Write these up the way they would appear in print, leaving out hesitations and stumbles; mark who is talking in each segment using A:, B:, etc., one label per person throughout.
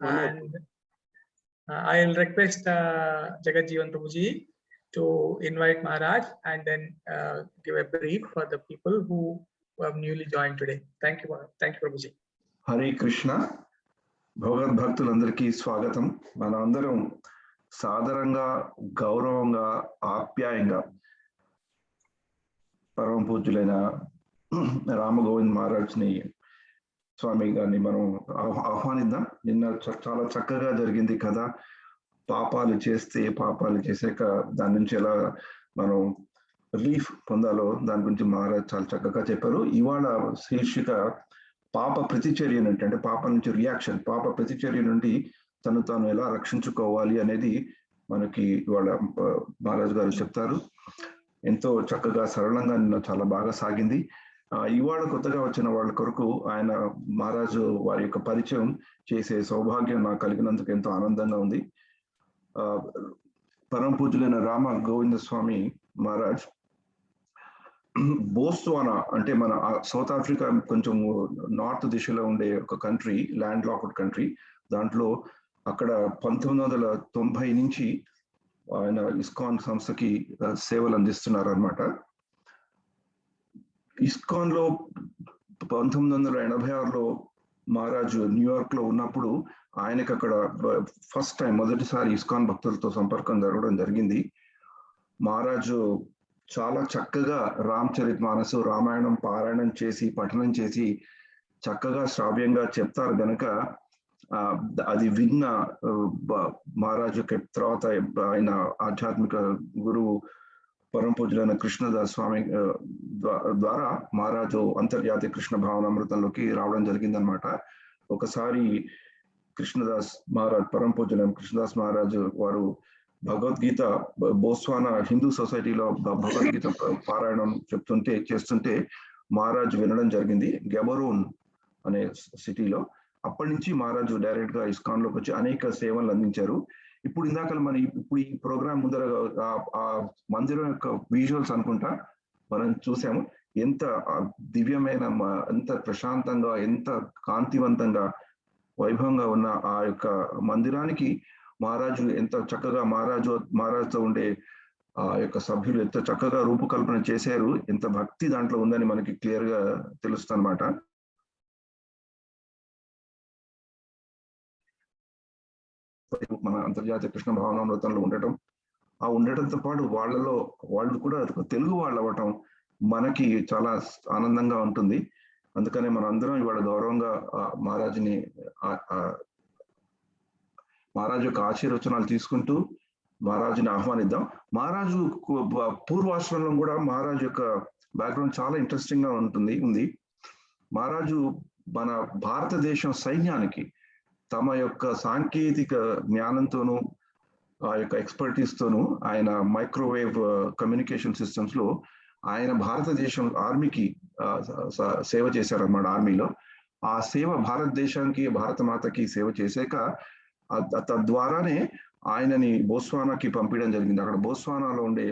A: And I'll request Jagat Jeevan Prabhuji to invite Maharaj and then give a brief for the people who have newly joined today. Thank you, Prabhuji.
B: Hare Krishna. భగవద్ భక్తులందరికీ స్వాగతం. మన అందరం సాదరంగా, గౌరవంగా, ఆప్యాయంగా పరమ పూజ్యులైన రామగోవింద్ మహారాజ్ని స్వామి గారిని మనం ఆహ్వానిద్దాం. నిన్న చాలా చక్కగా జరిగింది కదా. పాపాలు చేసాక దాని నుంచి ఎలా మనం రిలీఫ్ పొందాలో దాని గురించి మహారాజ్ చాలా చక్కగా చెప్పారు. ఇవాళ శీర్షిక పాప ప్రతిచర్య నుండి, అంటే పాప నుంచి రియాక్షన్, పాప ప్రతిచర్య నుండి తాను ఎలా రక్షించుకోవాలి అనేది మనకి ఇవాళ మహారాజ్ గారు చెప్తారు. ఎంతో చక్కగా సరళంగా నిన్న చాలా బాగా సాగింది. ఇవాళ కొత్తగా వచ్చిన వాళ్ళ కొరకు ఆయన మహారాజు వారి యొక్క పరిచయం చేసే సౌభాగ్యం నాకు కలిగినందుకు ఎంతో ఆనందంగా ఉంది. పరమ పూజ్యులైన రామ గోవింద స్వామి మహారాజ్ బోత్స్వానా, అంటే మన సౌత్ ఆఫ్రికా కొంచెం నార్త్ దిశలో ఉండే ఒక కంట్రీ, ల్యాండ్ లాక్డ్ కంట్రీ. దాంట్లో అక్కడ 1990 నుంచి ఆయన ఇస్కాన్ సంస్థకి సేవలు అందిస్తున్నారు అనమాట. ఇస్కాన్ లో 1986లో మహారాజు న్యూయార్క్ లో ఉన్నప్పుడు ఆయనకు అక్కడ ఫస్ట్ టైం, మొదటిసారి ఇస్కాన్ భక్తులతో సంపర్కం జరగడం జరిగింది. మహారాజు చాలా చక్కగా రామచరితమానసు, రామాయణం పారాయణం చేసి, పఠనం చేసి చక్కగా శ్రావ్యంగా చెప్తారు గనక అది విన్న మహారాజు తర్వాత ఆయన ఆధ్యాత్మిక గురువు పరమ పూజ్యులైన కృష్ణదాస్ స్వామి ద్వారా మహారాజు అంతర్జాతీయ కృష్ణ భావనామృతంలోకి రావడం జరిగిందనమాట. ఒకసారి కృష్ణదాస్ మహారాజ్, పరమ పూజ్యులైన కృష్ణదాస్ మహారాజు వారు భగవద్గీత బోత్స్వానా హిందూ సొసైటీలో భగవద్గీత పారాయణం చేస్తుంటే మహారాజు వినడం జరిగింది, గెబరోన్ అనే సిటీలో. అప్పటి నుంచి మహారాజు డైరెక్ట్ గా ఇస్కాన్ లోకి వచ్చి అనేక సేవలు అందించారు. ఇప్పుడు ఇందాక ఇప్పుడు ఈ ప్రోగ్రామ్ ముందర ఆ మందిరం యొక్క విజువల్స్ అనుకుంటా మనం చూసాము. ఎంత దివ్యమైన, ఎంత ప్రశాంతంగా, ఎంత కాంతివంతంగా, వైభవంగా ఉన్న ఆ యొక్క మందిరానికి మహారాజు ఎంత చక్కగా, మహారాజుతో ఉండే ఆ యొక్క సభ్యులు ఎంత చక్కగా రూపకల్పన చేశారు, ఎంత భక్తి దాంట్లో ఉందని మనకి క్లియర్ గా తెలుస్తుంది అనమాట. మన అంతర్జాతీయ కృష్ణ భావనామృతంలో ఉండటంతో పాటు వాళ్ళు కూడా తెలుగు వాళ్ళు అవ్వటం మనకి చాలా ఆనందంగా ఉంటుంది. అందుకనే మన అందరం ఇవాళ గౌరవంగా మహారాజు యొక్క ఆశీర్వచనాలు తీసుకుంటూ మహారాజుని ఆహ్వానిద్దాం. మహారాజు పూర్వాశ్రమంలో కూడా మహారాజు యొక్క బ్యాక్గ్రౌండ్ చాలా ఇంట్రెస్టింగ్ గా ఉంది. మహారాజు మన భారతదేశం సైన్యానికి తమ యొక్క సాంకేతిక జ్ఞానంతోనూ, ఆ యొక్క ఎక్స్పర్టీస్ తోనూ, ఆయన మైక్రోవేవ్ కమ్యూనికేషన్ సిస్టమ్స్ లో ఆయన భారతదేశం ఆర్మీకి సేవ చేశారన్నమాట. ఆర్మీలో ఆ సేవ భారతదేశానికి, భారత మాతకి సేవ చేశాక తద్వారానే ఆయనని బోత్స్వానాకి పంపించడం జరిగింది. అక్కడ బోత్స్వానాలో ఉండే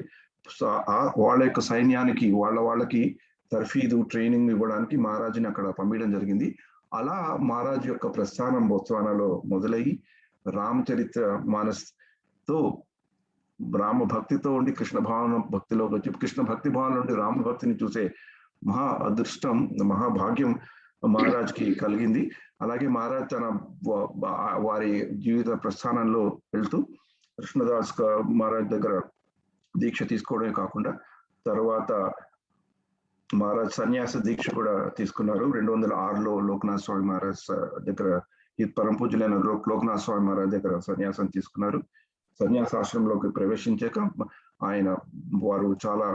B: వాళ్ళ యొక్క సైన్యానికి వాళ్ళకి తర్ఫీదు, ట్రైనింగ్ ఇవ్వడానికి మహారాజుని అక్కడ పంపించడం జరిగింది. అలా మహారాజు యొక్క ప్రస్థానం బోత్స్వానాలో మొదలయ్యి రామచరిత్ర మానస్తో, రామ భక్తితో ఉండి కృష్ణ భావన భక్తిలోకి వచ్చి, కృష్ణ భక్తి భావన నుండి రామ భక్తిని చూసే మహా అదృష్టం, మహాభాగ్యం మహారాజ్కి కలిగింది. అలాగే మహారాజ్ తన వారి జీవిత ప్రస్థానంలో వెళ్తూ కృష్ణదాస్ మహారాజ్ దగ్గర దీక్ష తీసుకోవడమే కాకుండా తర్వాత మహారాజ్ సన్యాస దీక్ష కూడా తీసుకున్నారు. 2006లో లోక్నాథ్ స్వామి మహారాజ్ దగ్గర, ఈ పరమ పూజ్యులైన లోక్నాథ్ స్వామి మహారాజ్ దగ్గర సన్యాసం తీసుకున్నారు. సన్యాసాశ్రమంలోకి ప్రవేశించాక వారు చాలా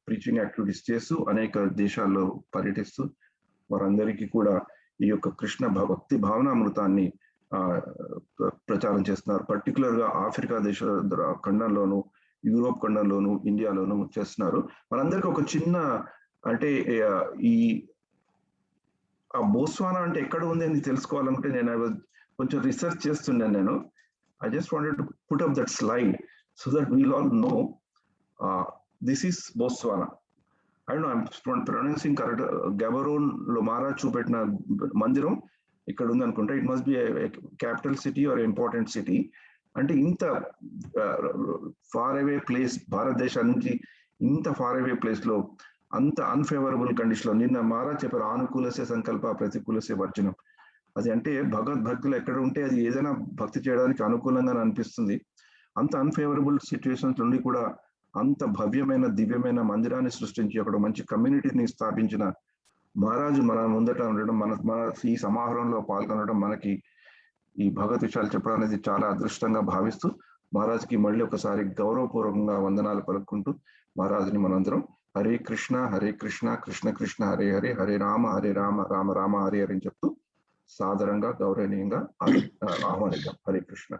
B: ప్రీచింగ్ యాక్టివిటీస్ చేస్తూ అనేక దేశాల్లో పర్యటిస్తూ వారందరికీ కూడా ఈ యొక్క కృష్ణ భక్తి భావనామృతాన్ని ప్రచారం చేస్తున్నారు. పర్టికులర్ గా ఆఫ్రికా దేశ ఖండంలోను, యూరోప్ ఖండంలోను, ఇండియాలోను చేస్తున్నారు. మనందరికీ ఒక చిన్న, అంటే ఈ బోత్స్వానా అంటే ఎక్కడ ఉంది అని తెలుసుకోవాలంటే నేను కొంచెం రీసెర్చ్ చేస్తున్నాను. నేను I just wanted to put up that slide so that we'll all know this is Botswana. I don't know, I'm pronouncing correct. Gaborone లో మహారాజ్ చూపెట్టిన మందిరం ఇక్కడ ఉంది అనుకుంటా. It must be capital city or important city. అంటే ఇంత far away place, భారతదేశం నుంచి ఇంత ఫార్ అవే ప్లేస్ లో అంత అన్ఫేవరబుల్ కండిషన్ లో, నిన్న మహారాజ్ చెప్పారు ఆనుకూలసే సంకల్ప ప్రతికూలసే వర్జనం. అది అంటే భగవద్భక్తులు ఎక్కడ ఉంటే అది ఏదైనా భక్తి చేయడానికి అనుకూలంగా అనిపిస్తుంది. అంత అన్ఫేవరబుల్ సిచ్యువేషన్స్ నుండి కూడా అంత భవ్యమైన దివ్యమైన మందిరాన్ని సృష్టించి అక్కడ మంచి కమ్యూనిటీని స్థాపించిన మహారాజు మన ముందట ఉండడం, మన ఈ సమాహారంలో పాల్గొనడం, మనకి ఈ భగవత్ విషయాలు చెప్పడం అనేది చాలా అదృష్టంగా భావిస్తూ మహారాజుకి మళ్ళీ ఒకసారి గౌరవపూర్వకంగా వందనాలు పలుకుంటూ మహారాజుని మనందరం హరే కృష్ణ కృష్ణ కృష్ణ హరే హరే, హరే రామ రామ రామ హరే హరి అని చెప్తూ సాదరంగా గౌరవనీయంగా ఆహ్వానిద్దాం. హరే కృష్ణ.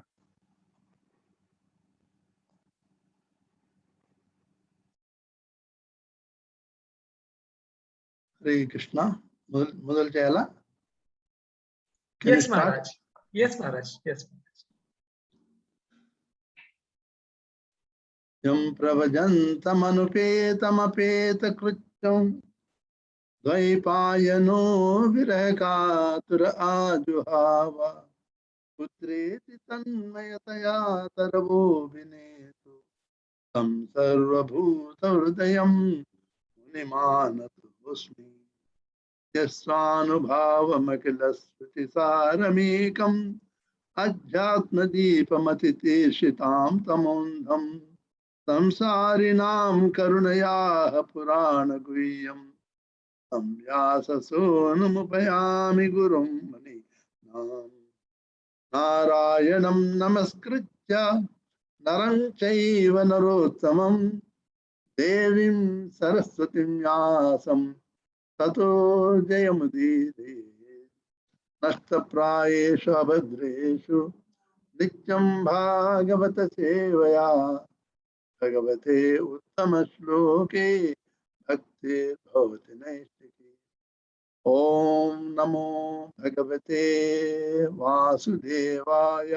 C: హరే కృష్ణ. మొదలు చేయాలా?
A: Yes, Maharaj. Yes, Maharaj. Yes.
C: యం ప్రవజంతమనుపేతమపేత కృత్యం ద్వైపాయనో విరహకాతుర ఆజుహావ పుత్రేతి తన్మయతయా తరవోభినేతు తం సర్వభూత హృదయం మునిమానతోస్మి యస్వానుభావమఖిల స్మృతి సారమేకం అధ్యాత్మదీపమతితీర్షితాం తమోంధం సంసారిణాం కరుణయా పురాణగుహ్యం తం వ్యాససోనుముపయామి గురుం ముని నారాయణం నమస్కృత్య నరం చైవ నరోత్తమం దేవీం సరస్వతిం వ్యాసం తతో జయముదీరే. నష్టప్రాయేషు అభద్రేషు నిత్యం భాగవత సేవయా భగవతే ఉత్తమ శ్లోకే భక్తిర్భవతి నైష్టికీ. ఓం నమో భగవతే వాసుదేవాయ.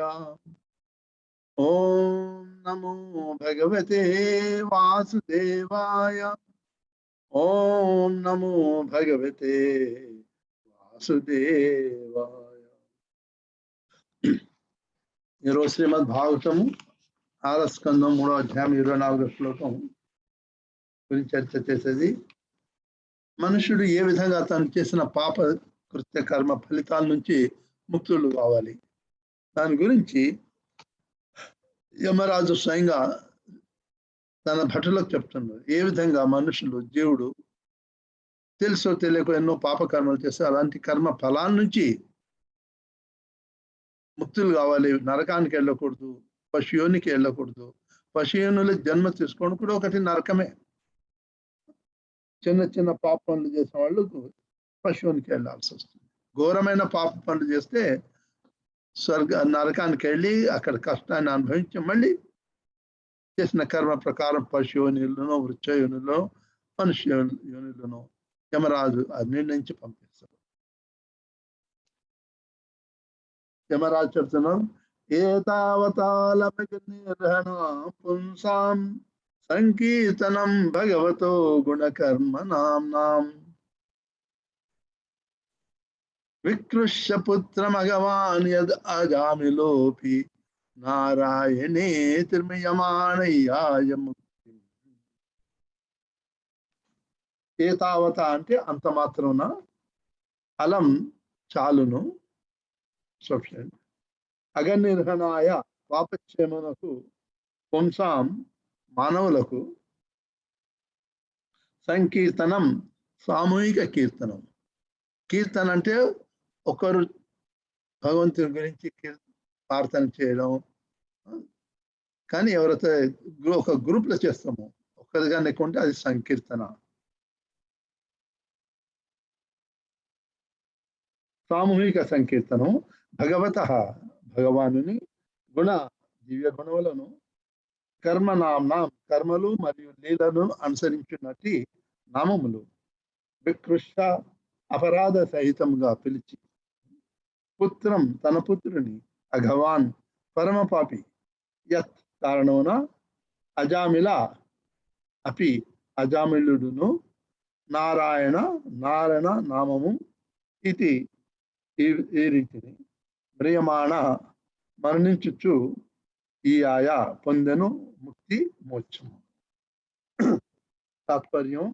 C: ఓం నమో భగవతే వాసుదేవాయ. ఓం నమో భగవతే వాసుదేవాయ. ఈరోజు శ్రీమద్ భాగవతము 6వ స్కందం 3వ అధ్యాయం 24వ శ్లోకం గురించి చర్చ చేసేది. మనుషుడు ఏ విధంగా తను చేసిన పాప కృత్య కర్మ ఫలితాల నుంచి ముక్తులు కావాలి, దాని గురించి యమరాజు స్వయంగా తన భటులకు చెప్తున్నారు. ఏ విధంగా మనుషులు, జీవుడు తెలుసో తెలియక ఎన్నో పాప కర్మలు చేస్తే అలాంటి కర్మ ఫలాల నుంచి ముక్తులు కావాలి. నరకానికి వెళ్ళకూడదు, పశుయోనికి వెళ్ళకూడదు. పశుయోనుల జన్మ తీసుకోవడం కూడా ఒకటి నరకమే. చిన్న చిన్న పాప పనులు చేసిన వాళ్ళు పశువునికి వెళ్ళాల్సి వస్తుంది. ఘోరమైన పాప పనులు చేస్తే నరకానికి వెళ్ళి అక్కడ కష్టాన్ని అనుభవించి మళ్ళీ చేసిన కర్మ ప్రకారం పశుయోనిలోనో వృక్షయోనిలో మనుష్య యోనిలోనో యమరాజు అది నిర్ణయించి పంపిస్తారు. యమరాజు చెప్తున్నాం, ఏతావతాలమగ్నిర్హణ పుంసాం సంకీర్తనం భగవతో గుణకర్మ నామ్నాం వికృష్య పుత్రమగవాన్ యద్ అజామిలోపి నారాయణే తిర్మయమాణయ్యాయ ముక్తి. ఏతావత అంటే అంత మాత్రమున, అలం చాలును, సఫిషియెంట్. అగనిర్హణాయ పాపక్షేమనకు, పుంసాం మానవులకు, సంకీర్తనం సామూహిక కీర్తనం. కీర్తన అంటే ఒకరు భగవంతుని గురించి ప్రార్థన చేయడం, కానీ ఎవరైతే ఒక గ్రూప్లో చేస్తామో ఒక్కరిగా లేకుంటే అది సంకీర్తన. సామూహిక సంకీర్తనం భగవత భగవానుని గుణ దివ్య గుణములను, కర్మ నామ్నాం కర్మలు మరియు లీలను అనుసరించినట్టి నామములు, వికృష్ట అపరాధ సహితంగా పిలిచి, పుత్రం తన పుత్రుని, అఘవాన్ పరమపాపి, యత్ కారణమున, అజామిల అపి అజామిలుడును, నారాయణ నారాయణ నామము, ఇది ఈ రీతిని మ్రియమాణ మరణించుచు ఈ ఆయా పొందెను ముక్తి మోక్షము. తాత్పర్యం,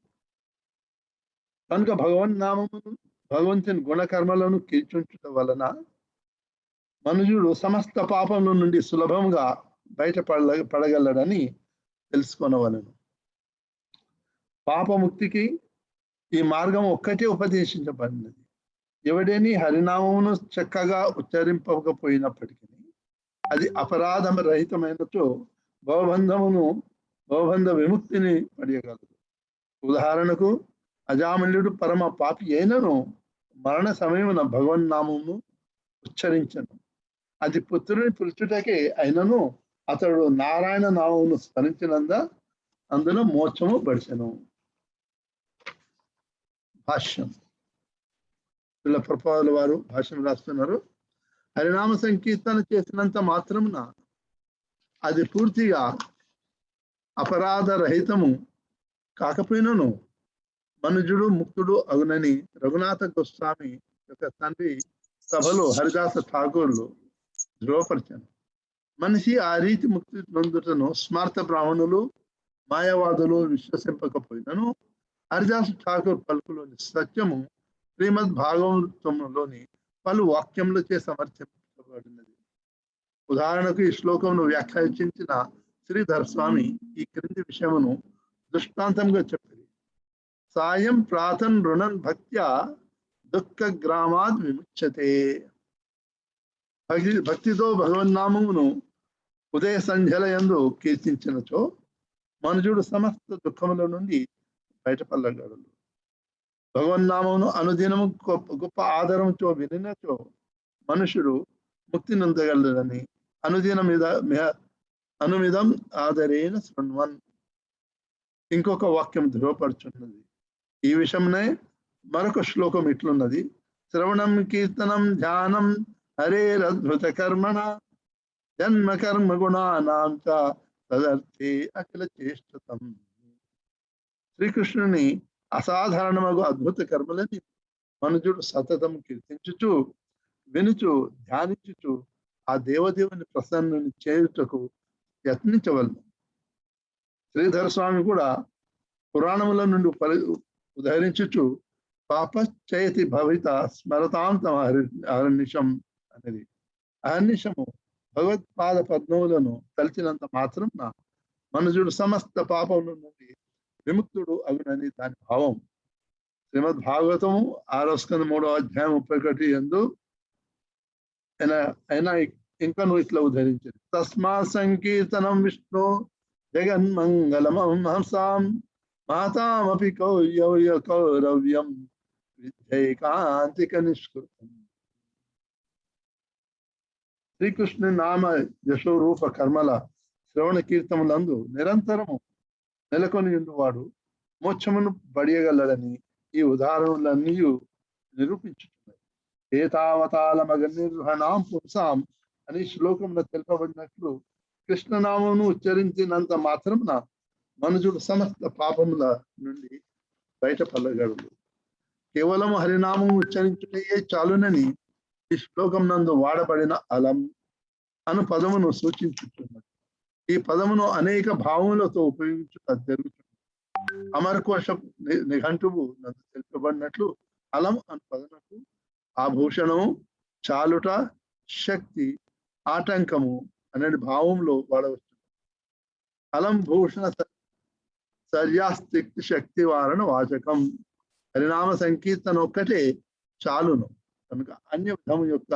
C: కనుక భగవన్నామమును భగవంతుని గుణకర్మలను కీర్తించుట వలన మనుజుడు సమస్త పాపముల నుండి సులభంగా పడగలడని తెలుసుకొనవలెను. పాపముక్తికి ఈ మార్గం ఒక్కటే ఉపదేశించబడినది. ఎవడేని హరినామమును చక్కగా ఉచ్చరింపకపోయినప్పటికీ అది అపరాధం రహితమైనచో భవబంధ విముక్తిని పడియగలదు. ఉదాహరణకు అజామిళుడు పరమ పాపి అయినను మరణ సమయమున భగవన్నామమును ఉచ్చరించను. అది పుత్రుని పిలుచుటకే అయినను అతడు నారాయణ నామమును స్మరించినంద అందులో మోక్షము పడిచెను. భాష్యం, వీళ్ళ ప్రభుపాదుల వారు భాష్యం రాస్తున్నారు. హరినామ సంకీర్తన చేసినంత మాత్రమున అది పూర్తిగా అపరాధ రహితము కాకపోయినను మనుజుడు ముక్తుడు అగునని రఘునాథ గోస్వామి యొక్క తండ్రి సభలో హరిదాస ఠాకూర్లు ధృవపరిచాను. మనిషి ఆ రీతి ముక్తి నొందుటను స్మార్త బ్రాహ్మణులు మాయావాదులు విశ్వసింపకపోయినను హరిదాస ఠాకూర్ పలుకులోని సత్యము శ్రీమద్ భాగవతంలోని పలు వాక్యములచే సమర్థించబడినది. ఉదాహరణకు ఈ శ్లోకమును వ్యాఖ్యానించిన శ్రీధర్ స్వామి ఈ క్రింది విషయమును దృష్టాంతంగా చెప్పారు. సాయం ప్రాతన్ రుణన్ భక్త్యా దుఃఖ గ్రామాద్ విముచ్యతే. భక్తితో భగవన్నామమును ఉదయ సంధ్యల యందు కీర్తించినచో మనుజుడు సమస్త దుఃఖముల నుండి బయటపడగలడు. భగవన్నామమును అనుదినము గొప్ప ఆదరంతో వినినచో మనుషుడు ముక్తి నొందగలడని అనుమిదం ఆదరేణ శృణ్వన్ ఇంకొక వాక్యం ధృవపరుచున్నది. ఈ విషయంనే మరొక శ్లోకం ఇట్లున్నది. శ్రవణం కీర్తనం ధ్యానం హరేరద్భుత కర్మణ జన్మ కర్మ గుణానాం చ తదర్థే అఖిల చేష్టతం. శ్రీకృష్ణుని అసాధారణమగు అద్భుత కర్మలని మనుజుడు సతతం కీర్తించుచు వినుచు ధ్యానించుచు ఆ దేవదేవుని ప్రసన్నుని చేయుటకు యత్నించవలను. శ్రీధర స్వామి కూడా పురాణముల నుండి ఉదహరించుచు పాపశ్చయతి భవిత స్మరతాంతం అహర్నిశం అనేది. అహర్నిశము భగవత్పాద పద్మములను తలిచినంత మాత్రం మనుజుడు సమస్త పాపముల నుండి విముక్తుడు అగునని దాని భావం. శ్రీమద్ భాగవతము 6వ స్కంధం 3వ అధ్యాయం 31 యందు అయినా ఇంకను ఇట్లా ఉద్ధరించింది. తస్మా సంకీర్తనం విష్ణు జగన్మంగళమహంసాం మాతామపి కౌరవ్యం విద్యైకాంతిక నిష్కృతం. శ్రీకృష్ణుని నామ యశోరూప కర్మల శ్రవణ కీర్తములందు నిరంతరము నెలకొని ఉండువాడు మోక్షమును బడియగలడని ఈ ఉదాహరణలన్నీ నిరూపించుతున్నాయి. ఏతావతాళమగ నిర్వహణాం పుంసాం అని శ్లోకంలో తెలుపబడినట్లు కృష్ణనామమును ఉచ్చరించినంత మాత్రమున మనుజుడు సమస్త పాపముల నుండి బయటపడగలడు. కేవలం హరినామం ఉచ్చరించుటయే చాలునని ఈ శ్లోకం నందు వాడబడిన అలం అను పదమును సూచించుతున్నది. ఈ పదమును అనేక భావములతో ఉపయోగించుట జరుగుతుంది. అమరకోశ నిఘంటువు నందు తెలుపబడినట్లు అలం అను పదమునకు ఆభూషణము, చాలుట, శక్తి, ఆటంకము అనే భావంలో వాడవచ్చు. అలం భూషణ సర్యాస్తిక్తి శక్తి వారణ వాచకం. హరినామ సంకీర్తన ఒక్కటే చాలును కనుక అన్య విధము యొక్క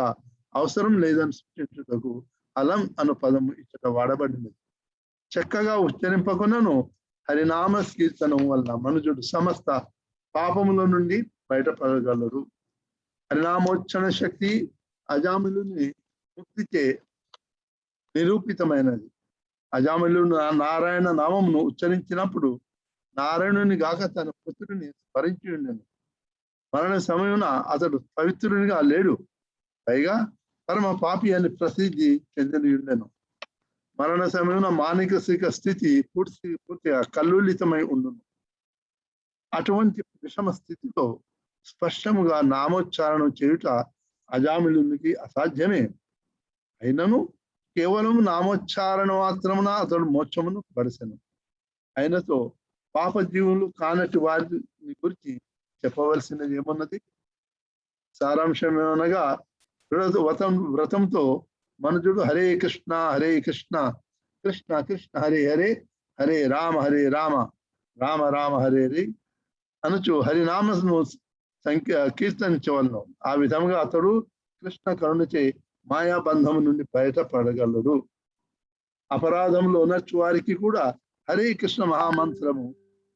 C: అవసరం లేదని సూచించుటకు అలం అను పదము ఇచ్చట వాడబడినది. చక్కగా ఉచ్చరింపకునను హరినామ కీర్తనం వల్ల మనుజుడు సమస్త పాపముల నుండి బయటపడగలరు. హరినామోచ్చరణ శక్తి అజామిలుని ముక్తిచే నిరూపితమైనది. అజామిలుడు నారాయణ నామమును ఉచ్చరించినప్పుడు నారాయణుని గాక తన పుత్రుని స్మరించి ఉండెను. మరణ సమయమున అతడు పవిత్రునిగా లేడు, పైగా పరమ పాపి అని ప్రసిద్ధి చెందిన ఉండెను. మరణ సమయమున మానసిక స్థితి పూర్తిగా కల్లులితమై ఉండును. అటువంటి విషమ స్థితిలో స్పష్టముగా నామోచ్చారణం చేయుట అజామిళునికి అసాధ్యమే. అయినను కేవలం నామోచ్చారణ మాత్రమున అతడు మోక్షమును పడిసెను. అయినతో పాప జీవులు కానటి వారిని గురించి చెప్పవలసినది ఏమన్నది? సారాంశం ఏమనగా వ్రతంతో మనుజుడు హరే కృష్ణ కృష్ణ కృష్ణ హరే హరే హరే రామ రామ రామ హరే హరే అనుచు హరినామను కీర్తనించవలను. ఆ విధంగా అతడు కృష్ణ కరుణచే మాయాబంధము నుండి బయటపడగలడు. అపరాధంలో ఉన్నచ్చు వారికి కూడా హరే కృష్ణ మహామంత్రము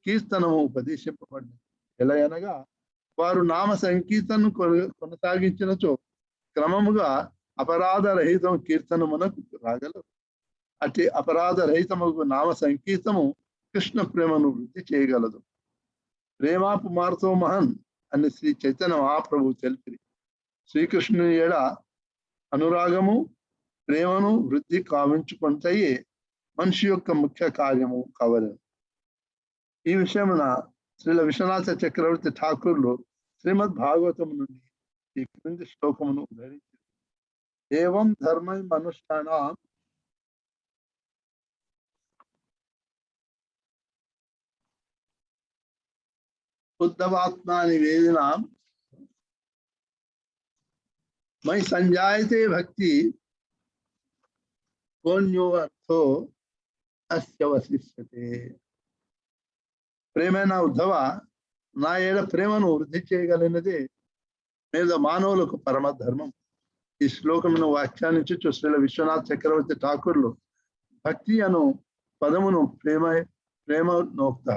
C: కీర్తనము ఉపదేశింపబడింది. ఎలా అనగా వారు నామ సంకీర్తనను కొనసాగించినచో క్రమముగా అపరాధ రహితం కీర్తనమునకు రాగలరు. అట్టి అపరాధ రహితముకు నామ సంకీర్తము కృష్ణ ప్రేమను వృద్ధి చేయగలదు. ప్రేమాపు మార్తో మహన్ అని శ్రీ చైతన్య మహాప్రభు తెలిపి శ్రీకృష్ణుని ఎడ అనురాగము ప్రేమను వృద్ధి కావించుకుంటాయే మనిషి యొక్క ముఖ్య కార్యము కావలేదు. ఈ విషయమున శ్రీల విశ్వనాథ చక్రవర్తి ఠాకూర్లు శ్రీమద్ భాగవతం నుండి ఈ క్రింది శ్లోకమును ఉదహరించారు. ఏవం ధర్మై మనుష్యాణ ఉద్ధవాత్మాని వేదిన మై సంజాయతే భక్తి కోన్యోర్థో అస్య వశిష్యతే. ప్రేమైన ఉద్ధవ, నా ఏడ ప్రేమను వృద్ధి చేయగలిగినదే మీద మానవులకు పరమధర్మం. ఈ శ్లోకమును వ్యాఖ్యానించు శ్రీల విశ్వనాథ్ చక్రవర్తి ఠాకూర్లు భక్తి అను పదమును ప్రేమనోక్త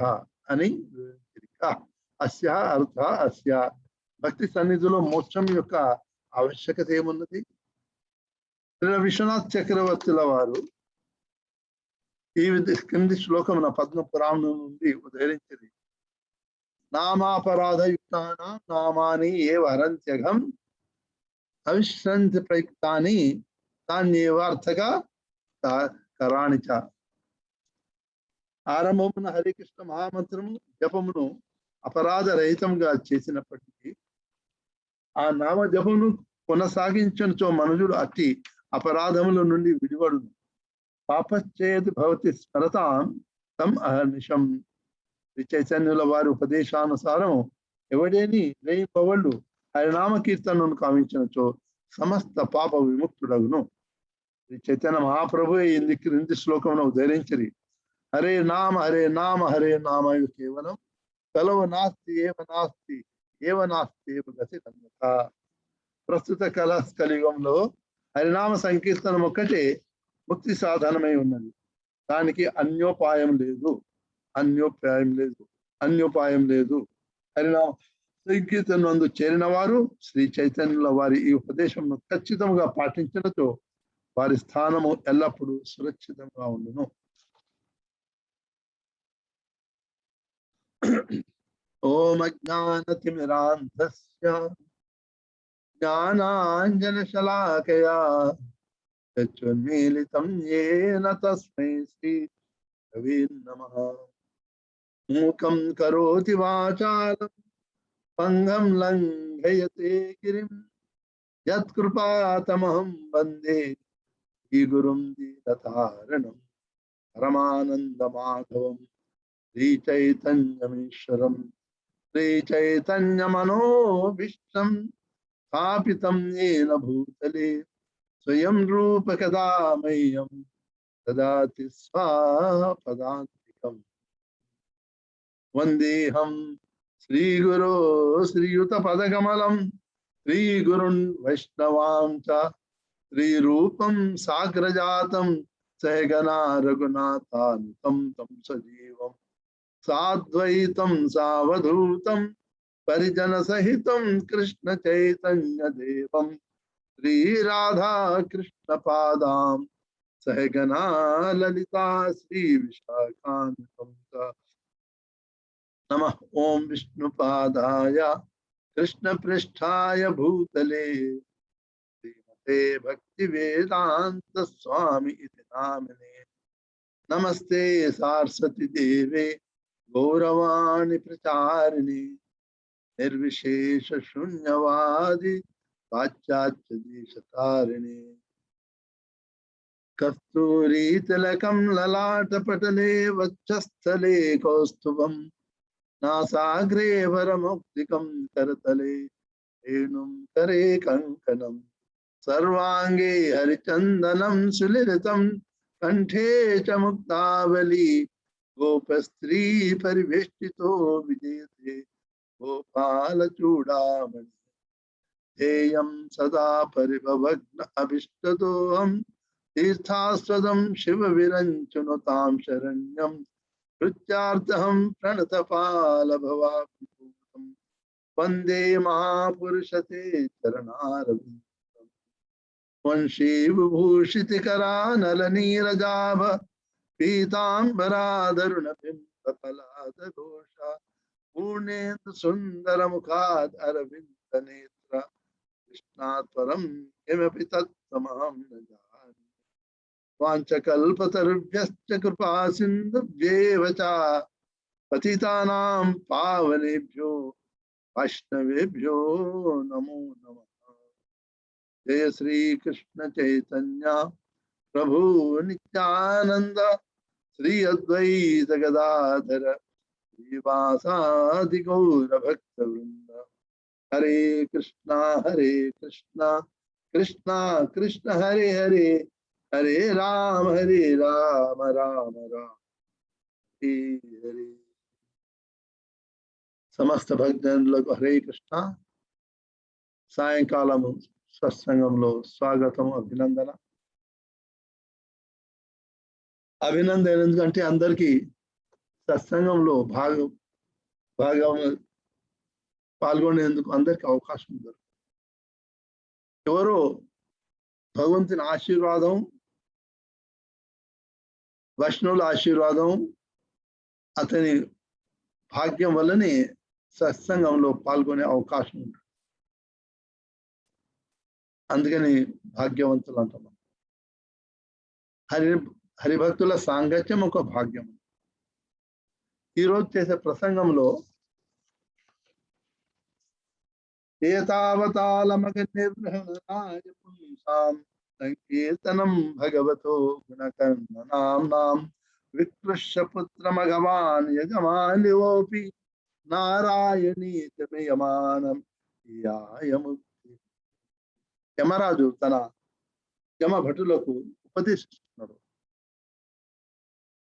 C: అని వివరించారు. అస్య అర్థ అస్య భక్తి సన్నిధిలో మోక్షం యొక్క ఆవశ్యకత ఏమున్నది? శ్రీల విశ్వనాథ్ చక్రవర్తుల వారు ఈ క్రింది శ్లోకమున పద్మపురాణం నుండి ఉదహరించింది. నామాపరాధయుక్తానాం నామాని ఏవ హరంత్యఘం అవిశ్రాంతి ప్రయుక్తాని తాన్యేవార్థగా కరాణి చ. ఆరంభమున హరికృష్ణ మహామంత్రము జపమును అపరాధ రహితంగా చేసినప్పటికీ ఆ నామ జపమును కొనసాగించనుచో మనుజుడు అట్టి అపరాధముల నుండి విడివడును. పాపశ్చేది భవతి స్మరతాం తం అహర్నిశం. శ్రీ చైతన్యుల వారి ఉపదేశానుసారం ఎవడేని రేయింపవళ్ళు హరినామ కీర్తనను కావించినచో సమస్త పాప విముక్తుడగును. శ్రీ చైతన్య మహాప్రభు ఈ క్రింది శ్లోకమును ఉదహరించిరి. హరే నామ హరే నామ కేవలం కలవ నాస్తి ఏవ నాస్తి గతి కన్యత. ప్రస్తుత కలియుగంలో హరినామ సంకీర్తనం ఒక్కటే ముక్తి సాధనమై ఉన్నది. దానికి అన్యోపాయం లేదు. హరినామ సంకీర్తనం నందు చేరిన వారు శ్రీ చైతన్యుల వారి ఈ ఉపదేశంను ఖచ్చితంగా పాటించినతో వారి స్థానము ఎల్లప్పుడూ సురక్షితంగా ఉండును. ఓం అజ్ఞానతిమిరాంధస్య జ్ఞానాంజనశలాకయా చక్షుర్మీలితం యేన తస్మై శ్రీ గురవే నమః. మూకం కరోతి వాచాలం పంగం లంఘయతే గిరిం యత్కృపాతమహం వందే శ్రీగురుం దీనతారణం పరమానందమాధవం శ్రీచైతన్యమీశ్వరం శ్రీచైతన్యమనోభీష్టం స్థాపితం येन భూతలే స్వయం రూప కదా మह्यं దదాతి స్వపదాంతికం. వందేహం శ్రీగురో శ్రీయుతపదకమలం శ్రీగురున్ వైష్ణవాం చ శ్రీరూపం సాగ్రజాతం సహగణా రఘునాథానుతం తం సజీవం సాద్వైతం సావధూతం పరిజన సహితం కృష్ణ చైతన్య దేవం శ్రీ రాధా కృష్ణ పాదాం సహగణా లలితా శ్రీ విశాఖాన్వితం చ. నమః ఓం విష్ణుపాదాయ కృష్ణ పృష్ఠాయ భూతలే శ్రీమతే భక్తి వేదాంత స్వామి ఇతి నామినే. నమస్తే సారస్వతి దేవే గౌరవాణి ప్రచారిణి నిర్విశేష శూన్యవాది పాశ్చాత్య దేశతారిణి కస్తూరీ తిలకం లలాటపటలే వక్షస్థలే కౌస్తుభం నాసాగ్రే వరముక్తికం కరతలే వేణుం కరే కంకణం సర్వాంగే హరిచందనం సులిరితం కంఠే చ ముక్తావళి గోపస్త్రీ పరివేష్టితో విజయతే గోపాల చూడామణి ధ్యేయం సదా పరిభవగ్న అభిష్టతోహం తీర్థాస్పదం శివ విరంచునుతాం శరణ్యం నృత్యార్థం ప్రణతపాల భవాభిభూతం వందే మహాపురుషతే చరణారవిందం వంశీ విభూషితికరానల నీరజాభ పీతాంబరాధరుణ బింబఫలాదఘోష పూర్ణేందు సుందర ముఖాద్ అరవింద నేత్ర కృష్ణాత్వరం కిమపి తత్సమహం న జానామి వాంఛకల్పతరుభ్యశ్చ కృపా సింధుభ్యేవ చ పతితానాం పావనేభ్యో వైష్ణవేభ్యో నమో నమః. జయ శ్రీ కృష్ణ చైతన్య ప్రభు నిత్యానంద శ్రీ అద్వైత గదాధర శ్రీవాసాది గౌర భక్త వృంద. హరే కృష్ణ కృష్ణ కృష్ణ హరే హరే హరే రామ రామ రామ హరే హరే. సమస్త భక్తులకు హరే కృష్ణ. సాయంకాలము సత్సంగంలో స్వాగతం, అభినందన. అభినందన ఎందుకంటే అందరికీ సత్సంగంలో భాగం పాల్గొనేందుకు అందరికి అవకాశం ఉంది. ఎవరో భగవంతుని ఆశీర్వాదం, వైష్ణవుల ఆశీర్వాదం, అతని భాగ్యం వల్లనే సత్సంగంలో పాల్గొనే అవకాశం ఉంది. అందుకని భాగ్యవంతులు అంటున్నాం. హరిభక్తుల సాంగత్యం ఒక భాగ్యం. ఈరోజు చేసే ప్రసంగంలో ఏతావతాళమగ నిర్వహణాయ పుంసాం సంకీర్తనం భగవతో గుణకర్ణనాంనాం వికృష్య పుత్రమఘవాన్ యజమాన్యోపి నారాయణీతమయమానం యాయముక్తి. యమరాజు తన యమ భటులకు ఉపదేశిస్తున్నాడు.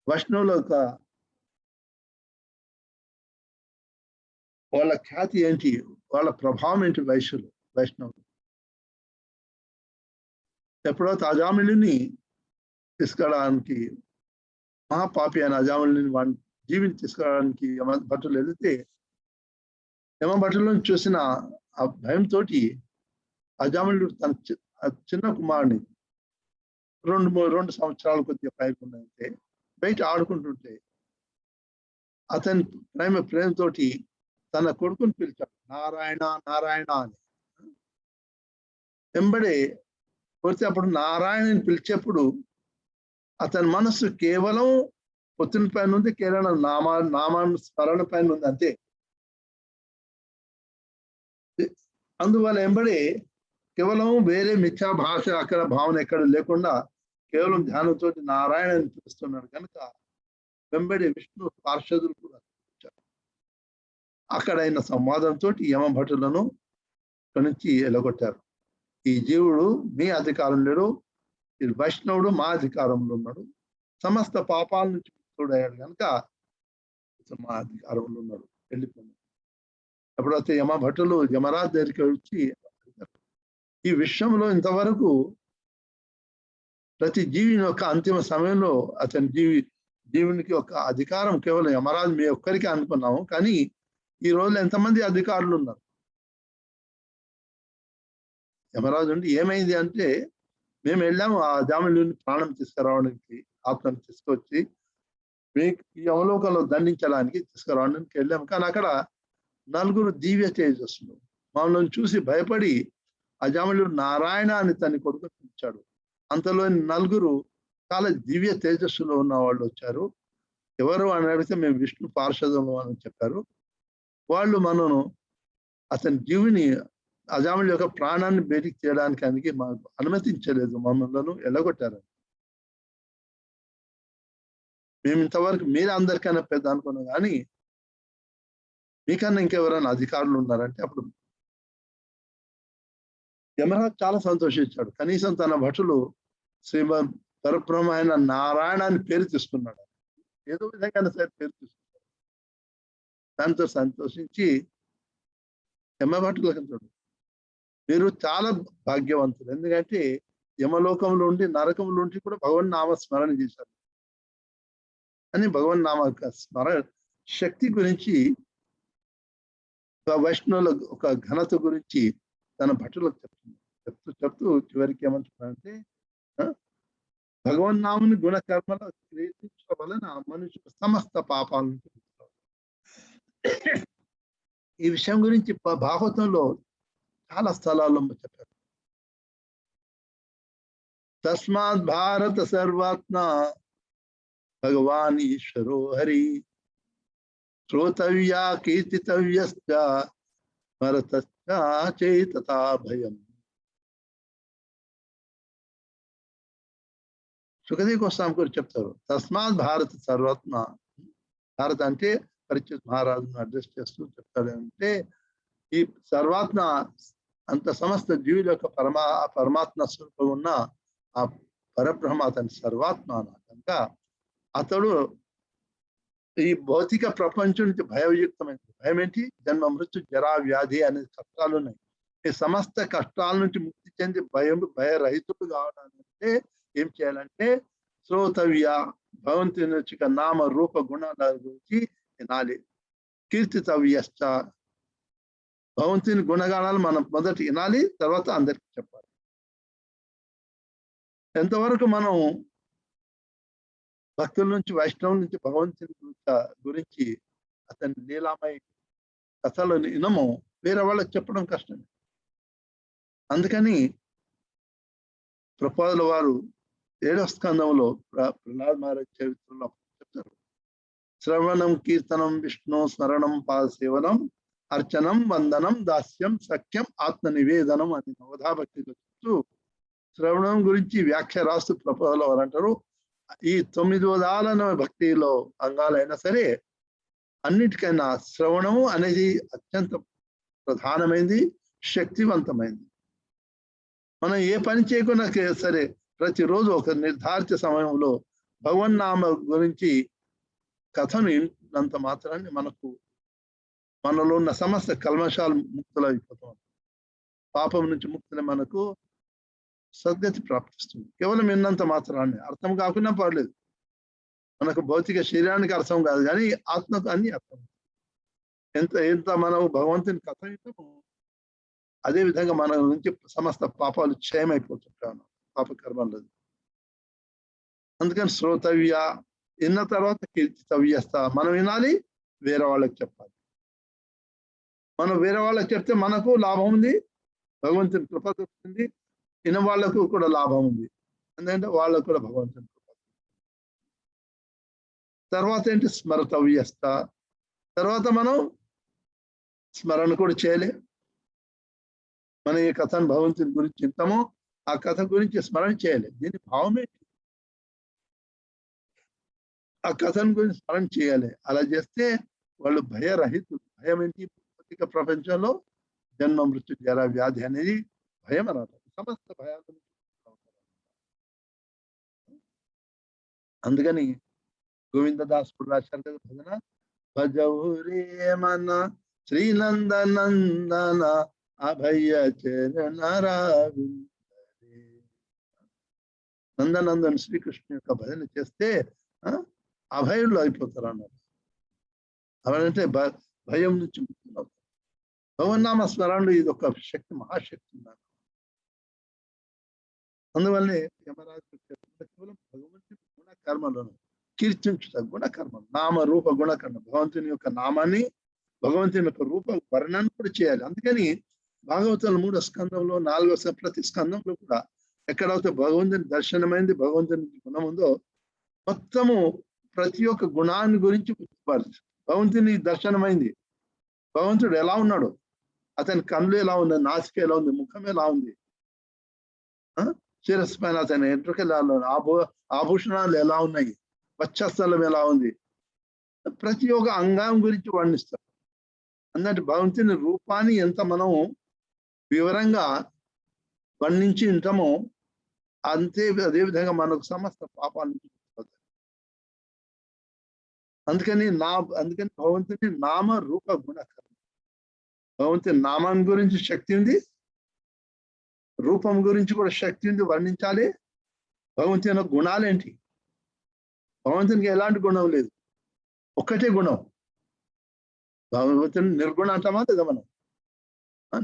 C: వైష్ణవుల యొక్క వాళ్ళ ఖ్యాతి ఏంటి, వాళ్ళ ప్రభావం ఏంటి వైష్ణవులు. ఎప్పుడో అజామిళుని తీసుకురావడానికి, మహాపాపి అయిన అజామిళుని వాడిని జీవిని తీసుకురావడానికి యమ భటులు వెళితే, యమ భటులను చూసిన ఆ భయంతో అజామిళుడు తన చిన్న కుమారుని 2 సంవత్సరాల కొద్దిగా పైకుందంటే బయట ఆడుకుంటుంటే అతని ప్రేమతోటి తన కొడుకుని పిలిచాడు, నారాయణ నారాయణ అని. వెంబడే కొడితే అప్పుడు నారాయణని పిలిచేప్పుడు అతని మనస్సు కేవలం పొత్తుని పైన ఉంది, కేవలం నామాన్ని స్మరణ పైన ఉంది అంతే. అందువల్ల వెంబడే కేవలం వేరే మిథ్యా భాష అక్కడ భావన ఎక్కడ లేకుండా కేవలం ధ్యానంతో నారాయణని పిలుస్తున్నాడు కనుక వెంబడి విష్ణు పార్షదులు కూడా వచ్చారు. అక్కడైన సంవాదంతో యమ భటులను ఇక్కడి నుంచి ఎలగొట్టారు. ఈ జీవుడు మీ అధికారం లేడు, ఈ వైష్ణవుడు మా అధికారంలో ఉన్నాడు, సమస్త పాపాల నుంచి తోడయ్యాడు కనుక మా అధికారంలో ఉన్నాడు, వెళ్ళిపోయాడు. ఎప్పుడైతే యమ భటులు యమరాజు దగ్గరికి వచ్చి ఈ విశ్వంలో ఇంతవరకు ప్రతి జీవిని యొక్క అంతిమ సమయంలో అతని జీవునికి ఒక అధికారం కేవలం యమరాజు మీ ఒక్కరికి అనుకున్నాము, కానీ ఈ రోజులో ఎంతమంది అధికారులు ఉన్నారు. యమరాజు అంటే ఏమైంది అంటే, మేము వెళ్ళాము ఆ జామిళుని ప్రాణం తీసుకురావడానికి, ఆత్మను తీసుకొచ్చి మీకు ఈ అవలోకంలో దండించడానికి తీసుకురావడానికి వెళ్ళాము. కానీ అక్కడ 4 దివ్య తేజస్సులు మమ్మల్ని చూసి భయపడి అజామిళుడు నారాయణ అని తన కొడుకు పిలిచాడు. అంతలో 4 చాలా దివ్య తేజస్సులో ఉన్న వాళ్ళు వచ్చారు. ఎవరు అని అడిగితే మేము విష్ణు పార్షదులు అని చెప్పారు. వాళ్ళు మనను అతని జీవిని అజామిళ యొక్క ప్రాణాన్ని బయటికి తీయడానికి మాకు అనుమతించలేదు, మమ్మల్ని ఎల్లగొట్టారు. మేము ఇంతవరకు మీరే అందరికైనా పెద్ద అనుకున్నాం, కానీ మీకన్నా ఇంకెవరైనా అధికారులు ఉన్నారంటే అప్పుడు యమరాజు చాలా సంతోషించాడు. కనీసం తన భటులు శ్రీమద్ పరబ్రహ్మ అయిన నారాయణ అని పేరు తీసుకున్నాడు. ఏదో విధంగా సరే పేరు తీసుకున్నాడు. దాంతో సంతోషించి యమభటులకు అంటాడు, మీరు చాలా భాగ్యవంతులు, ఎందుకంటే యమలోకంలో ఉండి నరకంలో ఉండి కూడా భగవన్ నామ స్మరణ చేశారు అని భగవన్ నామ స్మరణ శక్తి గురించి వైష్ణవుల ఒక ఘనత గురించి తన భటులకు చెప్తూ చివరికి ఏమంటున్నారంటే, భగవన్ నాముని గుణకర్మల క్రియించడం వలన మనుషులు సమస్త పాపాల నుంచి. ఈ విషయం గురించి భాగవతంలో చాలా స్థలాల్లో చెప్పారు. తస్మాత్ భారత సర్వాత్మ భగవాన్ ఈశ్వరో హరి శ్రోతవ్యా కీర్తితవ్యశ్చ భరతశ్చ చేతతా భయం. సుఖదేవ్ గోస్వామి గారు చెప్తారు, తస్మాత్ భారత సర్వాత్మ, భారత అంటే పరిచిత్ మహారాజును అడ్రస్ చేస్తూ చెప్తాడు అంటే, ఈ సర్వాత్మ అంత సమస్త జీవుల యొక్క పరమాత్మ స్వరూపం ఉన్న ఆ పరబ్రహ్మ అతని సర్వాత్మ కనుక అతడు ఈ భౌతిక ప్రపంచం నుంచి భయయుక్తమైనది. భయం ఏంటి? జన్మ మృత్యు జరా వ్యాధి అనే కష్టాలు ఉన్నాయి. ఈ సమస్త కష్టాల నుంచి ముక్తి చెంది భయరహితుడు కావడాలంటే ఏం చేయాలంటే, శ్రోతవ్య భగవంతుని యొక్క నామ రూప గుణాల గురించి వినాలి. కీర్తితవ్యశ్చ, భగవంతుని గుణగానాలు మనం మొదట వినాలి, తర్వాత అందరికి చెప్పాలి. ఎంతవరకు మనం భక్తుల నుంచి వైష్ణవుల నుంచి భగవంతుని గురించి అతని లీలామయ కథలు వినము, వేరే వాళ్ళకి చెప్పడం కష్టమే. అందుకని ప్రభుపాదుల వారు 7వ స్కందంలో ప్రహ్లాద్ మహారాజ్ చరిత్రలో చెప్తారు, శ్రవణం కీర్తనం విష్ణు స్మరణం పాదసేవనం అర్చనం వందనం దాస్యం సఖ్యం ఆత్మ నివేదనం అని నవధాభక్తిలో చెప్తూ శ్రవణం గురించి వ్యాఖ్య రాస్తూ ప్రభుపాదుల వారు అంటారు, ఈ 9 విధాలైన భక్తిలో అంగాలైనా సరే అన్నిటికైనా శ్రవణము అనేది అత్యంత ప్రధానమైంది, శక్తివంతమైంది. మనం ఏ పని చేయకుండా సరే ప్రతిరోజు ఒక నిర్ధారిత సమయంలో భగవన్నామ గురించి కథను విన్నంత మాత్రాన్ని మనలో ఉన్న సమస్త కల్మషాలు ముక్తులైపోతాం. పాపం నుంచి ముక్తులే మనకు సద్గతి ప్రాప్తిస్తుంది. కేవలం విన్నంత మాత్రాన్ని, అర్థం కాకుండా పర్లేదు. మనకు భౌతిక శరీరానికి అర్థం కాదు, కానీ ఆత్మకు అన్ని అర్థం. ఎంత మనం భగవంతుని కథ వింటామో అదే విధంగా మన నుంచి సమస్త పాపాలు క్షయమైపోతుంటాను, పాపకర్మలు. అందుకని శ్రోతవ్య విన్న తర్వాత కీర్తితవ్యస్త, మనం వినాలి, వేరే వాళ్ళకి చెప్పాలి. మనం వేరే వాళ్ళకి చెప్తే మనకు లాభం ఉంది, భగవంతుని కృప దొరుకుతుంది, విన్న వాళ్ళకు కూడా లాభం ఉంది, ఎందుకంటే వాళ్ళకు కూడా భగవంతుని కృప. తర్వాత ఏంటి? స్మరతవ్యస్త, తర్వాత మనం స్మరణ కూడా చేయలే. మనం ఏ కథను భగవంతుని గురించి చింతామో ఆ కథ గురించి స్మరణ చేయాలి. దీని భావం ఏంటి? ఆ కథను గురించి స్మరణ చేయాలి. అలా చేస్తే వాళ్ళు భయరహితులు. భయం ఏంటి? భౌతిక ప్రపంచంలో జన్మ మృత్యు జర వ్యాధి అనేది భయం అన్నమాట. సమస్త భయాలు. అందుకని గోవిందదాసుడు రాశారు కదా భజన, భజౌరే మన శ్రీనందనందన అభయ చరణరావిందరే. నందనందన్ శ్రీకృష్ణు యొక్క భజన చేస్తే అభయులు అయిపోతారు అన్నారు. అవనంటే భయం నుంచి ముక్తులవుతారు. భగవన్నామ స్మరణలో ఇది ఒక శక్తి, మహాశక్తి ఉన్నారు. అందువల్లే యమరాజు కేవలం భగవంతుని గుణకర్మలను కీర్తించుట, గుణకర్మలు, నామ రూప గుణకర్మ, భగవంతుని యొక్క నామాన్ని, భగవంతుని యొక్క రూప వర్ణాన్ని కూడా చేయాలి. అందుకని భాగవతంలో 3వ స్కందంలో 4వ ప్రతి స్కందంలో కూడా ఎక్కడైతే భగవంతుని దర్శనమైంది, భగవంతుని గుణం ఉందో మొత్తము ప్రతి ఒక్క గుణాన్ని గురించి భగవంతుని దర్శనమైంది, భగవంతుడు ఎలా ఉన్నాడు అతని కళ్ళు ఎలా ఉంది, నాసిక ఎలా ఉంది, ముఖం ఎలా ఉంది, శిరస్సు పైన అతని ఎంట్రుకలు ఎలా ఉన్నాయి, ఆభూషణాలు ఎలా ఉన్నాయి, వక్షస్థలం ఎలా ఉంది, ప్రతి ఒక్క అంగం గురించి వర్ణిస్తారు. అన్నట్టు భగవంతుని రూపాన్ని ఎంత మనం వివరంగా వర్ణించి ఉంటామో అదే విధంగా మనకు సమస్త పాపాల నుంచి పోతాయి. అందుకని భగవంతుని నామ రూప గుణకరం. భగవంతుని నామం గురించి శక్తి ఉంది, రూపం గురించి కూడా శక్తి ఉంది, వర్ణించాలి. భగవంతుని గుణాలేంటి? భగవంతునికి ఎలాంటి గుణం లేదు, ఒక్కటే గుణం. భగవంతుని నిర్గుణ అంటామా లేదా మనం?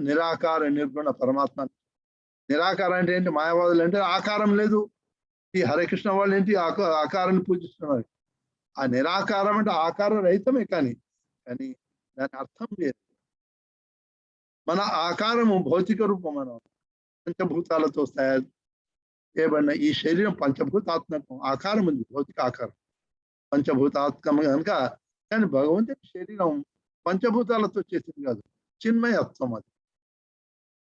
C: నిరాకార నిర్గుణ పరమాత్మ. నిరాకారం అంటే ఏంటి? మాయావాదులు అంటే ఆకారం లేదు. ఈ హరే కృష్ణ వాళ్ళు ఏంటి ఆకారాన్ని పూజిస్తున్నారు. ఆ నిరాకారం అంటే ఆకారం రహితమే, కానీ దాని అర్థం లేదు. మన ఆకారము భౌతిక రూపం. మనం పంచభూతాలతో తయారు చేయబడిన ఈ శరీరం పంచభూతాత్మకం. ఆకారం ఉంది, భౌతిక ఆకారం పంచభూతాత్మకం కనుక. కానీ భగవంతుని శరీరం పంచభూతాలతో చేసింది కాదు, చిన్మయత్వం. అది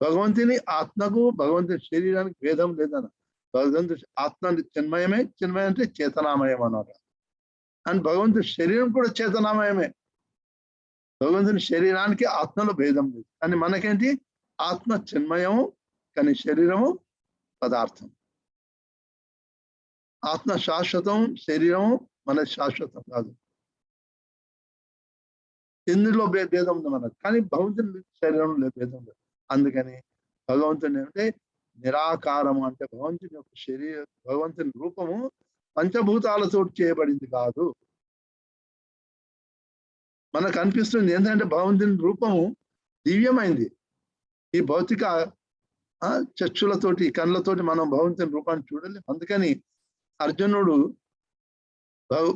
C: భగవంతుని ఆత్మకు భగవంతుని శరీరానికి భేదం లేదన్న. భగవంతుని ఆత్మ చిన్మయమే. చిన్మయం అంటే చేతనామయం అన్నారు. అండ్ భగవంతుని శరీరం కూడా చేతనామయమే. భగవంతుని శరీరానికి ఆత్మలో భేదం లేదు. కానీ మనకేంటి? ఆత్మ చిన్మయము, కానీ శరీరము పదార్థం. ఆత్మ శాశ్వతం, శరీరము మన శాశ్వతం కాదు. ఇందులో భేదం ఉంది మనకు, కానీ భగవంతుని శరీరంలో భేదం లేదు. అందుకని భగవంతుని అంటే నిరాకారము అంటే భగవంతుని యొక్క భగవంతుని రూపము పంచభూతాలతో చేయబడింది కాదు. మనకు అనిపిస్తుంది ఏంటంటే భగవంతుని రూపము దివ్యమైంది. ఈ భౌతిక చక్షులతోటి, కళ్ళతోటి మనం భగవంతుని రూపాన్ని చూడలేము. అందుకని అర్జునుడు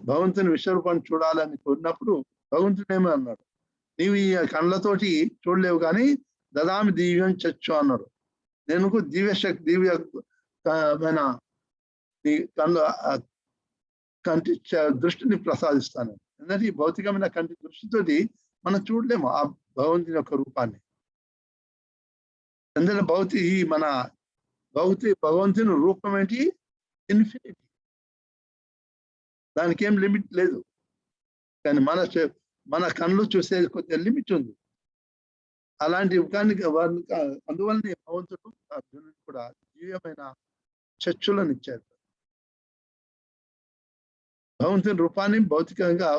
C: భగవంతుని విశ్వరూపాన్ని చూడాలని కోరినప్పుడు భగవంతుడు ఏమో అన్నాడు, నీవు ఈ కళ్ళతోటి చూడలేవు, కానీ దదామి దివ్యం చచ్చు అన్నాడు. నేను దివ్యమైన కళ్ళు కంటి దృష్టిని ప్రసాదిస్తాను. ఎందుకంటే ఈ భౌతికమైన కంటి దృష్టితోటి మనం చూడలేము ఆ భగవంతుని యొక్క రూపాన్ని. ఎందుకంటే భగవంతుని రూపం ఏంటి? ఇన్ఫినిటీ, దానికి ఏం లిమిట్ లేదు. కానీ మన కళ్ళు చూసే కొద్దిగా లిమిట్ ఉంది. అలాంటి అందువల్లనే భగవంతుడు అర్జునుడికి కూడా దివ్యమైన చక్షులను ఇచ్చారు. భగవంతుని రూపాన్ని భౌతికంగా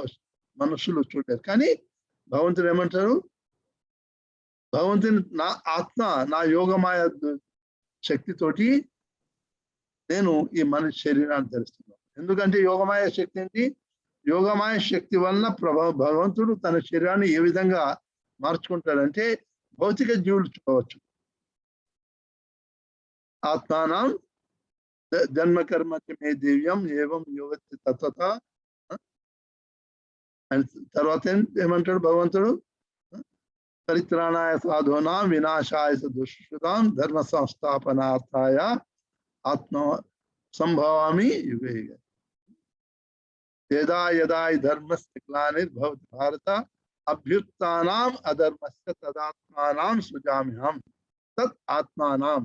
C: మనుషులు చూడలేరు. కానీ భగవంతుడు ఏమంటారు? భగవంతుని నా ఆత్మ, నా యోగమాయ శక్తితోటి నేను ఈ మనిషి శరీరాన్ని ధరిస్తున్నాను. ఎందుకంటే యోగమాయ శక్తి ఏంటి? యోగమాయ శక్తి వలన భగవంతుడు తన శరీరాన్ని ఏ విధంగా మార్చుకుంటాడంటే భౌతిక జీవులు చూడవచ్చు. ఆత్మానం జన్మకర్మ మే దివ్యం ఏవం యువతి తత్వత. తర్వాత ఏమంటాడు భగవంతుడు? పరిత్రాణాయ సాధూనాం వినాశాయ దుష్కృతాం ధర్మ సంస్థాపనార్థాయ ఆత్మ సంభవామి యుగే యుగే. యదా యదా ధర్మస్య గ్లానిర్భవతి భారత అభ్యుత్థానాం అధర్మస్య తదాత్మానాం సృజామ్యహం. తత్ ఆత్మానాం,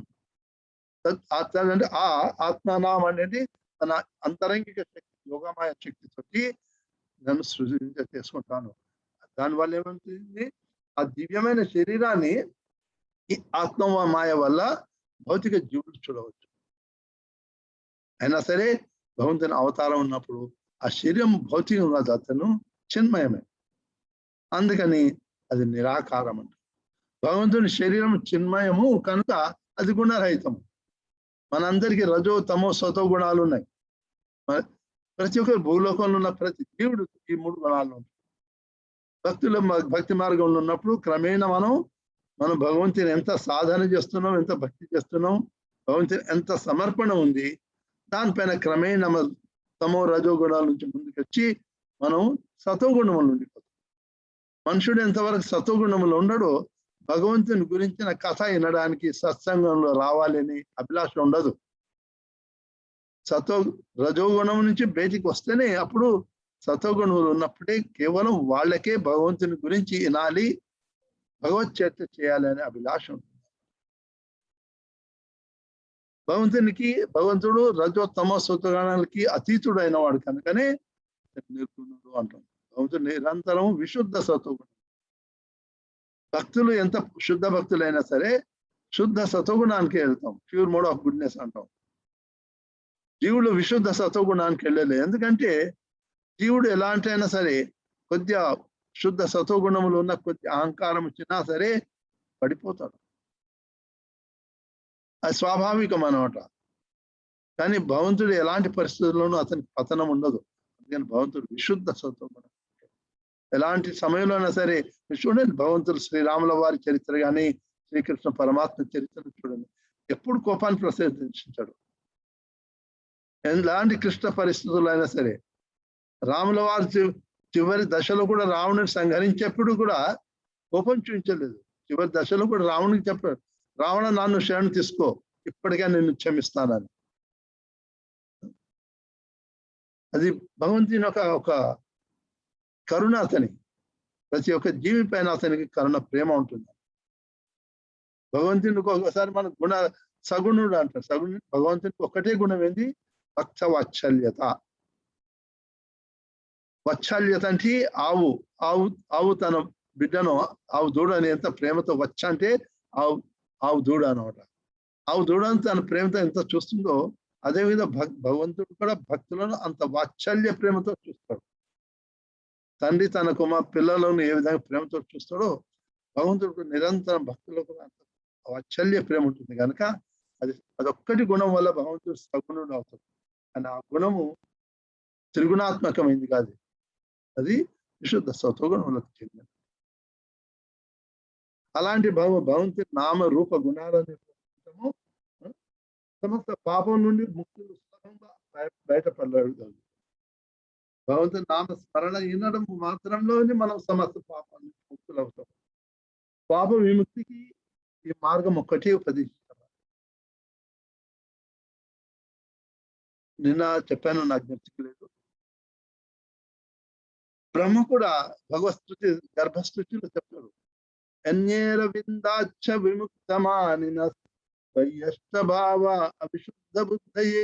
C: అంటే ఆ ఆత్మానాం అనేది తన అంతరంగిక శక్తి, యోగమాయ శక్తితోటి నన్ను చేసుకుంటాను. దానివల్ల ఏమవుతుంది? ఆ దివ్యమైన శరీరాన్ని ఈ ఆత్మమాయ వల్ల భౌతిక జీవులు చూడవచ్చు. అయినా సరే భగవంతుని అవతారం ఉన్నప్పుడు ఆ శరీరం భౌతికం కాదు, అతను చిన్మయమే. అందుకని అది నిరాకారం అంట. భగవంతుని శరీరం చిన్మయము కనుక అది గుణరహితము. మనందరికీ రజో తమో సతో గుణాలు ఉన్నాయి. ప్రతి ఒక్కరు భూలోకంలో ఉన్న ప్రతి జీవుడు ఈ 3 గుణాలు ఉంటాయి. భక్తి మార్గంలో ఉన్నప్పుడు క్రమేణా మనం భగవంతుని ఎంత సాధన చేస్తున్నాం, ఎంత భక్తి చేస్తున్నాం, భగవంతుని ఎంత సమర్పణ ఉంది, దానిపైన క్రమేణా తమో రజో గుణాల నుంచి ముందుకు వచ్చి మనం సతోగుణములు ఉండిపోతాం. మనుషుడు ఎంతవరకు సతోగుణములు ఉండడో భగవంతుని గురించిన కథ వినడానికి, సత్సంగంలో రావాలని అభిలాష ఉండదు. రజోగుణం నుంచి బయటికి వస్తేనే అప్పుడు సతోగుణములు ఉన్నప్పుడే కేవలం వాళ్ళకే భగవంతుని గురించి వినాలి, భగవత్ చర్చ చేయాలనే అభిలాష ఉంటుంది. భగవంతుడు రజోత్తమ సత్వగుణాలకి అతీతుడు అయిన వాడు కనుకనే నిర్గుణుడు అంటాం. భగవంతుడు నిరంతరం విశుద్ధ సత్వగుణం. భక్తులు ఎంత శుద్ధ భక్తులైనా సరే శుద్ధ సత్వగుణానికి వెళ్తాం, ప్యూర్ మోడ్ ఆఫ్ గుడ్నెస్ అంటాం. జీవుడు విశుద్ధ సత్వగుణానికి వెళ్ళలే, ఎందుకంటే జీవుడు ఎలాంటి అయినా సరే కొద్దిగా శుద్ధ సత్వగుణములు ఉన్న కొద్ది అహంకారం వచ్చినా సరే పడిపోతాడు, అది స్వాభావికం అన్నమాట. కానీ భగవంతుడు ఎలాంటి పరిస్థితుల్లోనూ అతనికి పతనం ఉండదు. అందుకని భగవంతుడు విశుద్ధ సత్వగుణం. ఎలాంటి సమయంలోనైనా సరే చూడండి, భగవంతుడు శ్రీరాముల వారి చరిత్ర కానీ శ్రీకృష్ణ పరమాత్మ చరిత్ర చూడండి, ఎప్పుడు కోపాన్ని ప్రదర్శించాడు. ఎలాంటి క్లిష్ట పరిస్థితుల్లో అయినా సరే రాముల వారి చివరి దశలో కూడా రావణుని సంహరించేప్పుడు కూడా కోపం చూపించలేదు. చివరి దశలో కూడా రావణునికి చెప్పాడు, రావణ నన్ను శరణు తీసుకో, ఇప్పటికే నేను క్షమిస్తానని. అది భగవంతుని ఒక కరుణ, అతని ప్రతి ఒక్క జీవి పైన అతనికి కరుణ ప్రేమ ఉంటుంది. భగవంతునికి ఒకసారి మన సగుణుడు అంటారు. భగవంతునికి ఒకటే గుణం ఏంది? భక్త వాత్సల్యత. వాత్సల్యత అంటే ఆవు తన బిడ్డను, ఆవు దూడని ఎంత ప్రేమతో అంటే ఆవు దూడ అనమాట. ఆవు దూడని తన ప్రేమతో ఎంత చూస్తుందో అదేవిధంగా భగవంతుడు కూడా భక్తులను అంత వాత్సల్య ప్రేమతో చూస్తాడు. తండ్రి తన పిల్లలను ఏ విధంగా ప్రేమతో చూస్తాడో భగవంతుడు నిరంతరం భక్తులకు అంత వాత్సల్య ప్రేమ ఉంటుంది కనుక అదొక్కటి గుణం వల్ల భగవంతుడు సగుణుడు అవుతాడు. కానీ ఆ గుణము త్రిగుణాత్మకమైంది కాదు, అది విశుద్ధ సత్వగుణములకు చెందినది. అలాంటి భగవంతుడి నామ రూప గుణాలను సమస్త పాపం నుండి ముక్తులు సులభంగా బయటపడగలుగుతారు. భగవంతుని నామ స్మరణ వినడం మాత్రంలోనే మనం సమస్త పాపాన్ని ముక్తులు అవుతాం. పాప విముక్తికి ఈ మార్గం ఒక్కటే ఉపదేశించారు. నిన్న చెప్పాను, నాకు జ్ఞప్తికలేదు. బ్రహ్మ కూడా భగవత్స్తుతి గర్భస్థుతిలో చెప్పాడు, అన్యేర విందాచ్చ విముక్తమానిన భావ అవిశుద్ధ బుద్ధయే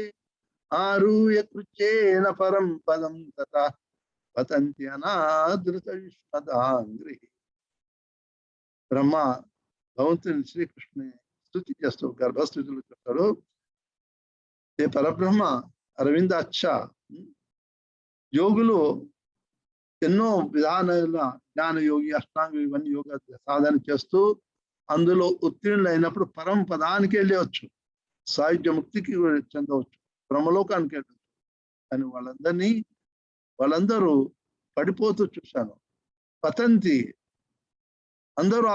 C: ఆరూయ కృచ్యేన పరం పదం తథా పతంతి అనాదృత విశ్వదాంగ్రి. బ్రహ్మ భగవంతుని శ్రీకృష్ణుని స్తుతి చేస్తూ గర్భస్థుతిలో చెప్తాడు, ఏ పరబ్రహ్మ అరవిందాక్ష, యోగులు ఎన్నో విధానాల జ్ఞాన యోగి, అష్టాంగ ఇవన్నీ యోగ సాధన చేస్తూ అందులో ఉత్తీర్ణులైనప్పుడు పరమ పదానికి వెళ్ళవచ్చు, సాయుధ్య ముక్తికి చెందవచ్చు, బ్రహ్మలోకానికి వెళ్ళవచ్చు. కానీ వాళ్ళందరూ పడిపోతూ చూశాను. పతంతి అందరూ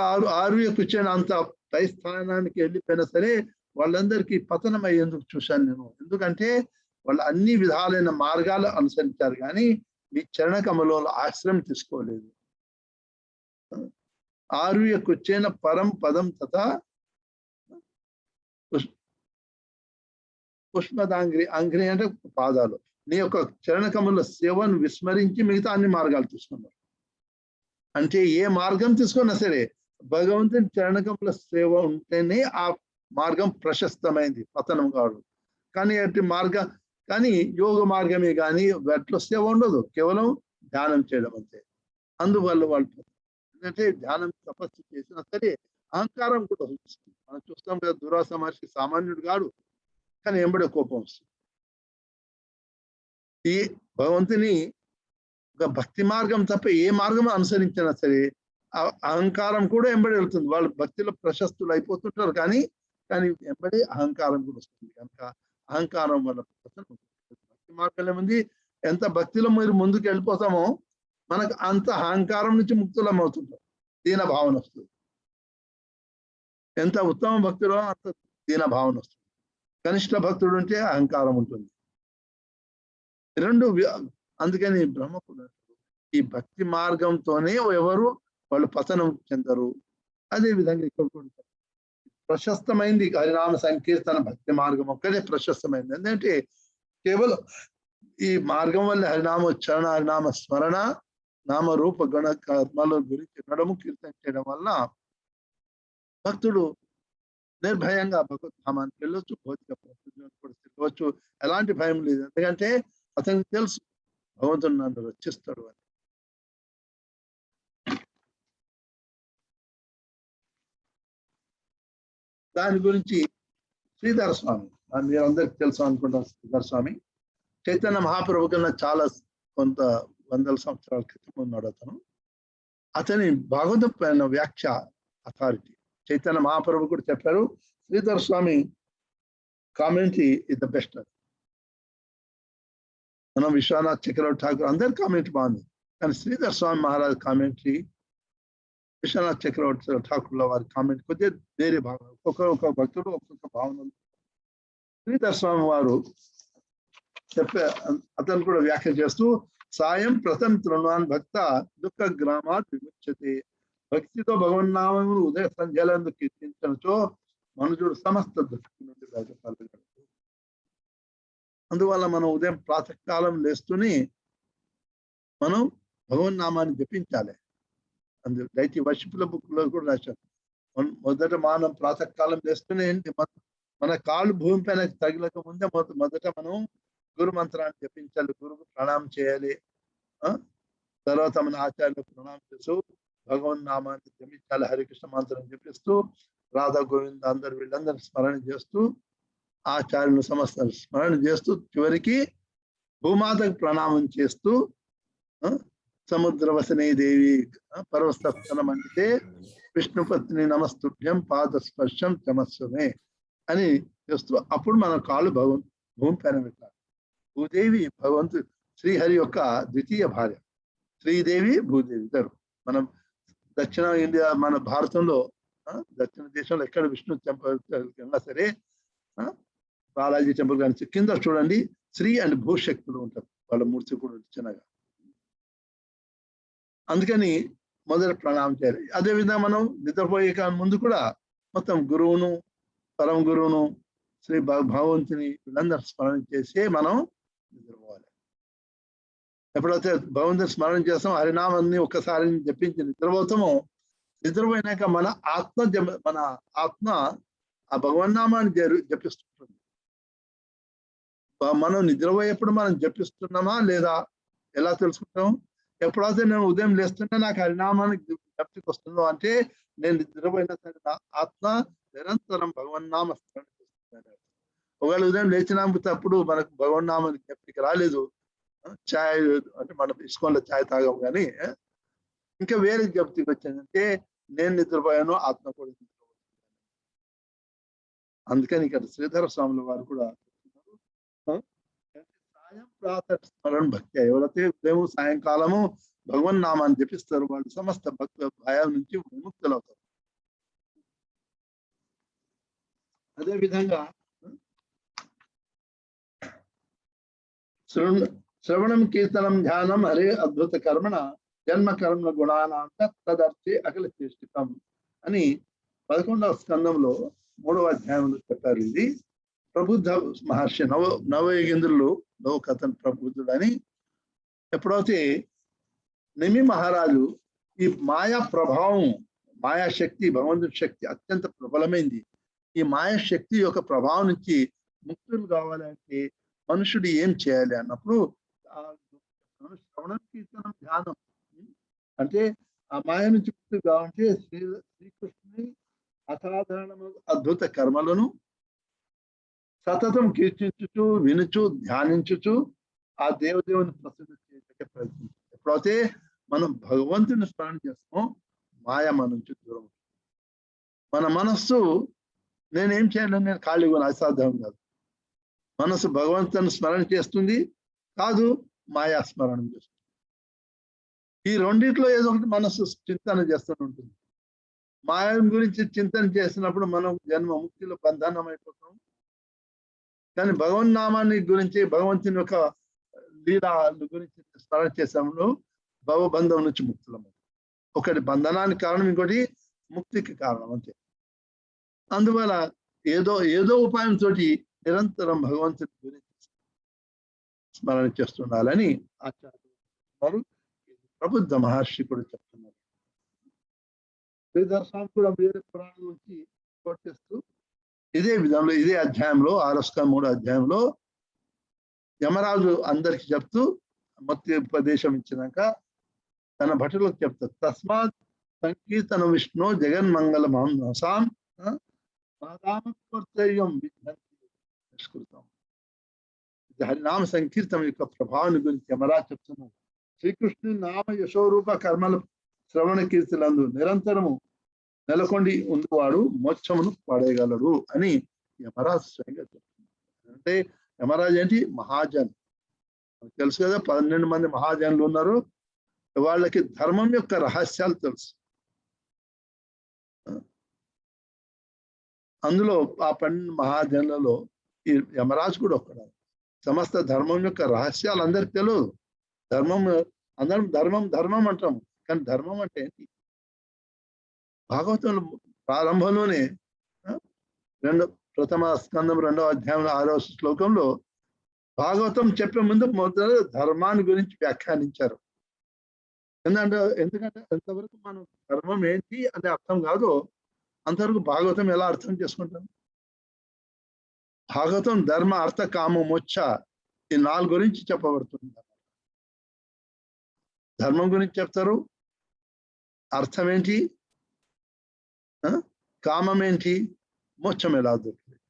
C: ఆరుయ కూర్చొని అంత పై స్థానానికి వెళ్ళిపోయినా సరే వాళ్ళందరికీ పతనం అయ్యేందుకు చూశాను నేను. ఎందుకంటే వాళ్ళు అన్ని విధాలైన మార్గాలు అనుసరించారు కానీ మీ చరణకమలంలో ఆశ్రయం తీసుకోలేదు. ఆరుయ కూర్చొని పరం పదం తథా పుష్పదాంగ్రి, అంగ్రి అంటే పాదాలు, నీ యొక్క చరణకముల సేవను విస్మరించి మిగతా అన్ని మార్గాలు తీసుకున్నారు. అంటే ఏ మార్గం తీసుకున్నా సరే భగవంతుని చరణకముల సేవ ఉంటేనే ఆ మార్గం ప్రశస్తమైంది, పతనం కాదు. కానీ యోగ మార్గమే కానీ వాటిలో సేవ ఉండదు, కేవలం ధ్యానం చేయడం అంతే. అందువల్ల వాళ్ళు ఎందుకంటే ధ్యానం తపస్సు చేసినా సరే అహంకారం కూడా వస్తుంది. మనం చూస్తాం కదా, దురాస మహర్షి సామాన్యుడు కాడు, కానీ ఎంబడే కోపం వస్తుంది. ఈ భగవంతుని ఒక భక్తి మార్గం తప్ప ఏ మార్గం అనుసరించినా సరే అహంకారం కూడా ఎంబడి వెళ్తుంది. వాళ్ళు భక్తిలో ప్రశస్తులు అయిపోతుంటారు కానీ ఎంబడి అహంకారం కూడా వస్తుంది. కనుక అహంకారం వల్ల భక్తి మార్గంలో ఏముంది, ఎంత భక్తిలో మీరు ముందుకు వెళ్ళిపోతామో మనకు అంత అహంకారం నుంచి ముక్తులం అవుతుంటాం, దీన భావన వస్తుంది. ఎంత ఉత్తమ భక్తులో అంత దీన భావన వస్తుంది. కనిష్ట భక్తుడు ఉంటే అహంకారం ఉంటుంది. రెండు అందుకని బ్రహ్మకుడు ఈ భక్తి మార్గంతోనే వాళ్ళు పతనం చెందరు. అదే విధంగా ఇక్కడ కూడా ప్రశస్తమైంది హరినామ సంకీర్తన భక్తి మార్గం ఒక్కటే ప్రశస్తమైంది. ఎందుకంటే కేవలం ఈ మార్గం వల్ల హరినామ ఉచ్చారణ, హరినామ స్మరణ, నామ రూప గణ కర్మల గురించి వినడము, కీర్తన చేయడం వల్ల భక్తుడు నిర్భయంగా భగవద్ధామానికి వెళ్ళొచ్చు, భౌతిక ప్రపంచంలో కూడా తిరగవచ్చు, ఎలాంటి భయం లేదు. ఎందుకంటే అతనికి తెలుసు భగవంతుడు నన్ను రక్షిస్తాడు అని. దాని గురించి శ్రీధర స్వామి, మీరు అందరికి తెలుసు అనుకుంటారు. శ్రీధర స్వామి చైతన్య మహాప్రభు కన్నా చాలా కొంత వందల సంవత్సరాల క్రితం ఉన్నాడు అతను. అతని భాగవతం పైన వ్యాఖ్య అథారిటీ. చైతన్య మహాప్రభు కూడా చెప్పారు, శ్రీధర స్వామి కామెంటరీ ఇస్ ద బెస్ట్. మనం విశ్వనాథ్ చక్రవర్తి ఠాకూర్ అందరి కామెంటరీ బాగుంది, కానీ శ్రీధర స్వామి మహారాజ్ కామెంటరీ, విశ్వనాథ్ చక్రవర్తి ఠాకూర్ల వారి కామెంట్ కొద్దిగా వేరే భావన, ఒక్కొక్క భక్తుడు ఒక్కొక్క భావనలు. శ్రీధర స్వామి వారు చెప్పే అతను కూడా వ్యాఖ్య చేస్తూ, సాయం ప్రథమ తృణాన్ భక్త దుఃఖ గ్రామాత్ విముచ్యతే. భక్తితో భగవన్నామమును ఉదయ సంధ్యలందు కీర్తించనచో మనుషుడు సమస్త దుఃఖం నుండి బయటపడగలడు. అందువల్ల మనం ఉదయం ప్రాతకాలం లేస్తూనే మనం భగవన్నామాన్ని జపించాలి. దయచేసి వర్షిపుల బుక్ లో కూడా రాశారు, మొదట మనం ప్రాతకాలం లేస్తూనే ఏంటి, మన కాళ్ళు భూమి పైన తగిలక ముందే మొదట మనం గురు మంత్రాన్ని జపించాలి, గురువు ప్రణామం చేయాలి. తర్వాత మన ఆచార్యులకు ప్రణామం చేస్తూ భగవన్నామాన్ని జపించాలి, హరికృష్ణ మంత్రం జపిస్తూ రాధా గోవింద అందరు వీళ్ళందరూ స్మరణ చేస్తూ ఆచార్యులు సమస్త స్మరణ చేస్తూ చివరికి భూమాతకు ప్రణామం చేస్తూ సముద్రవసనే దేవి పర్వస్తనం అంటే విష్ణుపత్ని నమస్తుభ్యం పాదస్పర్శం చమస్వమే అని చేస్తూ అప్పుడు మన కాళ్ళు భూమి పైన పెట్టాలి. భూదేవి భగవంతుడు శ్రీహరి యొక్క ద్వితీయ భార్య, శ్రీదేవి భూదేవి ఇద్దరు. మనం దక్షిణ ఇండియా మన భారతంలో దక్షిణ దేశంలో ఎక్కడ విష్ణు టెంపుల్ వెళ్ళినా సరే, బాలాజీ టెంపుల్ కానీ కింద చూడండి శ్రీ అండ్ భూశక్తులు ఉంటారు, వాళ్ళ మూర్తి కూడా చిన్నగా. అందుకని మొదట ప్రణామం చేయాలి. అదేవిధంగా మనం నిద్రపోయే ముందు కూడా మొత్తం గురువును, పరమ గురువును, శ్రీ భగవంతుని వీళ్ళందరూ స్మరణ చేసి మనం నిద్రపోవాలి. ఎప్పుడైతే భగవంతుని స్మరణ చేస్తామో, హరినామాన్ని ఒక్కసారి జపించి నిద్రపోతామో, నిద్రపోయినాక మన ఆత్మ ఆ భగవన్నామాన్ని జపిస్తుంటుంది. మనం నిద్రపోయేప్పుడు మనం జపిస్తున్నామా లేదా ఎలా తెలుసుకుంటాం? ఎప్పుడైతే నేను ఉదయం లేస్తున్నా నాకు హరినామానికి జ్ఞప్తికి వస్తుందో అంటే నేను నిద్రపోయినా సరే నా ఆత్మ నిరంతరం భగవన్నామ స్మరణ చేస్తున్నాను. ఒకవేళ ఉదయం లేచినప్పుడు మనకు భగవన్నామానికి జ్ఞప్తికి రాలేదు, ఛాయ్ అంటే మనం ఇస్కాన్లో ఛాయ్ తాగాం కానీ ఇంకా వేరే జ్ఞప్తికి వచ్చిందంటే నేను నిద్రపోయాను, ఆత్మ కూడా నిద్రపోయాను. అందుకని ఇక్కడ శ్రీధర స్వాముల వారు కూడా సాయం ప్రాత స్మరణ భక్తి, ఎవరైతే ఉదయం సాయంకాలము భగవన్ నామాన్ని జపిస్తారు వాళ్ళు సమస్త భక్తుల భయాల నుంచి విముక్తులు అవుతారు. అదేవిధంగా శ్రవణం కీర్తనం ధ్యానం హరే అద్భుత కర్మణ జన్మ కర్మ గుణానాంత తదర్థే అఖిల చేష్టితం అని 11వ స్కందంలో 3వ అధ్యాయంలో చెప్పారు. ఇది ప్రబుద్ధ మహర్షి నవయోగేంద్రులు కథన్ ప్రబుద్ధుడు అని. ఎప్పుడైతే నిమి మహారాజు ఈ మాయా ప్రభావం, మాయాశక్తి, భగవంతుడి శక్తి అత్యంత ప్రబలమైంది, ఈ మాయాశక్తి యొక్క ప్రభావం నుంచి ముక్తులు కావాలంటే మనుషుడు ఏం చేయాలి అన్నప్పుడు శ్రవణం కీర్తనం ధ్యానం అంటే ఆ మాయ నుంచి ముక్తులు కావాలంటే శ్రీకృష్ణుని అసాధారణమైన అద్భుత కర్మలను సతతం కీర్తించుచు వినుచు ధ్యానించుచు ఆ దేవదేవుని ప్రసిద్ధి చేయడానికి ప్రయత్నించు. ఎప్పుడైతే మనం భగవంతుని స్మరణ చేస్తామో మాయ మన నుంచి దూరం. మన మనస్సు నేనేం చేయాలని నేను ఖాళీగా అసాధ్యం కాదు. మనసు భగవంతుని స్మరణ చేస్తుంది, కాదు మాయా స్మరణ చేస్తుంది. ఈ రెండిట్లో ఏదో ఒకటి మనస్సు చింతన చేస్తూ ఉంటుంది. మాయ గురించి చింతన చేసినప్పుడు మనం జన్మ ముక్తిలో బంధనం అయిపోతాం. కానీ భగవన్నామాన్ని గురించి, భగవంతుని యొక్క లీలా గురించి స్మరణ చేసాము భవబంధం నుంచి ముక్తులము. ఒకటి బంధనానికి కారణం, ఇంకోటి ముక్తికి కారణం అంతే. అందువల్ల ఏదో ఉపాయంతో నిరంతరం భగవంతుని గురించి స్మరణ చేస్తుండాలని ఆచార్యులు ప్రబుద్ధ మహర్షి కూడా చెప్తున్నారు. శ్రీధర్ స్వామి కూడా వేరే పురాణం నుంచి కోట్ చేస్తూ ఇదే విధంలో ఇదే అధ్యాయంలో 6 అధ్యాయంలో యమరాజు అందరికి చెప్తూ మొత్తం ఉపదేశం ఇచ్చినాక తన భటులకు చెప్తారు. తస్మాత్ సంకీర్తన విష్ణు జగన్మంగళ మహంసాం కర్తవ్యం నిష్కృతం. హరినామ సంకీర్తన యొక్క ప్రభావాన్ని గురించి యమరాజు చెప్తున్నాడు. శ్రీకృష్ణుని నామ యశోరూప కర్మల శ్రవణ కీర్తులందు నిరంతరము నెలకొండి ఉండువాడు మోక్షమును పడేయగలడు అని యమరాజు స్వయంగా చెప్తున్నాడు. అంటే యమరాజు ఏంటి? మహాజన్. తెలుసు కదా, 12 మంది మహాజనులు ఉన్నారు. వాళ్ళకి ధర్మం యొక్క రహస్యాలు తెలుసు. అందులో ఆ 12 మహాజనులలో ఈ యమరాజు కూడా ఒకడు. సమస్త ధర్మం యొక్క రహస్యాలు అందరికి తెలియదు. ధర్మం అందరం ధర్మం ధర్మం అంటాం, కానీ ధర్మం అంటే ఏంటి? భాగవతం ప్రారంభంలోనే ప్రథమ స్కందం 2వ అధ్యాయంలో 6వ శ్లోకంలో భాగవతం చెప్పే ముందు మొదట ధర్మాన్ని గురించి వ్యాఖ్యానించారు. ఎందుకంటే అంతవరకు మనం ధర్మం ఏంటి అనే అర్థం కాదు, అంతవరకు భాగవతం ఎలా అర్థం చేసుకుంటాం? భాగవతం ధర్మ అర్థ కామ మోక్ష ఈ 4 గురించి చెప్పబడుతుంది. ధర్మం గురించి చెప్తారు, అర్థం ఏంటి, కామం ఏంటి, మోక్షం ఎలా దొరుకుతుంది.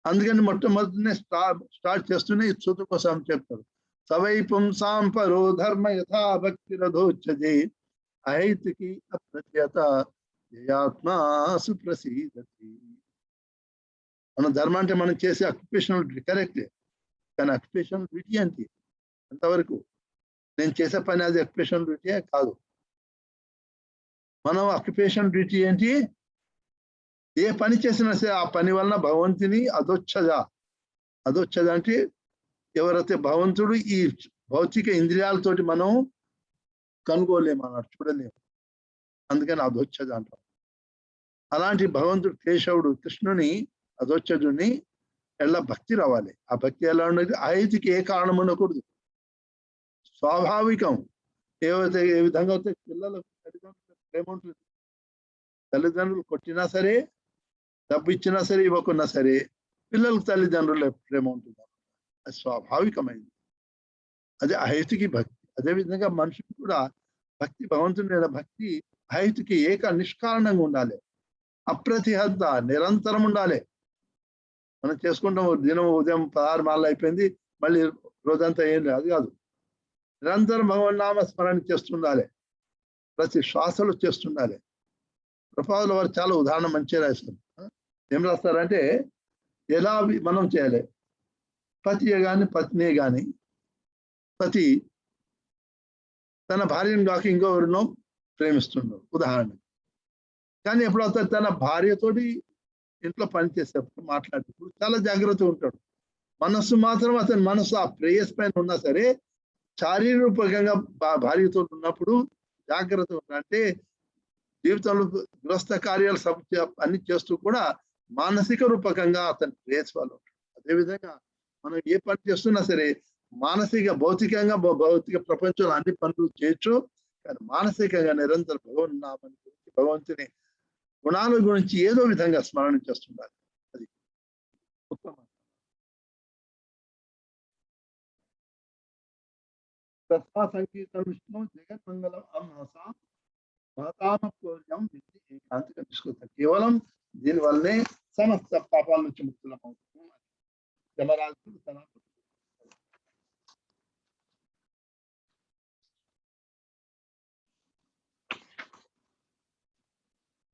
C: అందుకని మొట్టమొదటినే స్టార్ట్ చేస్తూనే చూతు కోసం చెప్తారు. సవై పుంసాం పరో ధర్మ యథా భక్తి రథోచ్యతే అహైతుకి అప్రత్యత జయాత్మా సుప్రసీదతి. మన ధర్మం అంటే మనం చేసే అక్యుపేషనల్ డ్యూటీ కరెక్టే, కానీ అక్యుపేషనల్ డ్యూటీ అంటే అంతవరకు నేను చేసే పని అది అక్యుపేషనల్ డ్యూటీ కాదు. మనం అక్యుపేషన్ డ్యూటీ ఏంటి? ఏ పని చేసినా సరే ఆ పని వలన భగవంతుని అదొచ్చద అంటే ఎవరైతే భగవంతుడు ఈ భౌతిక ఇంద్రియాలతోటి మనం కనుగోలేము అన్నట్టు, చూడలేము. అందుకని అదొచ్చద అంటాం. అలాంటి భగవంతుడు కేశవుడు కృష్ణుని అదొచ్చదుని ఎలా భక్తి రావాలి. ఆ భక్తి ఎలా ఉండదు? ఐతికి ఏ కారణం ఉండకూడదు, స్వాభావికం. ఏ విధంగా అయితే పిల్లలకు తల్లిదండ్రులకు ప్రేమ ఉంటుంది. తల్లిదండ్రులు కొట్టినా సరే, డబ్బు ఇచ్చినా సరే, ఇవ్వకున్నా సరే పిల్లలకు తల్లిదండ్రుల ప్రేమ ఉంటుంది. అది స్వాభావికమైంది. అదే అహైతుకి భక్తి. అదేవిధంగా మనుషులు కూడా భక్తి, భగవంతుని భక్తి అహైతుకి నిష్కారణంగా ఉండాలి, అప్రతిహద్ద నిరంతరం ఉండాలి. మనం చేసుకుంటాం దినం ఉదయం 16 మాలలు అయిపోయింది, మళ్ళీ రోజంతా ఏం లేదు, అది కాదు. నిరంతరం భగవన్నామ స్మరణ చేస్తుండాలి, ప్రతి శ్వాసలో చేస్తుండాలి. ప్రభుపాదుల వారు చాలా ఉదాహరణ మంచిగా రాస్తారు. ఏం రాస్తారంటే ఎలా మనం చేయాలి. పతియే కానీ పత్నియే కానీ, పతి తన భార్యను కాక ఇంకొకరినో ప్రేమిస్తున్నాడు ఉదాహరణ. కానీ ఎప్పుడైతే తన భార్యతోటి ఇంట్లో పనిచేసేటప్పుడు మాట్లాడేటప్పుడు చాలా జాగ్రత్తగా ఉంటాడు. మనస్సు మాత్రం అతని మనస్సు ఆ ప్రేయస్ పైన ఉన్నా సరే, శారీరూపకంగా భార్యతో ఉన్నప్పుడు జాగ్రత్తగా ఉంటాడు. అంటే జీవితంలో గృహస్థ కార్యాలు అన్ని చేస్తూ కూడా మానసిక రూపకంగా అతని ప్రేయస్ వాళ్ళు ఉంటాడు. అదేవిధంగా మనం ఏ పని చేస్తున్నా సరే మానసిక భౌతికంగా భౌతిక ప్రపంచంలో అన్ని పనులు చేయొచ్చు, కానీ మానసికంగా నిరంతరం భగవన్నామని గురించి, భగవంతుని గుణాల గురించి ఏదో విధంగా స్మరణ చేస్తుండాలి. అది ఉత్తమ. తస్మా సంకీర్తన విష్ణు జగన్మంగళం అహసాం మహతామపూర్యం విధి ఏకాంతిక నిష్కృతం. కేవలం దీనివల్లనే సమస్త పాపాల నుంచి ముక్తులం అవుతాము. యమరాజుడు తన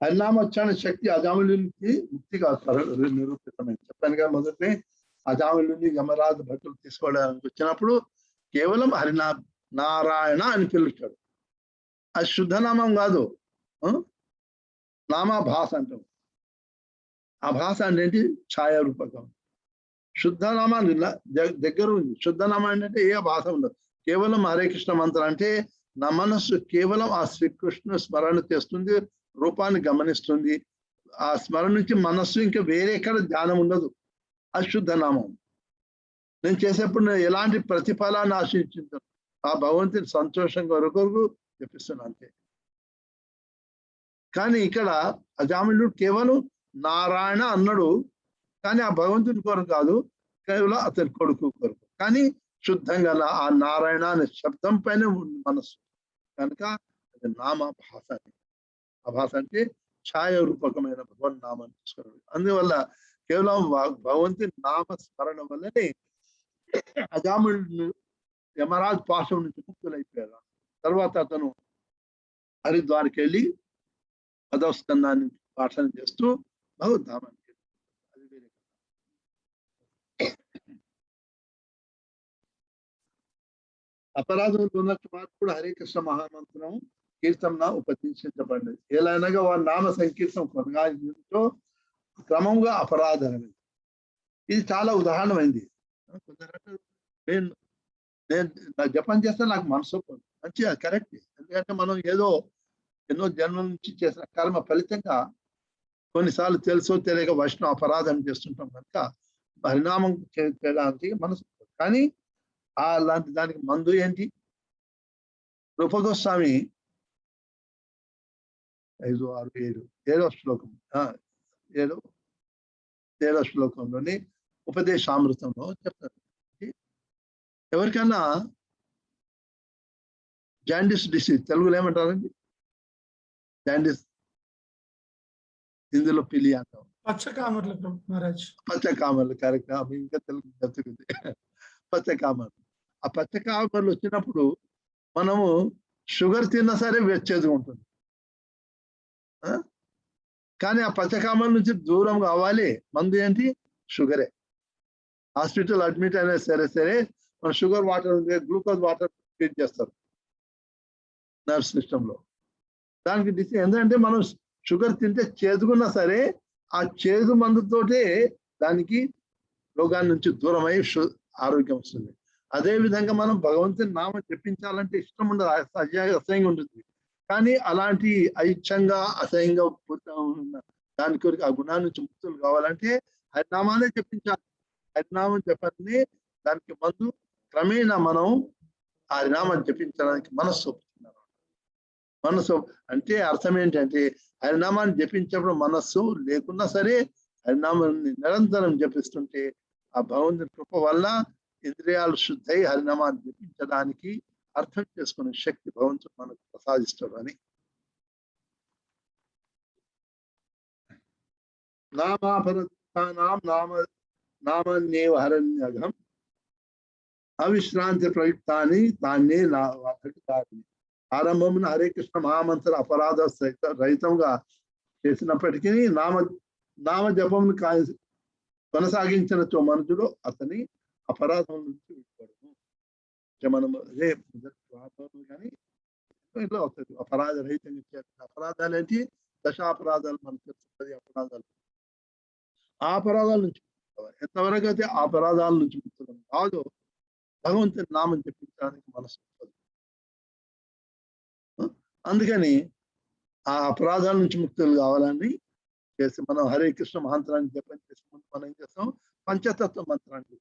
C: హరినామోచ్చారణ శక్తి అజాములునికి ముక్తిగా నిరూపితమైంది. చెప్పాను కదా మొదటి, అజాములుని యమరాజు భక్తులు తీసుకోవడానికి వచ్చినప్పుడు కేవలం నారాయణ అని పిలుస్తాడు. అది శుద్ధనామం కాదు, నామాభాస అంటాం. ఆ భాష అంటే ఛాయారూపకం. శుద్ధనామా దగ్గర ఉంది. శుద్ధనామా అంటే ఏ భాష ఉండదు, కేవలం హరే కృష్ణ మంత్రం. అంటే నా మనస్సు కేవలం ఆ శ్రీకృష్ణ స్మరణ చేస్తుంది, రూపాన్ని గమనిస్తుంది. ఆ స్మరణ నుంచి మనస్సు ఇంకా వేరే ఎక్కడ ధ్యానం ఉండదు. అది శుద్ధనామం. నేను చేసేప్పుడు నేను ఎలాంటి ప్రతిఫలాన్ని ఆశించుతాను, ఆ భగవంతుని సంతోషంగా వరకు చెప్పిస్తున్నాను అంతే. కానీ ఇక్కడ అజామిళుడు కేవలం నారాయణ అన్నాడు, కానీ ఆ భగవంతుడి కొరకు కాదు, కేవలం అతని కొడుకు కొరకు. కానీ శుద్ధంగా ఆ నారాయణ అనే శబ్దం పైన ఉంది మనస్సు కనుక అది నామ భాష. ఆ భాష అంటే ఛాయ రూపకమైన భగవన్ నామాన్ని తీసుకోవడం. అందువల్ల కేవలం భగవంతుని నామ స్మరణ వల్లనే అజామిళుడు యమరాజ్ పాశం నుంచి ముక్తులైపోయారు. తర్వాత అతను హరిద్వార్కి వెళ్ళి 10వ స్కందాన్ని పాఠనం చేస్తూ భగవద్ధామానికి. అది వేరే అపరాధంలో ఉన్నట్టు మాట కూడా హరే కృష్ణ మహామంత్రం కీర్తన ఉపదేశించబడినది. ఎలానగా వారి నామ సంకీర్తనం కొనసాగించడంతో క్రమంగా అపరాధమైంది. ఇది చాలా ఉదాహరణమైంది. నేను జపం చేస్తే నాకు మనసు మంచిగా కరెక్ట్. ఎందుకంటే మనం ఏదో ఎన్నో జన్మల నుంచి చేసిన కర్మ ఫలితంగా కొన్నిసార్లు తెలుసో తెలియక వైష్ణవ అపరాధం చేస్తుంటాం కనుక పరిణామం చేయడానికి మనసు. కానీ అలాంటి దానికి మందు ఏంటి? రూపగోస్వామి 5, 6, 7వ శ్లోకం 7వ శ్లోకంలోని ఉపదేశామృతంలో చెప్తారు. ఎవరికైనా జాండిస్ డిసీజ్, తెలుగులో ఏమంటారండి? జాండిస్, హిందీలో పిలి అంటాం.
A: పచ్చకామర్లు మహారాజ్.
C: పచ్చకామర్లు కరెక్ట్. ఇంకా తెలుగు చెప్తుంది. పచ్చకామర్లు. ఆ పచ్చకామర్లు వచ్చినప్పుడు మనము షుగర్ తిన్నా సరే వెచ్చేది ఉంటుంది. కానీ ఆ పచ్చకామర్ల నుంచి దూరం కావాలి. మందు ఏంటి? షుగరే. హాస్పిటల్ అడ్మిట్ అయినా సరే మన షుగర్ వాటర్ ఉంది, గ్లూకోజ్ వాటర్ ట్రీట్ చేస్తారు నర్వ్ సిస్టంలో. దానికి ఎందుకంటే మనం షుగర్ తింటే చేదుకున్నా సరే ఆ చేదు మందుతోటే దానికి రోగాన్ని నుంచి దూరమై ఆరోగ్యం వస్తుంది. అదే విధంగా మనం భగవంతుని నామం జపించాలంటే ఇష్టం ఉండదు, అసహ్యంగా ఉంటుంది. కానీ అలాంటి ఐచ్ఛంగా అసహ్యంగా దాని కొరకు ఆ గుణాన్ని నుంచి ముక్తులు కావాలంటే హరినామానే జపించాలి. హరినామం జపాన్ని దానికి మందు. క్రమేణా మనం ఆ హరినామం జపించడానికి మనస్సు ఒప్పుతున్నారు. మనస్సు అంటే అర్థం ఏంటంటే హరినామాన్ని జపించినప్పుడు మనస్సు లేకున్నా సరే హరినామాన్ని నిరంతరం జపిస్తుంటే ఆ భగవంతుని కృప వల్ల ఇంద్రియాలు శుద్ధై హరినామాన్ని జపించడానికి అర్థం చేసుకునే శక్తి భగవంతుడు మనకు ప్రసాదిస్తాడు అని. నామాపరతానాం నామన్యేవ హరణ్యఘం అవిశ్రాంతి ప్రయుక్తాన్ని తాన్నే దారిని. ఆరంభమున హరే కృష్ణ మహామంత్ర అపరాధ రహితంగా చేసినప్పటికీ నామ జపమును కొనసాగించినచో మనుషుడు అతని అపరాధం నుంచి విడిపడము. మనం అదే కానీ ఇట్లా అవుతుంది. అపరాధ రహితంగా చేసిన అపరాధాలు ఏంటి? దశాపరాధాలు మనకు తెలుస్తుంది. అపరాధాలు ఆ అపరాధాల నుంచి ఎంతవరకు అయితే ఆ అపరాధాల నుంచి ముక్తులం కాదు భగవంతుని నామం చెప్పించడానికి మనసు. అందుకని ఆ అపరాధాల నుంచి ముక్తులు కావాలని చేసి మనం హరే కృష్ణ మహాంత్రాన్ని జపం చేసి మనం ఏం చేస్తాం? పంచతత్వ మంత్రాన్ని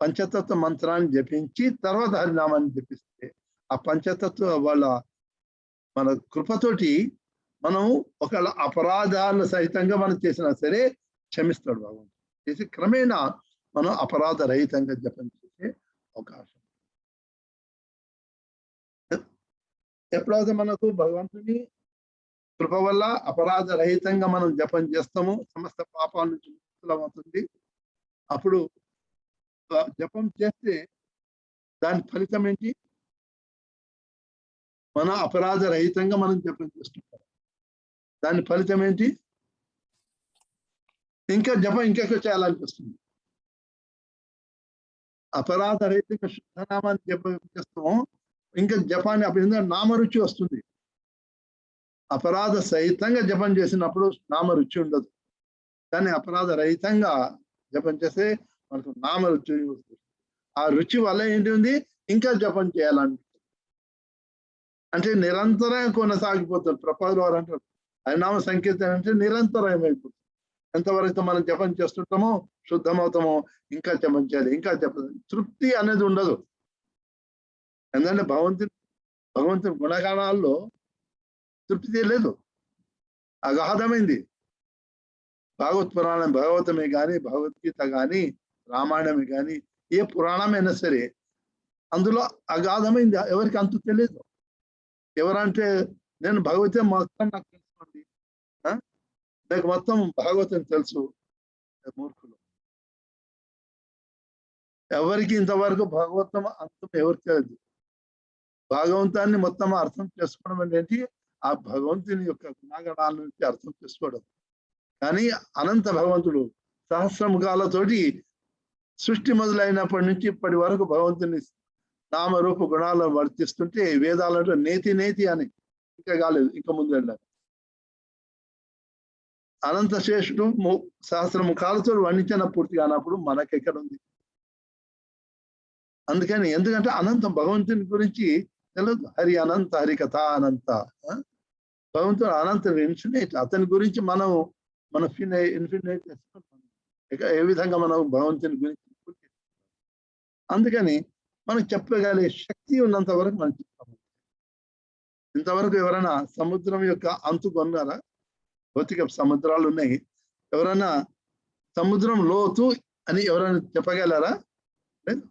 C: పంచతత్వ మంత్రాన్ని జపించి తర్వాత హరినామాన్ని జపిస్తే ఆ పంచతత్వ వాళ్ళ మన కృపతోటి మనం ఒకవేళ అపరాధాలు సహితంగా మనం చేసినా సరే క్షమిస్తాడు భగవంతుడు. చేసి క్రమేణా మనం అపరాధ రహితంగా జపం చేసే అవకాశం. ఎప్పుడైతే మనకు భగవంతుని కృప వల్ల అపరాధ రహితంగా మనం జపం చేస్తాము, సమస్త పాపాల నుంచి ముక్తులమవుతుంది. అప్పుడు జపం చేస్తే దాని ఫలితం ఏంటి? మన అపరాధ రహితంగా మనం జపం చేస్తుంటాం. దాని ఫలితం ఏంటి? ఇంకా జపం ఇంకెక్కువ చేయాలనిపిస్తుంది. అపరాధ రహితంగా శుద్ధనామాన్ని జపం చేస్తాము, ఇంకా జపాన్ని అప్పుడు నామరుచి వస్తుంది. అపరాధ సహితంగా జపం చేసినప్పుడు నామరుచి ఉండదు, కానీ అపరాధ రహితంగా జపం చేస్తే మనకు నామరుచి వస్తుంది. ఆ రుచి వల్ల ఏంటి ఉంది? ఇంకా జపం చేయాలనిపిస్తుంది. అంటే నిరంతరం కొనసాగిపోతుంది. ప్రపంచం వారు అంటారు హరినామ సంకీర్తన అంటే నిరంతరం అయిపోతుంది. ఎంతవరకు మనం జపం చేస్తుంటామో శుద్ధమవుతామో ఇంకా జపం చేయాలి, ఇంకా జపం. తృప్తి అనేది ఉండదు. ఎందుకంటే భగవంతుని గుణగణాల్లో తృప్తి లేదు, అగాధమైంది. భాగవత్ పురాణం, భాగవతమే కానీ, భగవద్గీత కానీ, రామాయణమే కానీ, ఏ పురాణమైనా సరే అందులో అగాధమైంది, ఎవరికి అంతు తెలియదు. ఎవరంటే నేను భగవద్గీత మొత్తం నాకు తెలుసుకోండి, నాకు మొత్తం భాగవతం తెలుసు, మూర్ఖులు. ఎవరికి ఇంతవరకు భాగవతం అంతం ఎవరికి తెలియదు. భాగవంతాన్ని మొత్తం అర్థం చేసుకోవడం ఏంటి, ఆ భగవంతుని యొక్క గుణగణాల నుంచి అర్థం చేసుకోవడం. కానీ అనంత భగవంతుడు సహస్రముఖాలతోటి సృష్టి మొదలైనప్పటి నుంచి ఇప్పటి వరకు భగవంతుని నామరూప గుణాలను వర్తిస్తుంటే వేదాలంటే నేతి నేతి అని ఇంకా కాలేదు, ఇంకా ముందు వెళ్ళాలి. అనంత శేషుడు సహస్రముఖాలతో వర్ణించిన పూర్తి కానప్పుడు మనకెక్కడ ఉంది? అందుకని ఎందుకంటే అనంతం భగవంతుని గురించి తెలియదు. హరి అనంత, హరి కథ అనంత. భగవంతుడు అనంత ఇన్ఫినైట్, అతని గురించి మనం మన ఇన్ఫినైట్ ఏ విధంగా మనం భగవంతుని గురించి. అందుకని మనం చెప్పగలిగే శక్తి ఉన్నంత వరకు మనం చెప్తాము. ఇంతవరకు ఎవరైనా సముద్రం యొక్క అంతు కొన్నారా? భౌతిక సముద్రాలు ఉన్నాయి, ఎవరైనా సముద్రం లోతు అని ఎవరైనా చెప్పగలరా? లేదు.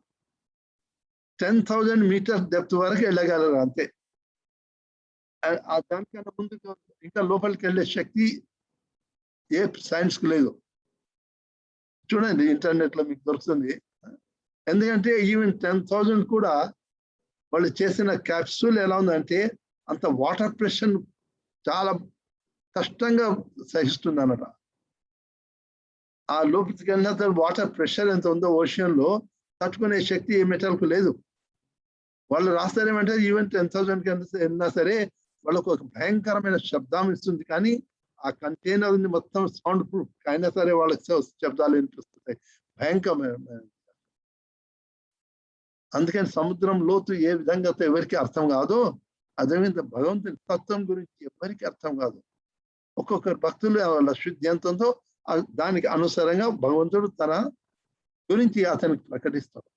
C: 10,000 మీటర్స్ డెప్త్ వరకు వెళ్ళగలరు అంతే. దానికన్నా ముందు ఇంకా లోపలికి వెళ్ళే శక్తి ఏ సైన్స్ కు లేదు. చూడండి, ఇంటర్నెట్ లో మీకు దొరుకుతుంది. ఎందుకంటే ఈవెన్ 10,000 కూడా వాళ్ళు చేసిన క్యాప్సూల్ ఎలా ఉందంటే అంత వాటర్ ప్రెషర్ చాలా కష్టంగా సహిస్తుంది అన్నమాట. ఆ లోపలికి వెళ్ళిన వాటర్ ప్రెషర్ ఎంత ఉందో ఓషన్ లో తట్టుకునే శక్తి ఏ మెటల్ కు లేదు. వాళ్ళు రాస్తారేమంటే ఈవెన్ 10,000 వెళ్ళినా సరే వాళ్ళకు ఒక భయంకరమైన శబ్దం ఇస్తుంది, కానీ ఆ కంటైనర్ మొత్తం సౌండ్ ప్రూఫ్ అయినా సరే వాళ్ళకి శబ్దాలు వినిపిస్తున్నాయి, భయంకరమైన. అందుకని సముద్రం లోతు ఏ విధంగా ఎవరికి అర్థం కాదో అదేవిధంగా భగవంతుని తత్వం గురించి ఎవరికి అర్థం కాదు. ఒక్కొక్కరు భక్తులు వాళ్ళ శుద్ధి ఎంత ఉందో దానికి అనుసారంగా భగవంతుడు తన గురించి అతనికి ప్రకటిస్తాడు.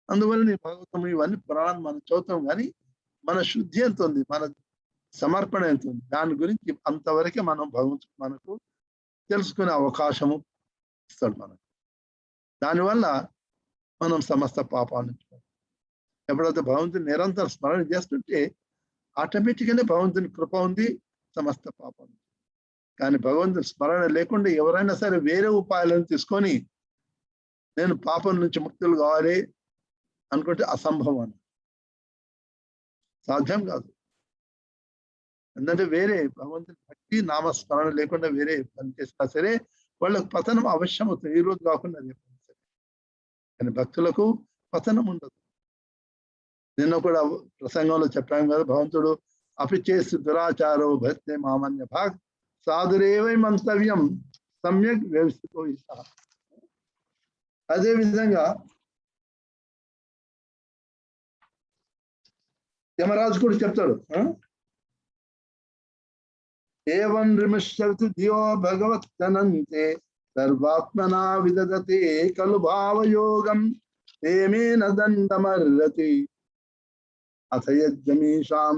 C: అందువల్ల భాగవతం ఇవన్నీ పురాణాలు మనం చదువుతాం, కానీ మన శుద్ధి ఎంత ఉంది, మన సమర్పణ ఎంత ఉంది, దాని గురించి అంతవరకే మనం భగవంతుడు మనకు తెలుసుకునే అవకాశము ఇస్తాడు మనకు. దానివల్ల మనం సమస్త పాపాల నుంచి ఎప్పుడైతే భగవంతుని నిరంతర స్మరణ చేస్తుంటే ఆటోమేటిక్గానే భగవంతుని కృప ఉంది, సమస్త పాపం. కానీ భగవంతుని స్మరణ లేకుండా ఎవరైనా సరే వేరే ఉపాయాలను తీసుకొని నేను పాపం నుంచి ముక్తులు కావాలి అనుకుంటే అసంభవం, సాధ్యం కాదు. ఎందుకంటే వేరే భగవంతుని భక్తి నామస్మరణ లేకుండా వేరే పని చేసినా సరే వాళ్ళకు పతనం అవశ్యం అవుతుంది, ఈ రోజు కాకుండా రేపు. కానీ భక్తులకు పతనం ఉండదు. నిన్న కూడా ప్రసంగంలో చెప్పాం కదా, భగవంతుడు అపిచేసి దురాచారో భక్తే మామన్య భాగ్ సాధురేవై మంతవ్యం సమ్యక్ వ్యవస్థితో ఇష్ట. అదే విధంగా యమరాజు కూడా చెప్తాడు, ఏవం రిమిష్యతు ధియో భగవత్తనంతే సర్వాత్మనా విదదతే ఖలు భావయోగం ఏమేన దండమర్రతి అథ యజ్జమీషాం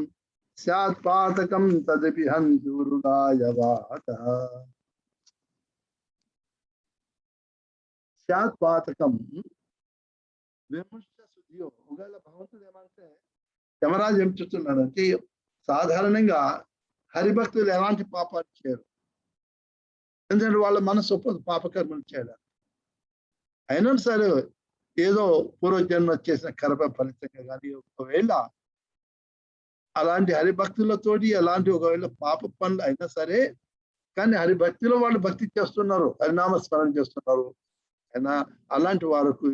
C: స్యాత్ పాతకం తదపి హంతి వృగాయవాతః. స్యాత్ పాతకం విమర్శ సుధియో. ఒకవేళ భగవంతుడు ఏమంటే యమరాజు ఏం చెప్తున్నాడంటే సాధారణంగా హరిభక్తులు ఎలాంటి పాపాలు చేయరు, ఎందుకంటే వాళ్ళ మనసు ఒప్పదు పాపకర్మలు చేయడానికి. అయినా సరే ఏదో పూర్వజన్మ చేసిన కర్మ ఫలితంగా కానీ ఒకవేళ అలాంటి హరిభక్తులతోటి అలాంటి ఒకవేళ పాప పనులు అయినా సరే, కానీ హరిభక్తిలో వాళ్ళు భక్తి చేస్తున్నారు, హరినామ స్మరణ చేస్తున్నారు, అయినా అలాంటి వారికి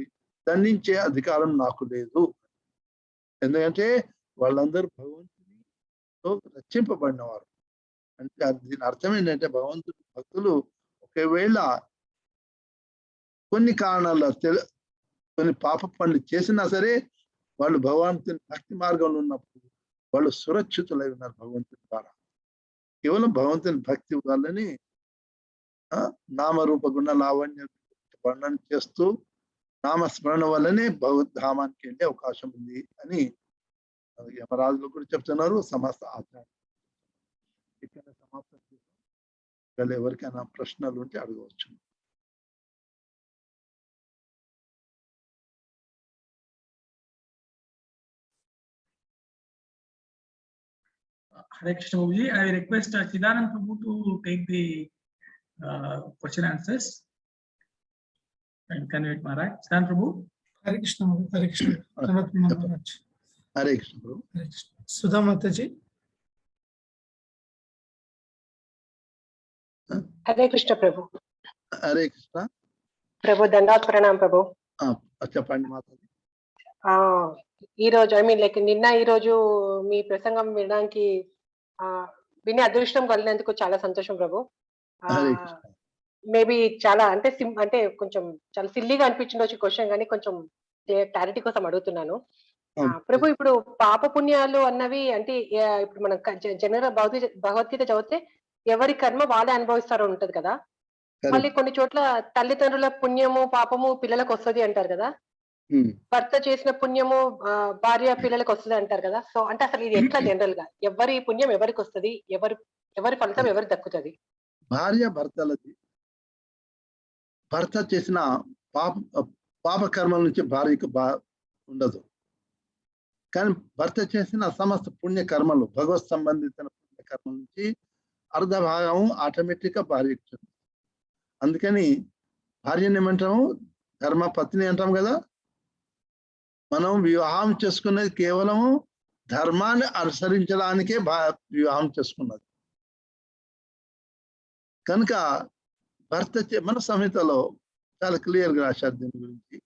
C: దండించే అధికారం నాకు లేదు. ఎందుకంటే వాళ్ళందరూ భగవంతునితో రక్షింపబడినవారు. అంటే దీని అర్థం ఏంటంటే భగవంతుడి భక్తులు ఒకవేళ కొన్ని కారణాల కొన్ని పాప పనులు చేసినా సరే వాళ్ళు భగవంతుని భక్తి మార్గంలో ఉన్నప్పుడు వాళ్ళు సురక్షితులై ఉన్నారు భగవంతుని ద్వారా. కేవలం భగవంతుని భక్తి వల్లని నామరూప గుణ లావణ్య వర్ణన చేస్తూ నామస్మరణ వల్లనే భగవద్ధామానికి వెళ్ళే అవకాశం ఉంది అని యమరాజులు కూడా చెప్తున్నారు, సమస్త ఆచార్య ఇక్కడ సమాప్తం చేస్తాం. ఎవరికైనా ప్రశ్నలు ఉంటే అడగవచ్చు.
A: Hare Krishna Prabhuji, I request Chidanand Prabhu to take the question answers and convey it, Maharaj. Chidanand Prabhu.
D: Hare Krishna, Hare Krishna. Maharaj.
C: Hare Krishna Prabhu.
D: Hare Krishna. Sudha Mataji.
E: Hare Krishna ప్రభు.
C: హరే కృష్ణ
E: ప్రభు దండాత్ ప్రణాం ప్రభు.
C: చెప్పండి మాతాజీ.
E: ఈ రోజు లైక్ నిన్న ఈ రోజు మీ ప్రసంగం వినడానికి వినే అదృష్టం కలిగినందుకు చాలా సంతోషం ప్రభు.
C: హరే కృష్ణ.
E: మేబీ చాలా అంటే కొంచెం చాలా సిల్లీగా అనిపించిండొచ్చు క్వశ్చన్, కానీ కొంచెం క్లారిటీ కోసం అడుగుతున్నాను ప్రభు. ఇప్పుడు పాప పుణ్యాలు అన్నవి అంటే ఇప్పుడు మనం జనరల్ భగవద్గీత చదివితే ఎవరి కర్మ వాళ్ళే అనుభవిస్తారో ఉంటది కదా. మళ్ళీ కొన్ని చోట్ల తల్లిదండ్రుల పుణ్యము పాపము పిల్లలకు వస్తుంది అంటారు కదా, భర్త చేసిన పుణ్యము భార్య పిల్లలకు వస్తుంది అంటారు కదా. సో అంటే అసలు ఇది ఎట్లా జనరల్ గా ఎవరి పుణ్యం ఎవరికి వస్తుంది, ఎవరి ఫలితం ఎవరికి దక్కుతుంది?
C: భార్య భర్తలది. భర్త చేసిన పాప కర్మల నుంచి భార్యకు ఉండదు, కానీ భర్త చేసిన సమస్త పుణ్య కర్మలు భగవత్ సంబంధిత పుణ్య కర్మల నుంచి అర్ధ భాగం ఆటోమేటిక్ గా భార్యకు. అందుకని భార్యని ఏమంటాము, ధర్మ పత్ని అంటాం కదా. మనం వివాహం చేసుకునేది కేవలము ధర్మాన్ని అనుసరించడానికే వివాహం చేసుకున్నది. కనుక భర్త మన సంహితలో చాలా క్లియర్ గా రాశారు దీని గురించి.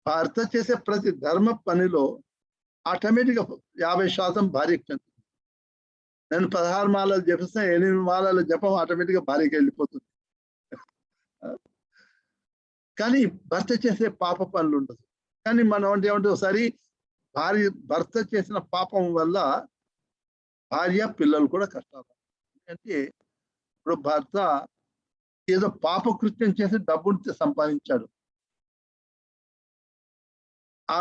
C: భర్త చేసే ప్రతి ధర్మ పనిలో ఆటోమేటిక్ గా 50% భార్యకు చెందుతుంది. నేను 16 మాలలు జపిస్తే 8 మాలల జపం ఆటోమేటిక్ గా భార్యకి వెళ్ళిపోతుంది. కానీ భర్త చేసే పాప పనులు ఉండదు. కానీ మనం ఏమంటే ఒకసారి భర్త చేసిన పాపం వల్ల భార్య పిల్లలు కూడా కష్టాలు. అంటే ఇప్పుడు భర్త ఏదో పాప కృత్యం చేసి డబ్బుని సంపాదించాడు, ఆ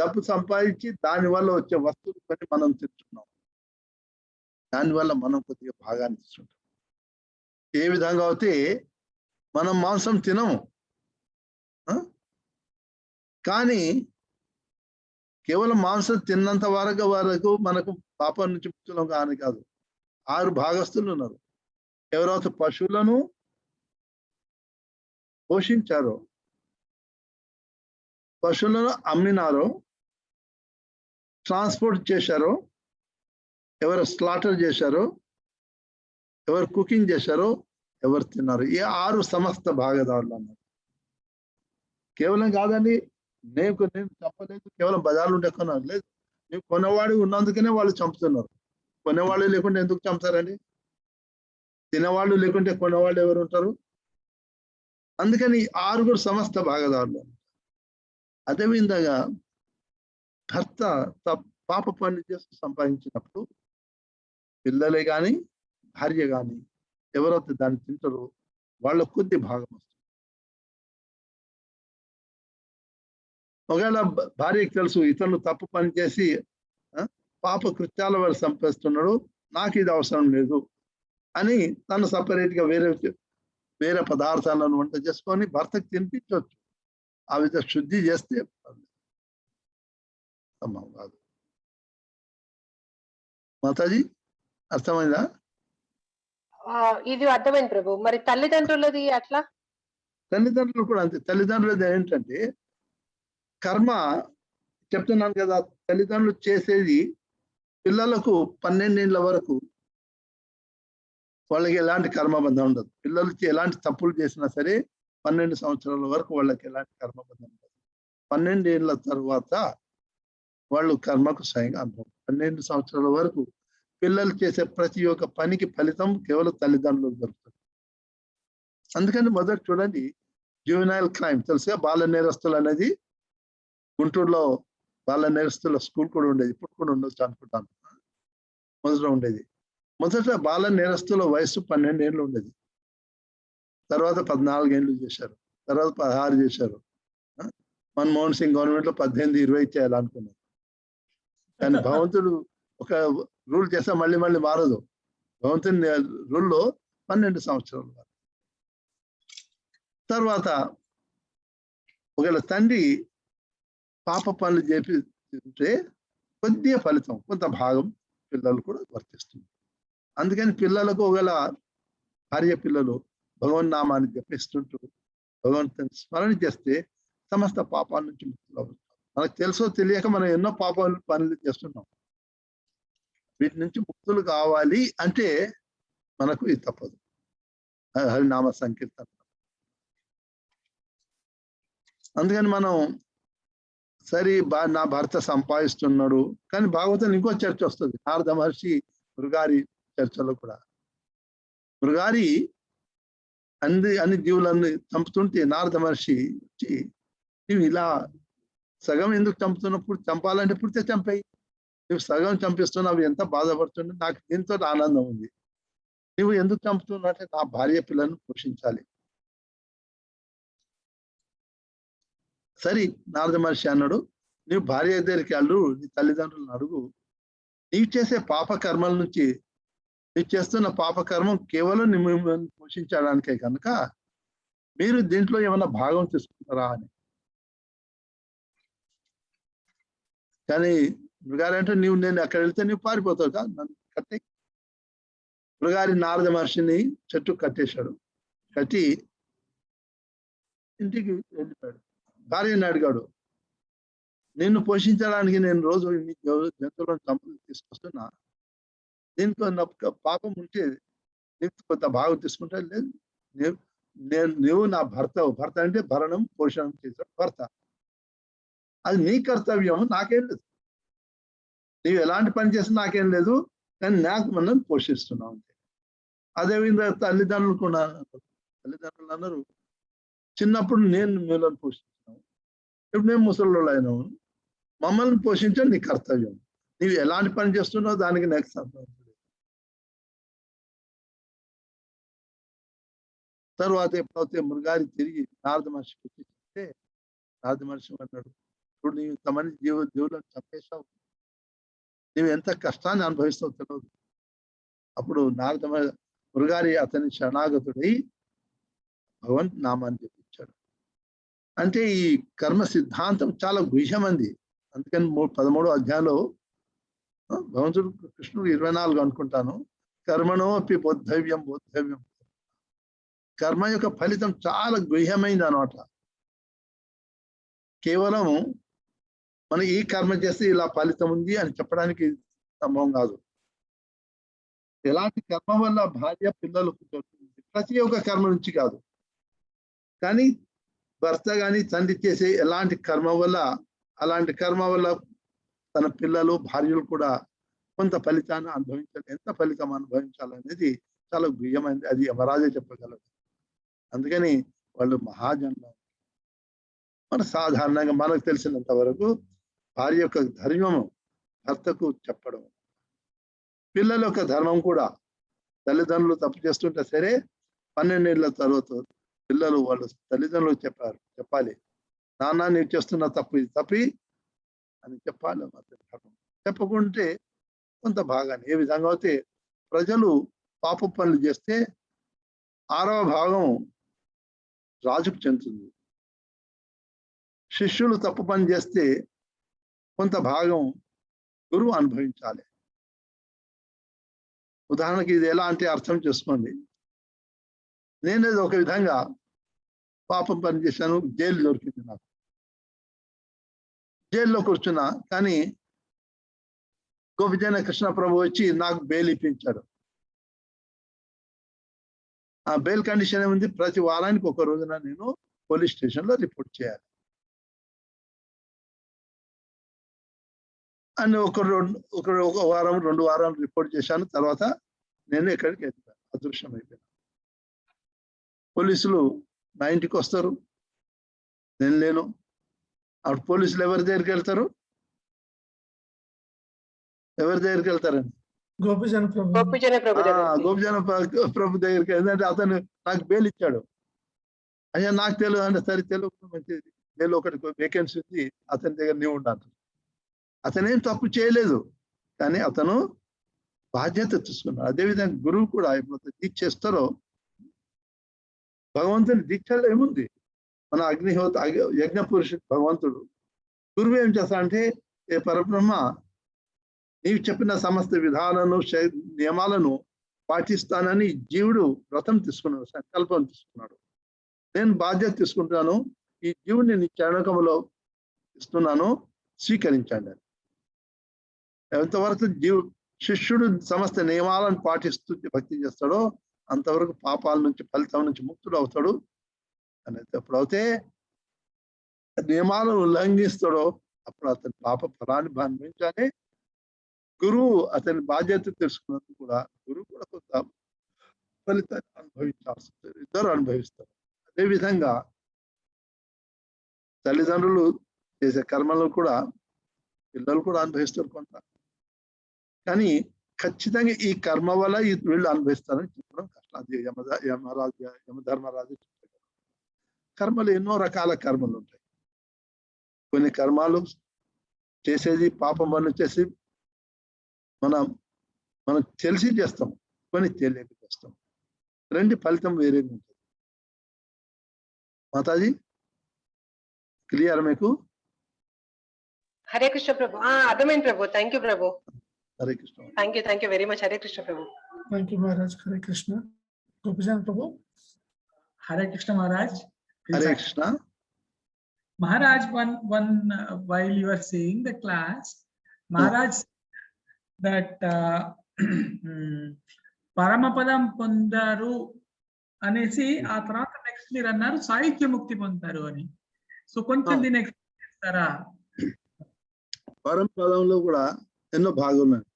C: డబ్బు సంపాదించి దానివల్ల వచ్చే వస్తువులు కొని మనం తింటున్నాం, దానివల్ల మనం కొద్దిగా భాగాన్ని తీసుకుంటాం. ఏ విధంగా అయితే మనం మాంసం తినము, కానీ కేవలం మాంసం తిన్నంత వరకు మనకు పాపం నుంచి ముక్తులం కాని కాదు. 6 భాగస్తులు ఉన్నారు. ఎవరైతే పశువులను పోషించారో, పశువులను అమ్మినారో, ట్రాన్స్పోర్ట్ చేశారో, ఎవరు స్లాటర్ చేశారో, ఎవరు కుకింగ్ చేశారో, ఎవరు తిన్నారు, ఈ 6 సమస్త భాగదారులు అన్నారు. కేవలం కాదండి, నేను చంపలేదు, కేవలం బజార్లు ఉంటే కొన్నారు లేదు. నేను కొనేవాడు ఉన్నందుకనే వాళ్ళు చంపుతున్నారు. కొనేవాళ్ళు లేకుంటే ఎందుకు చంపుతారండి? తినేవాళ్ళు లేకుంటే కొనేవాళ్ళు ఎవరు ఉంటారు? అందుకని 6 సమస్త భాగదారులు. అదేవిధంగా భర్త పాప పనులు చేసి సంపాదించినప్పుడు పిల్లలే కానీ భార్య కానీ ఎవరైతే దాన్ని తింటారో వాళ్ళ కొద్ది భాగం వస్తుంది. ఒకవేళ భార్యకి తెలుసు ఇతను తప్పు పని చేసి పాప కృత్యాల వారు సంపేస్తున్నాడు, నాకు ఇది అవసరం లేదు అని తను సపరేట్గా వేరే పదార్థాలను వంట చేసుకొని భర్తకు తినిపించవచ్చు. ఆ విధంగా శుద్ధి చేస్తే కాదు. మాతాజీ అర్థమైందా?
E: ఇది అర్థమైంది ప్రభు. మరి తల్లిదండ్రులది అట్లా?
C: తల్లిదండ్రులు కూడా అంతే. తల్లిదండ్రులది ఏంటంటే కర్మ చెప్తున్నాను కదా, తల్లిదండ్రులు చేసేది పిల్లలకు 12 ఏళ్ళ వరకు వాళ్ళకి ఎలాంటి కర్మబంధం ఉండదు. పిల్లలు ఎలాంటి తప్పులు చేసినా సరే 12 సంవత్సరాల వరకు వాళ్ళకి ఎలాంటి కర్మబంధం ఉండదు. 12 ఏళ్ళ తర్వాత వాళ్ళు కర్మకు స్వయంగా అనుభవం. 12 సంవత్సరాల వరకు పిల్లలు చేసే ప్రతి ఒక్క పనికి ఫలితం కేవలం తల్లిదండ్రులకు దొరుకుతుంది. అందుకని మొదటి చూడండి, జువెనైల్ క్రైమ్ తెలుసుగా, బాల నేరస్తులు అనేది గుంటూరులో బాల నేరస్తుల స్కూల్ కూడా ఉండేది, ఇప్పుడు కూడా ఉండొచ్చు అనుకుంటాను. మొదట ఉండేది. మొదట బాల నేరస్తుల వయసు 12 ఏళ్ళు ఉండేది, తర్వాత 14 ఏళ్ళు చేశారు, తర్వాత 16 చేశారు. మన్మోహన్ సింగ్ గవర్నమెంట్ లో 18, 20 చేయాలనుకున్నారు. కానీ భగవంతుడు ఒక రూల్ చేస్తే మళ్ళీ మళ్ళీ మారదు. భగవంతుని రూల్లో 12 సంవత్సరాలు. తర్వాత ఒకవేళ తండ్రి పాప పనులు చేపిస్తే కొద్దిగా ఫలితం, కొంత భాగం పిల్లలు కూడా వర్తిస్తుంది. అందుకని పిల్లలకు ఒకవేళ భార్య పిల్లలు భగవన్ నామాన్ని జపిస్తుంటూ భగవంతుని స్మరణ చేస్తే సమస్త పాపాల నుంచి ముక్తులు అవుతాం. మనకు తెలుసో తెలియక మనం ఎన్నో పనులు చేస్తున్నాం. వీటి నుంచి ముక్తులు కావాలి అంటే మనకు ఇది తప్పదు. హరినామ సంకీర్తన. అందుకని మనం సరే నా భర్త సంపాదిస్తున్నాడు, కానీ భాగవతం ఇంకో చర్చ వస్తుంది. నారద మహర్షి మృగారి చర్చలో కూడా మృగారి అన్ని జీవులన్నీ చంపుతుంటే నారద మహర్షి వచ్చి నువ్వు ఇలా సగం ఎందుకు చంపుతున్నప్పుడు, చంపాలంటే పుడితే చంపాయి, నువ్వు సగం చంపిస్తున్నావు, ఎంత బాధపడుతున్నా, నాకు దీంతో ఆనందం ఉంది. నువ్వు ఎందుకు చంపుతున్నావు అంటే నా భార్య పిల్లలను పోషించాలి. సరే నారద మహర్షి అన్నాడు, నువ్వు భార్య దగ్గరికి వెళ్ళు, నీ తల్లిదండ్రులను అడుగు, నీవు చేసే పాప కర్మల నుంచి, నీవు చేస్తున్న పాప కర్మం కేవలం మిమ్మల్ని పోషించడానికే కనుక మీరు దీంట్లో ఏమైనా భాగం తీసుకుంటారా అని. కానీ మృగారంటే నేను అక్కడ వెళ్తే నువ్వు పారిపోతావు కదా, నన్ను కట్టి. మృగారి నారద మహర్షిని చెట్టు కట్టేశాడు. కట్టి ఇంటికి వెళ్ళిపోయాడు. భార్యని అడిగాడు, నిన్ను పోషించడానికి నేను రోజు జంతువులను చంపులు తీసుకొస్తున్నా, దీంట్లో పాపం ఉంటే నీకు కొంత భాగం తీసుకుంటా. లేదు, నువ్వు నా భర్త అంటే భరణం పోషణం చేశాడు భర్త, అది నీ కర్తవ్యం, నాకేం లేదు. నీవు ఎలాంటి పని చేసినా నాకేం లేదు, కానీ నాకు మనం పోషిస్తున్నావు అంతే. అదేవిధంగా తల్లిదండ్రులు అన్నారు, చిన్నప్పుడు నేను మిమ్మల్ని పోషిస్తున్నావు, ఇప్పుడు మేము ముసలిళ్ళు అయినాము, మమ్మల్ని పోషించడం నీ కర్తవ్యం, నీవు ఎలాంటి పని చేస్తున్నావు దానికి నాకు సంబంధం లేదు. తర్వాత ఎప్పుడైతే మృగారి తిరిగి నారద మహర్షికి చెప్తే నారద మహర్షి అన్నాడు, ఇప్పుడు నీవు ఇంతమంది జీవులను చంపేశావు, నీవు ఎంత కష్టాన్ని అనుభవిస్తావు తెలియదు. అప్పుడు మృగారి అతని శరణాగతుడై భగవంత్ నామాన్ని చెప్పించాడు. అంటే ఈ కర్మ సిద్ధాంతం చాలా గుహ్యమంది. అందుకని 13వ అధ్యాయంలో భగవంతుడు కృష్ణుడు 24 అనుకుంటాను, కర్మణో అపి బోద్ధవ్యం. కర్మ యొక్క ఫలితం చాలా గుహ్యమైంది అనమాట. కేవలం మనం ఈ కర్మ చేస్తే ఇలా ఫలితం ఉంది అని చెప్పడానికి సంభవం కాదు. ఎలాంటి కర్మ వల్ల భార్య పిల్లలకు దొరుకుతుంది, ప్రతి ఒక్క కర్మ నుంచి కాదు, కానీ భర్త కానీ తండ్రి చేసే ఎలాంటి కర్మ వల్ల, అలాంటి కర్మ వల్ల తన పిల్లలు భార్యలు కూడా కొంత ఫలితాన్ని అనుభవించాలి. ఎంత ఫలితం అనుభవించాలనేది చాలా గుహ్యమైనది, అది యమరాజే చెప్పగలరు. అందుకని వాళ్ళు మహాజన్మ. మన సాధారణంగా మనకు తెలిసినంత వరకు భార్య యొక్క ధర్మము భర్తకు చెప్పడం, పిల్లల యొక్క ధర్మం కూడా తల్లిదండ్రులు తప్పు చేస్తుంటే సరే 12 ఏళ్ల తర్వాత పిల్లలు వాళ్ళ తల్లిదండ్రులకు చెప్పాలి, నాన్న నీవు చేస్తున్న తప్పు, ఇది తప్పి అని చెప్పాలి. ధర్మం చెప్పకుంటే కొంత భాగాన్ని, ఏ విధంగా అయితే ప్రజలు పాప పనులు చేస్తే 6వ భాగం రాజుకు చెందుతుంది, శిష్యులు తప్పు పని చేస్తే కొంత భాగం గురువు అనుభవించాలి. ఉదాహరణకి ఇది ఎలా అంటే అర్థం చేసుకోండి, నేనేదో ఒక విధంగా పాపం పని చేశాను, జైలు దొరికింది నాకు, జైల్లో కూర్చున్నా, కానీ గోపిజన కృష్ణ ప్రభు వచ్చి నాకు బెయిల్ ఇప్పించాడు. ఆ బెయిల్ కండిషన్ ఏముంది, ప్రతి వారానికి ఒక రోజున నేను పోలీస్ స్టేషన్లో రిపోర్ట్ చేయాలి అని ఒక వారం 2 వారాలు రిపోర్ట్ చేశాను. తర్వాత నేను ఎక్కడికి వెళ్తాను, అదృశ్యం అయిపోయాను. పోలీసులు నా ఇంటికి వస్తారు, నేను లేను. అప్పుడు పోలీసులు ఎవరి దగ్గరికి వెళ్తారు, వెళ్తారండి?
D: గోపిజన
C: ప్రభు దగ్గరికి. ఎందుకంటే అతను నాకు బెయిల్ ఇచ్చాడు. అయ్యా నాకు తెలియదు అంటే, సరే తెలియదు, మంచిది, బెయిల్ ఒకటి వేకెన్సీ ఉంది, అతని దగ్గర నీవు ఉండాలి. అతనేం తప్పు చేయలేదు, కానీ అతను బాధ్యత తీసుకున్నాడు. అదేవిధంగా గురువు కూడా ఎప్పుడైతే దీక్ష చేస్తారో, భగవంతుని దీక్షలో ఏముంది, మన అగ్నిహోత్ర యజ్ఞ పురుషుడు భగవంతుడు. గురువు ఏం చేస్తాడంటే, ఏ పరబ్రహ్మ నీవు చెప్పిన సమస్త విధానాలను నియమాలను పాటిస్తానని జీవుడు వ్రతం తీసుకున్నాడు, సంకల్పం తీసుకున్నాడు. నేను బాధ్యత తీసుకుంటాను, ఈ జీవుని నీ చరణకములో ఇస్తున్నాను, స్వీకరించండి అని. ఎంతవరకు శిష్యుడు సమస్త నియమాలను పాటిస్తూ భక్తి చేస్తాడో అంతవరకు పాపాల నుంచి, ఫలితం నుంచి ముక్తుడు అవుతాడు. అనేది ఎప్పుడైతే నియమాలను ఉల్లంఘిస్తాడో అప్పుడు అతని పాప ఫలాన్ని అనుభవించాలి. గురువు అతని బాధ్యత తెలుసుకున్నందుకు కూడా గురువు కూడా కొంత ఫలితాన్ని అనుభవించాల్సి ఉంటుంది, ఇద్దరు అనుభవిస్తారు. అదేవిధంగా తల్లిదండ్రులు చేసే కర్మలు కూడా పిల్లలు కూడా అనుభవిస్తారు కొంత. కానీ ఖచ్చితంగా ఈ కర్మ వల్ల వీళ్ళు అనుభవిస్తారని చెప్పడం కష్టం. అది యమధర్మరాజు చెప్తారు. కర్మలు ఎన్నో రకాల కర్మలు ఉంటాయి. కొన్ని కర్మాలు చేసేది పాపం వల్ల చేసి మనం తెలిసి చేస్తాం, కొన్ని తెలియక చేస్తాం. రెండు ఫలితం వేరేగా ఉంటుంది. మాతాజీ క్లియర్ మీకు?
E: హరే కృష్ణ ప్రభు. అర్థమైంది ప్రభు. థ్యాంక్ యూ ప్రభు.
C: Hare Krishna.
E: Thank you very much. Hare Krishna ప్రభు.
D: Thank you Maharaj. హరే కృష్ణ. గోపిచంద్ ప్రభు.
A: Hare Krishna Maharaj.
C: Hare Krishna.
A: Maharaj, while you were saying the class, Maharaj that పరమపదం పొందారు అనేసి ఆ తర్వాత నెక్స్ట్ మీరు అన్నారు సాహిత్య ముక్తి పొందారు అని. సో కొంచెం దీన్ని ఎక్స్ప్లెయిన్ చేస్తారా?
C: పరమపదంలో కూడా ఎన్నో భాగాలు ఉన్నాయి.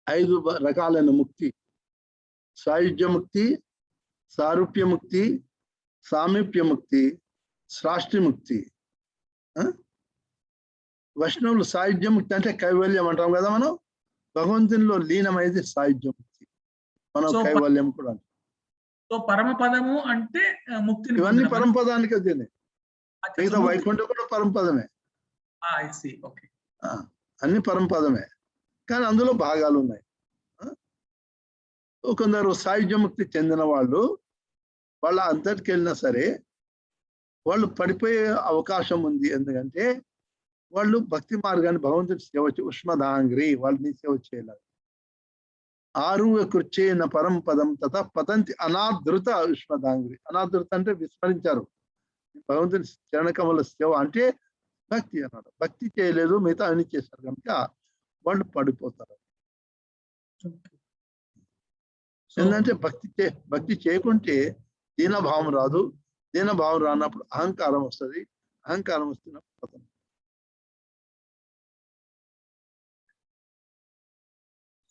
C: 5 రకాలైన ముక్తి: సాయుజ్య ముక్తి, సారూప్య ముక్తి, సామీప్య ముక్తి, శ్రాష్టి ముక్తి. వైష్ణవులు సాయుధ్య ముక్తి అంటే కైవల్యం అంటాం కదా మనం. భగవంతునిలో లీనమైతే సాయుధ్య ముక్తి, మనం కైవల్యం కూడా.
A: సో పరమపదము అంటే ముక్తి.
C: ఇవన్నీ పరమపదానికి వచ్చింది. మిగతా వైకుంఠం కూడా పరమపదమే. అన్ని పరమపదమే, కానీ అందులో భాగాలు ఉన్నాయి. కొందరు సాయుధ్య ముక్తి చెందిన వాళ్ళు వాళ్ళ అంతటికి వెళ్ళినా సరే వాళ్ళు పడిపోయే అవకాశం ఉంది. ఎందుకంటే వాళ్ళు భక్తి మార్గాన్ని భగవంతుడి సేవ ఉష్మదాంగ్రి వాళ్ళని సేవ చేయలేదు. ఆరువ కృచ్చేన పరం పదం తథ పతంతి అనాదృత ఉష్మదాంగ్రి. అనాదృత అంటే విస్మరించారు. భగవంతుని చరణకమల సేవ అంటే భక్తి అన్నాడు. భక్తి చేయలేదు, మిగతా అన్ని చేశారు కనుక వాళ్ళు పడిపోతారు. ఏంటంటే భక్తి చేయకుంటే దీనభావం రాదు. దీనభావం రానప్పుడు అహంకారం వస్తుంది. అహంకారం వస్తున్నప్పుడు పతనం.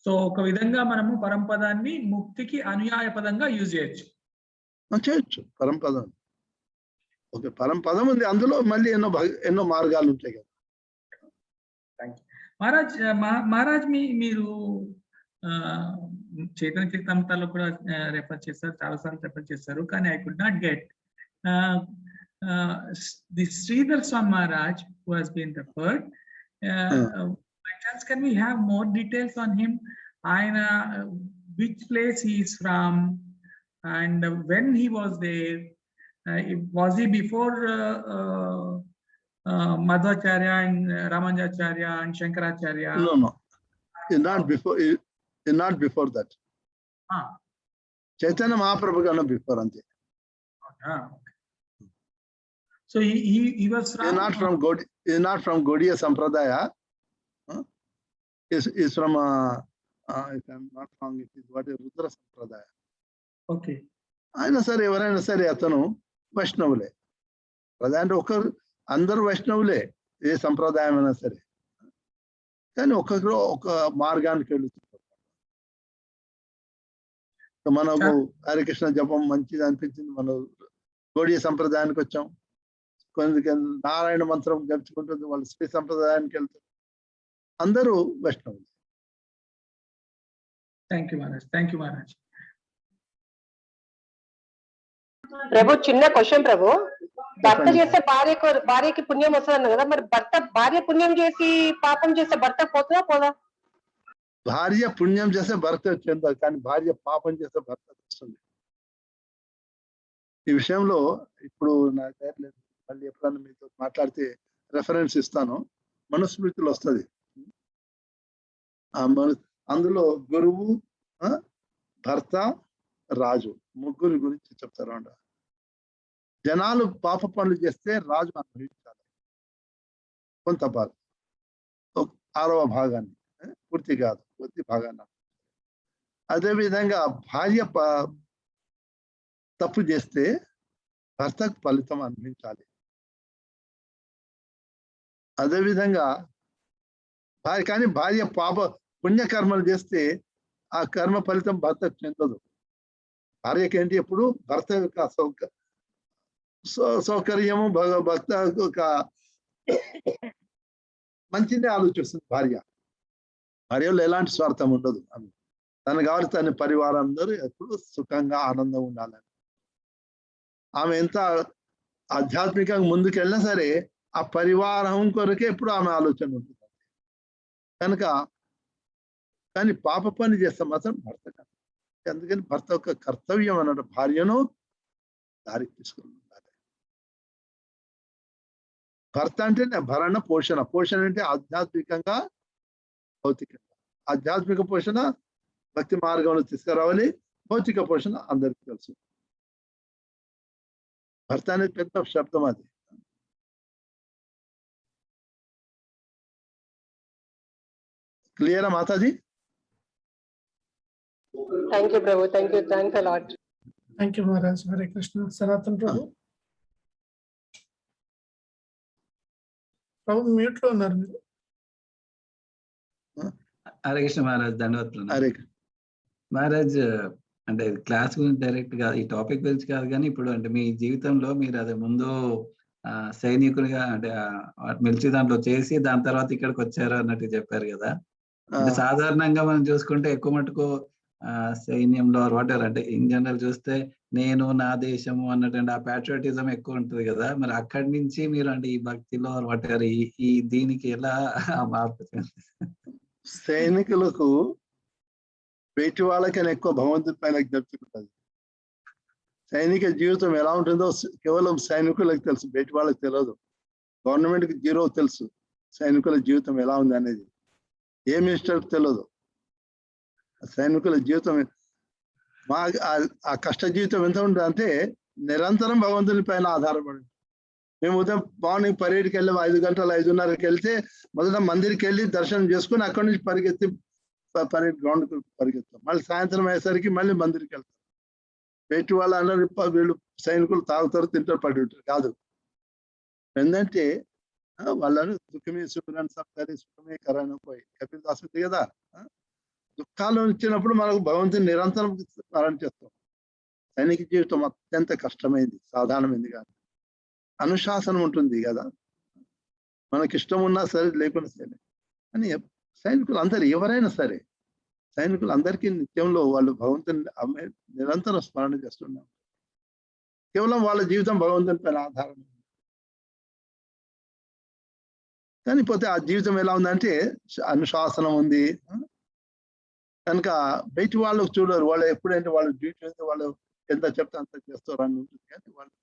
A: సో ఒక విధంగా మనము పరంపదాన్ని ముక్తికి అనుయాయ పదంగా యూజ్
C: చేయొచ్చు. పరంపదం ఓకే, పరంపదం ఉంది, అందులో మళ్ళీ ఎన్నో మార్గాలు ఉంటాయి కదా.
A: మహారాజ్ మీరు చైతన్య చరితామృతాల్లో కూడా రెఫర్ చేస్తారు, చాలా సార్లు రెఫర్ చేస్తారు, కానీ I could not get the Shridhar Swami Maharaj who has been referred. By chance, can we have more details on him? And which place he is from, and when he was there? Was he before Madhvacharya and Ramanujacharya and Shankaracharya?
C: No. Not before that. Chaitanya Mahaprabhu gana before ante.
A: So he was from.
C: He's not from Gaudiya Sampradaya. Is from if I'm not wrong, it is what is Rudra Sampradaya.
A: Okay.
C: అయినా సరే ఎవరైనా సరే అతను వైష్ణవులే. ప్రధాన ఒకరు అందరూ వైష్ణవులే, ఏ సంప్రదాయం అయినా సరే, కానీ ఒక్కొక్కరు ఒక మార్గానికి వెళుతున్నారు. మనకు హరికృష్ణ జపం మంచిది అనిపించింది, మనం గౌడీయ సంప్రదాయానికి వచ్చాం. కొన్ని నారాయణ మంత్రం జపించుకుంటుంది, వాళ్ళు శ్రీ సంప్రదాయానికి వెళ్తారు. అందరూ వైష్ణవులు.
A: Thank you Maharaj.
E: ప్రభు చిన్న క్వశ్చన్ ప్రభు. భర్త
C: చెప్పండి.
E: చేస్తే భార్యకి పుణ్యం వస్తుంది అన్నారు కదా, మరి భార్య పుణ్యం చేసి పాపం చేస్తే భర్త పోతుందా పోదా?
C: భార్య పుణ్యం చేస్తే భర్త చెందాలి, కానీ భార్య పాపం చేస్తే భర్త వస్తుంది. ఈ విషయంలో ఇప్పుడు నా దగ్గర లేదు, మళ్ళీ ఎప్పుడన్నా మీతో మాట్లాడితే రెఫరెన్స్ ఇస్తాను, మనుస్మృతిలో వస్తుంది. అందులో గురువు, భర్త, రాజు ముగ్గురి గురించి చెప్తారు అంట. జనాలు పాప పనులు చేస్తే రాజు అనుభవించాలి కొంత భాగం, 6వ భాగాన్ని, పూర్తి కాదు, కొద్ది భాగాన్ని. అదేవిధంగా భార్య తప్పు చేస్తే భర్తకు ఫలితం అనుభవించాలి. అదేవిధంగా భార్య పుణ్యకర్మలు చేస్తే ఆ కర్మ ఫలితం భర్తకు చెందదు. భార్యకేంటి ఎప్పుడు భర్త యొక్క సౌకర్యము, భర్త ఒక మంచినే ఆలోచిస్తుంది. భార్యలో ఎలాంటి స్వార్థం ఉండదు. తను కావాలి తన పరివారం అందరూ ఎప్పుడు సుఖంగా ఆనందంగా ఉండాలని. ఆమె ఎంత ఆధ్యాత్మికంగా ముందుకెళ్ళినా సరే ఆ పరివారం కొరకే ఎప్పుడు ఆమె ఆలోచన ఉంటుంది. కనుక కానీ పాప పని చేస్తే మాత్రం భర్త కాదు. అందుకని భర్త యొక్క కర్తవ్యం అన్నట్టు భార్యను దారికి తీసుకుని ఉండాలి. భర్త అంటే భరణ పోషణ. పోషణ అంటే ఆధ్యాత్మికంగా, భౌతికంగా. ఆధ్యాత్మిక పోషణ భక్తి మార్గంలో తీసుకురావాలి, భౌతిక పోషణ అందరికీ తెలుసు. భర్త అనేది పెద్ద శబ్దం. అది క్లియరా మాతాజీ?
E: థ్యాంక్ యూ ప్రభు, thank you, thanks a lot.
D: Thank you Maharaj. Hare Krishna. Sanatan ప్రభు, ప్రభు మ్యూట్ లో ఉన్నారు మీరు.
F: హరే కృష్ణ మహారాజ్, ధన్యవాదాలు.
C: హరే
F: మహారాజ్, అంటే క్లాస్ గురించి డైరెక్ట్ గా ఈ టాపిక్ గురించి కాదు, కానీ ఇప్పుడు అంటే మీ జీవితంలో మీరు అదే ముందు సైనికునిగా అంటే మిలిటరీ దాంట్లో చేసి దాని తర్వాత ఇక్కడికి వచ్చారు అన్నట్టు చెప్పారు కదా. అంటే సాధారణంగా మనం చూసుకుంటే ఎక్కువ మటుకు సైన్యంలో వాటర్ అంటే ఇన్ జనరల్ చూస్తే నేను నా దేశము అన్నట్టు ఆ ప్యాట్రియాటిజం ఎక్కువ ఉంటుంది కదా. మరి అక్కడి నుంచి మీరు అంటే ఈ భక్తిలో వాటర్ ఈ దీనికి ఎలా మార్పు?
C: సైనికులకు బయటి వాళ్ళకైనా ఎక్కువ భగవంతుడి పైన జరుపుకుంటుంది. సైనిక జీవితం ఎలా ఉంటుందో కేవలం సైనికులకు తెలుసు, బయటి వాళ్ళకి తెలియదు. గవర్నమెంట్కి జీరో తెలుసు సైనికుల జీవితం ఎలా ఉంది అనేది. ఏ మినిస్టర్కి తెలియదు. సైనికుల జీవితం ఆ కష్ట జీవితం ఎంత ఉంటుంది అంటే నిరంతరం భగవంతుని పైన ఆధారపడి. మేము ఉదయం మార్నింగ్ పరేడ్కి వెళ్ళి 5 గంటలు 5:30కి వెళ్తే మొదట మందిరికి వెళ్ళి దర్శనం చేసుకుని అక్కడి నుంచి పరిగెత్తి పరేడ్ గ్రౌండ్కి పరిగెత్తాం. మళ్ళీ సాయంత్రం అయ్యేసరికి మళ్ళీ మందిరికి వెళ్తాం. బయటి వాళ్ళు అందరూ వీళ్ళు సైనికులు తాగుతారు, తింటారు, పడి ఉంటారు కాదు. ఏంటంటే వాళ్ళను దుఃఖమే సుఖరాన్ని సప్తారి సుఖమే కరాను పోయి కపిల్ దాస్ ఉంది కదా. దుఃఖాలు వచ్చినప్పుడు మనకు భగవంతుని నిరంతరం స్మరణ చేస్తాం. సైనిక జీవితం అత్యంత కష్టమైంది, సాధారణమైంది కాదు. అనుశాసనం ఉంటుంది కదా, మనకి ఇష్టం ఉన్నా సరే లేకున్నా సరే. అని సైనికులు అందరు ఎవరైనా సరే సైనికులు అందరికీ నిత్యంలో వాళ్ళు భగవంతుని నిరంతరం స్మరణ చేస్తున్నారు. కేవలం వాళ్ళ జీవితం భగవంతుని పైన ఆధారం. కానీ పోతే ఆ జీవితం ఎలా ఉందంటే అనుశాసనం ఉంది కనుక బయటి వాళ్ళకు చూడరు. వాళ్ళు ఎప్పుడంటే వాళ్ళు డ్యూటీ అయితే వాళ్ళు ఎంత చెప్తే అంత చేస్తారు అని ఉంటుంది. కానీ వాళ్ళు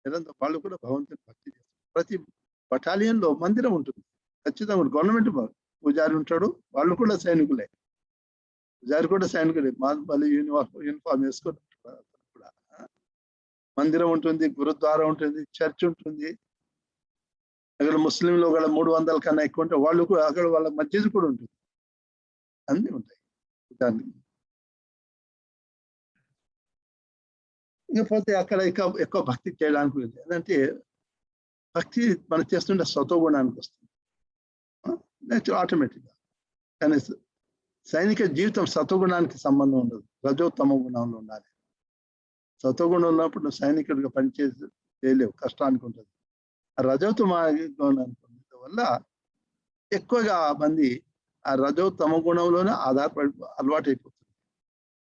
C: నిరంతరం వాళ్ళు కూడా భగవంతుని భక్తి చేస్తారు. ప్రతి బటాలియన్లో మందిరం ఉంటుంది ఖచ్చితంగా. గవర్నమెంట్ పూజారి ఉంటాడు, వాళ్ళు కూడా సైనికులే. పూజారి కూడా సైనికులే. మళ్ళీ యూనిఫామ్ వేసుకుంటారు కూడా. మందిరం ఉంటుంది, గురుద్వారా ఉంటుంది, చర్చ్ ఉంటుంది. అక్కడ ముస్లింలు ఒక 300 కన్నా ఎక్కువ ఉంటే వాళ్ళు కూడా అక్కడ వాళ్ళ మస్జిద్ కూడా ఉంటుంది. అన్నీ ఉంటాయి దాన్ని. ఇకపోతే అక్కడ ఎక్కువ భక్తి చేయడానికి ఉంది. అంటే భక్తి మనం చేస్తుంటే సత్వగుణానికి వస్తుంది నెక్స్ట్ ఆటోమేటిక్గా. కానీ సైనిక జీవితం సత్వగుణానికి సంబంధం ఉండదు, రజోత్తమ గుణంలో ఉండాలి. సత్వగుణం ఉన్నప్పుడు నువ్వు సైనికుడిగా పనిచేసి చేయలేవు, కష్టానికి ఉంటుంది. రజోత్తమ గుణానికి ఉండడం వల్ల ఎక్కువగా మంది ఆ రజోత్తమ గుణంలోనే ఆధారపడి అలవాటు అయిపోతుంది.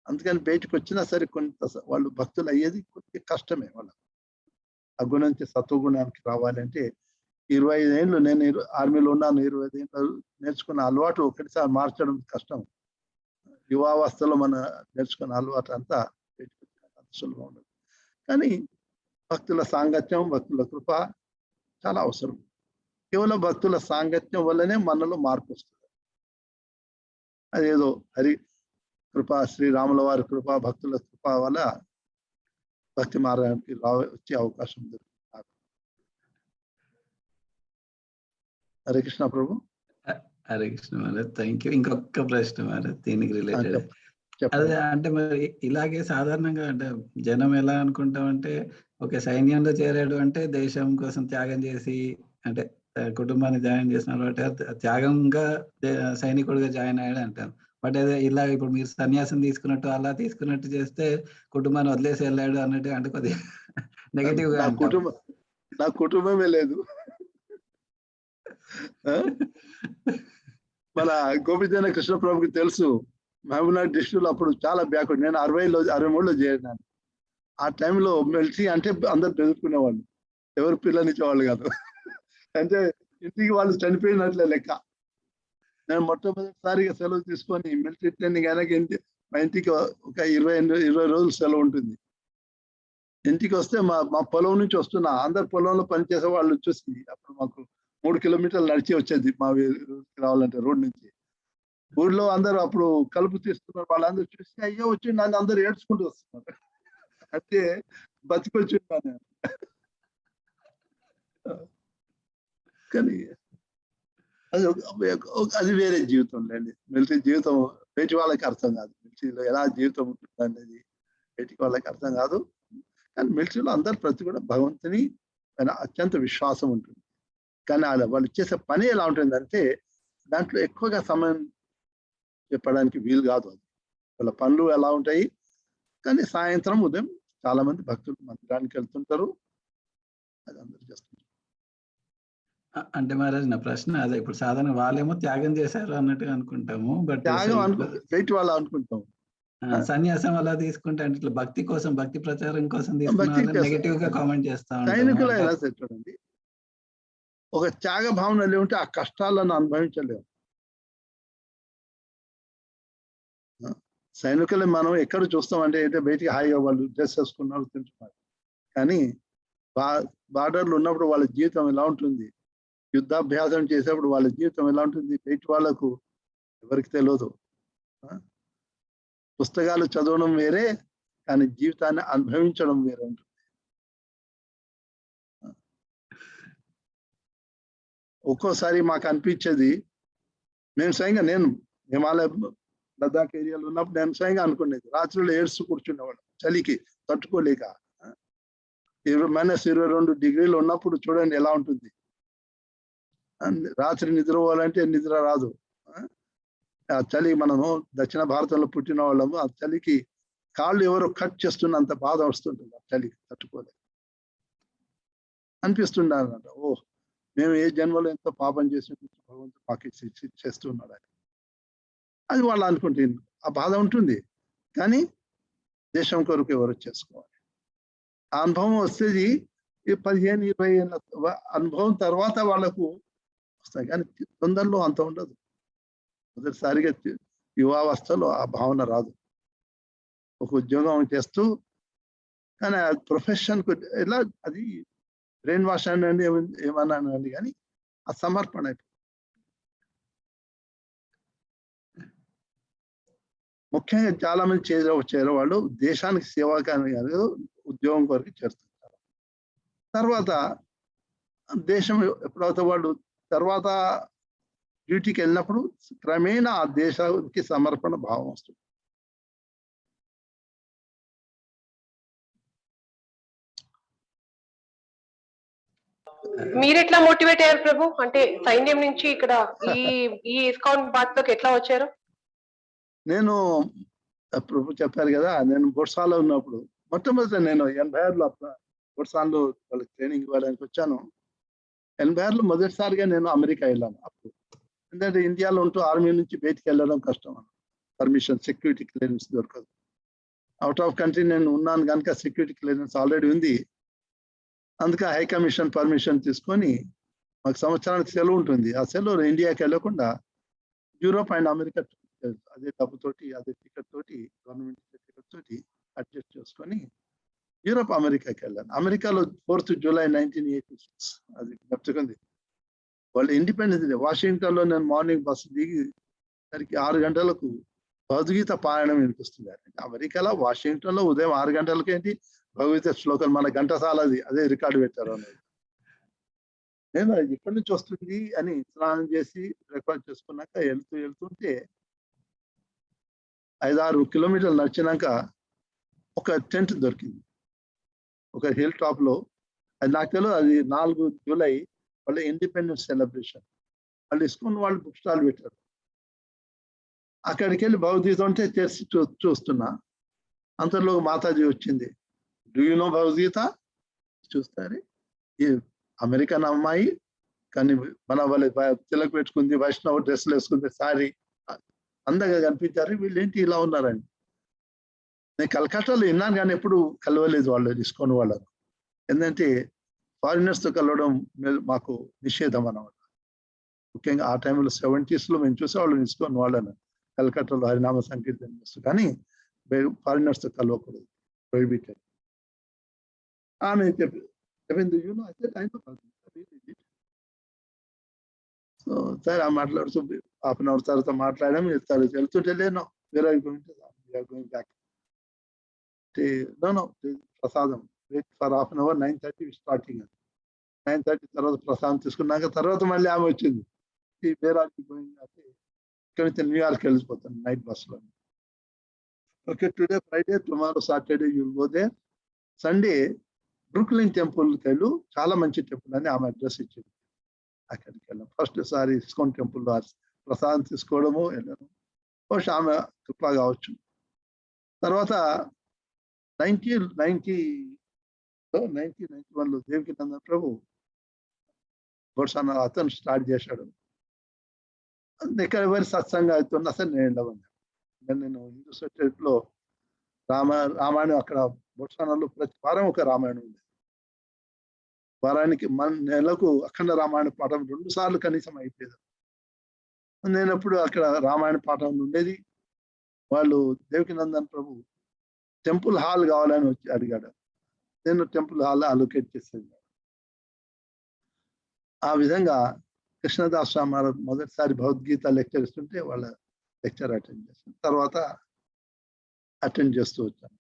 C: అందుకని బయటకు వచ్చినా సరే కొంత వాళ్ళు భక్తులు అయ్యేది కొద్దిగా కష్టమే వాళ్ళకు. గుణం నుంచి సత్వగుణానికి రావాలంటే 25 ఏళ్ళు నేను ఆర్మీలో ఉన్నాను. 25 ఏళ్ళు నేర్చుకున్న అలవాటు ఒకటిసారి మార్చడం కష్టం. యువావస్థలో మన నేర్చుకున్న అలవాటు అంతా సులభం ఉండదు. కానీ భక్తుల సాంగత్యం, భక్తుల కృప చాలా అవసరం. కేవలం భక్తుల సాంగత్యం వల్లనే మనలో మార్పు వస్తుంది. అదేదో హరి కృప, శ్రీరాముల వారి కృప, భక్తుల కృప వల్ల భక్తి మార్గానికి వచ్చే అవకాశం ఉంది. హరే కృష్ణ ప్రభు.
F: Hare Krishna Maharaj, thank you. ఇంకొక ప్రశ్న మహారాజ్ దీనికి రిలేటెడ్. అదే అంటే మరి ఇలాగే సాధారణంగా అంటే జనం ఎలా అనుకుంటామంటే ఒక సైన్యంలో చేరాడు అంటే దేశం కోసం త్యాగం చేసి అంటే కుటుంబాన్ని జాయిన్ చేసిన అంటే త్యాగంగా సైనికుడిగా జాయిన్ అయ్యాడు అంటారు. బట్ అదే ఇలా ఇప్పుడు మీరు సన్యాసం తీసుకున్నట్టు అలా తీసుకున్నట్టు చేస్తే కుటుంబాన్ని వదిలేసి వెళ్ళాడు అన్నట్టు అంటే కొద్దిగా నెగటివ్ గా
C: నా కుటుంబమే లేదు. మన గోపిజన కృష్ణ ప్రభుకి తెలుసు, మహబూబ్నగర్ డిస్ట్రిక్ట్ లో అప్పుడు చాలా బ్యాక్వర్డ్. నేను 63లో చేరినాను. ఆ టైంలో మిలిటరీ అంటే అందరు బెదుర్కునేవాళ్ళు, ఎవరు పిల్లనిచ్చేవాళ్ళు కాదు. అంటే ఇంటికి వాళ్ళు చనిపోయినట్లే లెక్క. నేను మొట్టమొదటిసారిగా సెలవు తీసుకొని మిలిటరీ ట్రైనింగ్ అయినాక మా ఇంటికి ఒక 20 రోజులు సెలవు ఉంటుంది. ఇంటికి వస్తే మా పొలం నుంచి వస్తున్నా, అందరు పొలంలో పనిచేసే వాళ్ళు చూసి అప్పుడు మాకు 3 కిలోమీటర్లు నడిచి వచ్చేది మా రావాలంటే రోడ్ నుంచి. ఊర్లో అందరూ అప్పుడు కలుపు తీస్తున్నారు, వాళ్ళందరూ చూసి అయ్యో వచ్చి నన్ను అందరూ ఏడ్చుకుంటూ వస్తున్నారు. అంటే బతికొచ్చున్నాను. కానీ అది వేరే జీవితం లేండి. మిలిటరీ జీవితం బయటి వాళ్ళకి అర్థం కాదు. మిలిటరీలో ఎలా జీవితం ఉంటుంది అనేది బయటికి వాళ్ళకి అర్థం కాదు. కానీ మిలిటరీలో అందరు ప్రతి కూడా భగవంతుని అత్యంత విశ్వాసం ఉంటుంది. కానీ వాళ్ళు చేసే పని ఎలా ఉంటుందంటే దాంట్లో ఎక్కువగా సమయం చెప్పడానికి వీలు కాదు. అది వాళ్ళ పనులు ఎలా ఉంటాయి. కానీ సాయంత్రం ఉదయం చాలా మంది భక్తులు మందిరానికి వెళ్తుంటారు, అది అందరూ చేస్తుంటారు.
F: అంటే మహారాజ్ నా ప్రశ్న అదే, ఇప్పుడు సాధారణ వాళ్ళేమో త్యాగం చేశారు అన్నట్టుగా అనుకుంటాము, బట్
C: త్యాగం బయట వాళ్ళు అనుకుంటాం.
F: సన్యాసం అలా తీసుకుంటే అంటే ఇట్లా భక్తి కోసం, భక్తి ప్రచారం కోసం నెగటివ్ గా కామెంట్ చేస్తా
C: సైనికులు ఎలా చూడండి, ఒక త్యాగ భావన లేకుంటే ఆ కష్టాలను అనుభవించలేము. సైనికులు మనం ఎక్కడ చూస్తామంటే అయితే బయటికి హాయిగా వాళ్ళు డ్రెస్ వేసుకున్నారు, తింటున్నారు. కానీ బార్డర్లు ఉన్నప్పుడు వాళ్ళ జీవితం ఎలా ఉంటుంది, యుద్ధాభ్యాసం చేసేప్పుడు వాళ్ళ జీవితం ఎలా ఉంటుంది బయట వాళ్ళకు ఎవరికి తెలియదు. పుస్తకాలు చదవడం వేరే, కానీ జీవితాన్ని అనుభవించడం వేరే ఉంటుంది. ఒక్కోసారి మాకు అనిపించేది, మేము స్వయంగా నేను హిమాలయ లద్దాఖ్ ఏరియాలో ఉన్నప్పుడు నేను స్వయంగా అనుకునేది, రాత్రులు ఏడ్చు కూర్చునేవాడు చలికి తట్టుకోలేక. -22 డిగ్రీలు ఉన్నప్పుడు చూడండి ఎలా ఉంటుంది. రాత్రి నిద్ర పోవాలంటే నిద్ర రాదు. ఆ చలి, మనము దక్షిణ భారతంలో పుట్టిన వాళ్ళము, ఆ చలికి కాళ్ళు ఎవరో కట్ చేస్తున్నంత బాధ వస్తుంటుంది. ఆ చలికి తట్టుకోలేదు అనిపిస్తుండే అన్నమాట. ఓ, మేము ఏ జన్మలో ఎంతో పాపం చేసి భగవంతుడు మాకు చేస్తున్నాడు అని అది వాళ్ళు అనుకుంటుంది. ఆ బాధ ఉంటుంది. కానీ దేశం కొరకు ఎవరు చేసుకోవాలి. ఆ అనుభవం వస్తుంది. ఈ 15-20 ఏళ్ళ అనుభవం తర్వాత వాళ్ళకు వస్తాయి. కానీ తొందరలో అంత ఉండదు. మొదటిసారిగా యువావస్థలో ఆ భావన రాదు. ఒక ఉద్యోగం చేస్తూ, కానీ ఆ ప్రొఫెషన్ ఎలా అది బ్రెయిన్ వాష్ అనండి ఏమన్నానండి, కానీ ఆ సమర్పణ అయిపోయింది. ముఖ్యంగా చాలా మంది చేరేవాళ్ళు దేశానికి సేవాకాన్ని కాదు, ఉద్యోగం కొరకు చేస్తుంటారు. తర్వాత దేశం ఎప్పుడైతే వాళ్ళు తర్వాత డ్యూటీకి వెళ్ళినప్పుడు క్రమేణా ఆ దేశానికి సమర్పణ భావం వస్తుంది.
E: మీరు ఎట్లా మోటివేట్ అయ్యారు ప్రభు? అంటే సైన్యం నుంచి ఇక్కడ ఈ ఇస్కాన్ బాత్ లోకి ఎట్లా వచ్చారు?
C: నేను ప్రభు చెప్పారు కదా, నేను బొట్సాలో ఉన్నప్పుడు మొట్టమొదటి నేను 86లో బొట్సాలో వాళ్ళకి ట్రైనింగ్ ఇవ్వడానికి వచ్చాను. 86లో మొదటిసారిగా నేను అమెరికా వెళ్ళాను. అప్పుడు ఎందుకంటే ఇండియాలో ఉంటూ ఆర్మీ నుంచి బయటికి వెళ్ళడం కష్టం, పర్మిషన్ సెక్యూరిటీ క్లియరెన్స్ దొరకదు. అవుట్ ఆఫ్ కంట్రీ నేను ఉన్నాను కనుక సెక్యూరిటీ క్లియరెన్స్ ఆల్రెడీ ఉంది. అందుకే హై కమిషన్ పర్మిషన్ తీసుకొని మాకు సంవత్సరానికి సెలవు ఉంటుంది. ఆ సెలవు ఇండియాకి వెళ్ళకుండా యూరోప్ అండ్ అమెరికా అదే డబ్బుతోటి అదే టికెట్ తోటి గవర్నమెంట్ టికెట్ తోటి అడ్జస్ట్ చేసుకొని యూరోప్ అమెరికాకి వెళ్ళాను. అమెరికాలో 4th July 1986 అది చెప్తుంది. వాళ్ళు ఇండిపెండెన్స్ డే వాషింగ్టన్ లో నేను మార్నింగ్ బస్సు దిగి సరికి 6 గంటలకు భగవద్గీత పారాయణం వినిపిస్తుంది. అమెరికాలో వాషింగ్టన్ లో ఉదయం 6 గంటలకి ఏంటి భగవద్గీత శ్లోకాలు మన ఘంటసాలది అదే రికార్డు పెట్టారు అనేది. నేను ఎక్కడి నుంచి వస్తుంది అని స్నానం చేసి బ్రేక్ఫాస్ట్ చేసుకున్నాక వెళ్తుంటే 5-6 కిలోమీటర్లు నడిచినాక ఒక టెంట్ దొరికింది ఒక హిల్ టాప్ లో. అది నాకు తెలియదు, అది 4 జూలై వాళ్ళ ఇండిపెండెన్స్ సెలబ్రేషన్. వాళ్ళు ఇస్కాన్ వాళ్ళు బుక్ స్టాల్ పెట్టారు. అక్కడికి వెళ్ళి భగవద్గీత ఉంటే తెరిచి చూస్తున్నా. అంతలో మాతాజీ వచ్చింది. Do you know Bhagavad Gita? చూస్తారు ఈ అమెరికన్ అమ్మాయి కానీ మన వాళ్ళ తిలక్ పెట్టుకుంది, వైష్ణవ డ్రెస్సులు వేసుకుంది, సారీ అందంగా కనిపించారు. వీళ్ళు ఏంటి ఇలా ఉన్నారని నేను కలకత్తాలో విన్నాను కానీ ఎప్పుడు కలవలేదు వాళ్ళు ఇస్కాన్ వాళ్ళకు. ఎందుకంటే ఫారినర్స్ తో కలవడం మాకు నిషేధం అన్నమాట. ముఖ్యంగా ఆ టైంలో 70s లో మేము చూసేవాళ్ళం ఇస్కాన్ వాళ్ళని కలకత్తాలో హరినామ సంకీర్తన చేస్తూ, కానీ ఫారినర్స్ తో కలవకూడదు, ప్రొహిబిటెడ్. ఆమె చెప్పింది యూనో అయితే టైంలో సో సరే ఆ మాట్లాడుతూ హాఫ్ అన్ అవర్ తర్వాత మాట్లాడాము. వెళ్తుంటే లేనో వేరే going back no prasadam wait for half an hour 9:30 starting. 9:30 తర్వాత ప్రసాదం తీసుకున్నాక తర్వాత మళ్ళీ ఆమె వచ్చింది. వేరే గోయింగ్ అయితే ఇక్కడ నుంచి న్యూయార్క్ వెళ్ళిపోతాను నైట్ బస్ లో. Okay today Friday, tomorrow Saturday you will go there. Sunday Brooklyn టెంపుల్కి వెళ్ళు, చాలా మంచి టెంపుల్ అని ఆమె అడ్రస్ ఇచ్చింది. అక్కడికి వెళ్ళాం. ఫస్ట్ సారి ఇస్కాన్ టెంపుల్లో ప్రసాదం తీసుకోవడము వెళ్ళాము. బహుశా ఆమె కృప కావచ్చు. తర్వాత 1991లో దేవికినందన ప్రభు బహుశా అతను స్టార్ట్ చేశాడు. ఇక్కడ ఎవరి సత్సంగా అవుతున్నా సరే నేను వెళ్ళవన్నా. నేను హిందూ సొసైటీలో రామాయణం అక్కడ బొత్సానాలో ప్రతి వారం ఒక రామాయణం ఉంది. వారానికి నెలకు అఖండ రామాయణ పాఠం 2 సార్లు కనీసం అయిపోయేది. నేను ఎప్పుడు అక్కడ రామాయణ పాఠం ఉండేది. వాళ్ళు దేవికినందన్ ప్రభు టెంపుల్ హాల్ కావాలని వచ్చి అడిగాడు. నేను టెంపుల్ హాల్ అలొకేట్ చేసేది. ఆ విధంగా కృష్ణదాస్ స్వామి మొదటిసారి భగవద్గీత లెక్చర్ ఇస్తుంటే వాళ్ళ లెక్చర్ అటెండ్ చేస్తాను. తర్వాత అటెండ్ చేస్తూ వచ్చాను.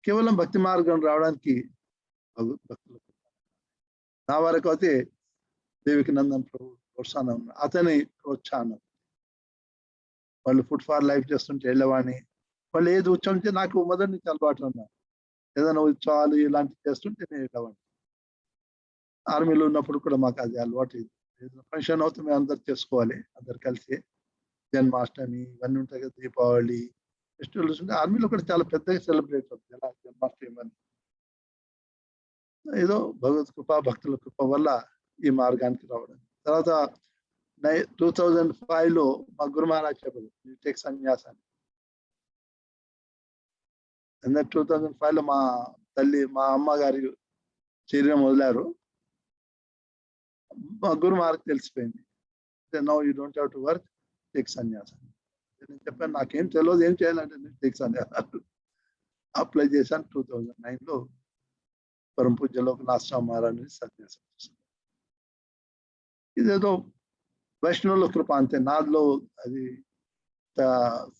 C: కేవలం భక్తి మార్గం రావడానికి భక్తులు నా వరకు అయితే దేవికినందన్ ప్రభు ప్రోత్సాహం, అతని ప్రోత్సాహం. వాళ్ళు ఫుడ్ ఫార్ లైఫ్ చేస్తుంటే వెళ్ళేవాడిని. వాళ్ళు ఏది ఉత్సవం నాకు మొదటి నుంచి అలవాటు ఉన్నారు. ఏదైనా ఉత్సవాలు ఇలాంటివి చేస్తుంటే నేను వెళ్ళేవాడిని. ఆర్మీలో ఉన్నప్పుడు కూడా మాకు అది అలవాటు. ఫంక్షన్ అవుతే మేము అందరు చేసుకోవాలి, అందరు కలిసి. జన్మాష్టమి ఇవన్నీ ఉంటాయి కదా, దీపావళి ఫెస్టివల్స్ ఉంటాయి. ఆర్మీలో కూడా చాలా పెద్దగా సెలబ్రేట్ అవుతుంది ఎలా జన్మాష్టమి అని. ఏదో భగవత్ కృప భక్తుల కృప వల్ల ఈ మార్గానికి రావడం. తర్వాత 2005లో మా గురు మహారాజ్ చెప్పారు టేక్ సన్యాసాన్ని. 2005లో మా తల్లి మా అమ్మగారి శరీరం వదిలారు. మా గురు మహారాజ్ తెలిసిపోయింది. Now you don't have to work, take సన్యాసం. నేను చెప్పాను నాకేం తెలియదు, ఏం చేయాలంటే నేను టేక్ సన్యాసం అప్లై చేశాను. 2009లో పరమ పూజ్య లోకనాథ్ స్వామి మహారాజ్ సన్యాసం చేశాను. ఇదేదో వైష్ణవుల కృప అంతే. నాలో అది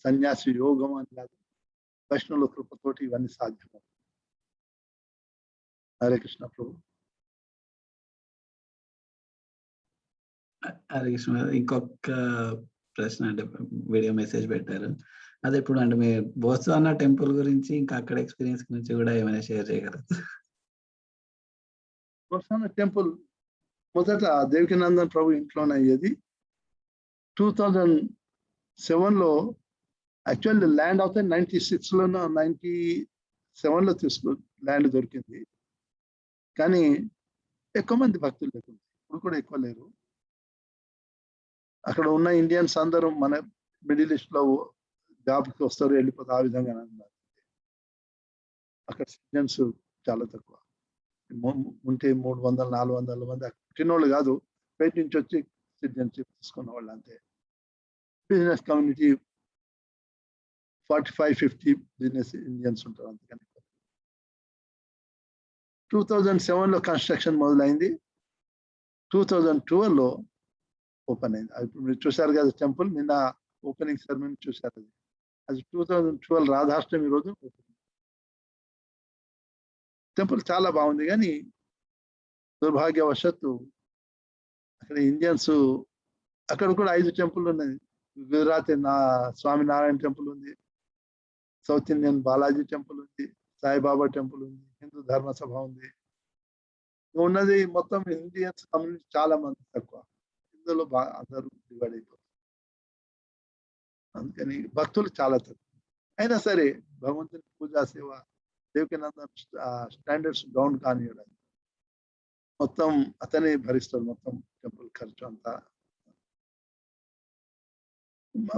C: సన్యాసి యోగం అని కాదు, వైష్ణవుల కృపతోటి ఇవన్నీ సాధ్యం. హరే కృష్ణ ప్రభు.
F: హరే కృష్ణ. ఇంకొక ప్రశ్న, అంటే వీడియో మెసేజ్ పెట్టారు. అదే ఇప్పుడు అంటే మీ బోత్సానా టెంపుల్ గురించి ఇంకా అక్కడ ఎక్స్పీరియన్స్ గురించి కూడా ఏమైనా షేర్ చేయగలరు?
C: బొత్సానా టెంపుల్ మొదట దేవికినందన్ ప్రభు ఇంట్లోనే అయ్యేది. 2007లో యాక్చువల్లీ ల్యాండ్ అవుతే 96లోనో 97లో ల్యాండ్ దొరికింది. కానీ ఎక్కువ మంది భక్తులు లేకుండా, ఇప్పుడు కూడా ఎక్కువ లేరు. అక్కడ ఉన్న ఇండియన్స్ అందరూ మన మిడిల్ ఈస్ట్ లో జాబ్కి వస్తారు, వెళ్ళిపోతారు. ఆ విధంగా అక్కడ సిటిజన్స్ చాలా తక్కువ. ఉంటే 300-400 మంది చిన్నోళ్ళు కాదు, బయట నుంచి వచ్చి సిటిజన్షిప్ తీసుకున్న వాళ్ళు అంతే. బిజినెస్ కమ్యూనిటీ 45-50 బిజినెస్ ఇండియన్స్ ఉంటారు. అందుకని 2007లో కన్స్ట్రక్షన్ మొదలైంది, 2012లో ఓపెన్ అయింది. ఇప్పుడు మీరు చూశారు కదా టెంపుల్, నిన్న ఓపెనింగ్ సెరమనీ చూశారు. అది 2012 రాధాష్టమి రోజు ఓపెన్. టెంపుల్ చాలా బాగుంది, కానీ దుర్భాగ్యవశత్తు అక్కడ ఇండియన్స్, అక్కడ కూడా 5 టెంపుల్ ఉన్నాయి. గుజరాత్ స్వామినారాయణ టెంపుల్ ఉంది, సౌత్ ఇండియన్ బాలాజీ టెంపుల్ ఉంది, సాయిబాబా టెంపుల్ ఉంది, హిందూ ధర్మసభ ఉంది. ఉన్నది మొత్తం ఇండియన్స్ కమ్యూనిటీ చాలా మంది తక్కువ, ఇందులో అందరూ డివైడ్ అయిపోతారు. అందుకని భక్తులు చాలా తక్కువ. అయినా సరే భగవంతుని పూజా సేవ దేవకినందన్ స్టాండర్డ్స్ డౌన్ కానివ్వడం, మొత్తం అతనే భరిస్తాడు, మొత్తం టెంపుల్ ఖర్చు అంతా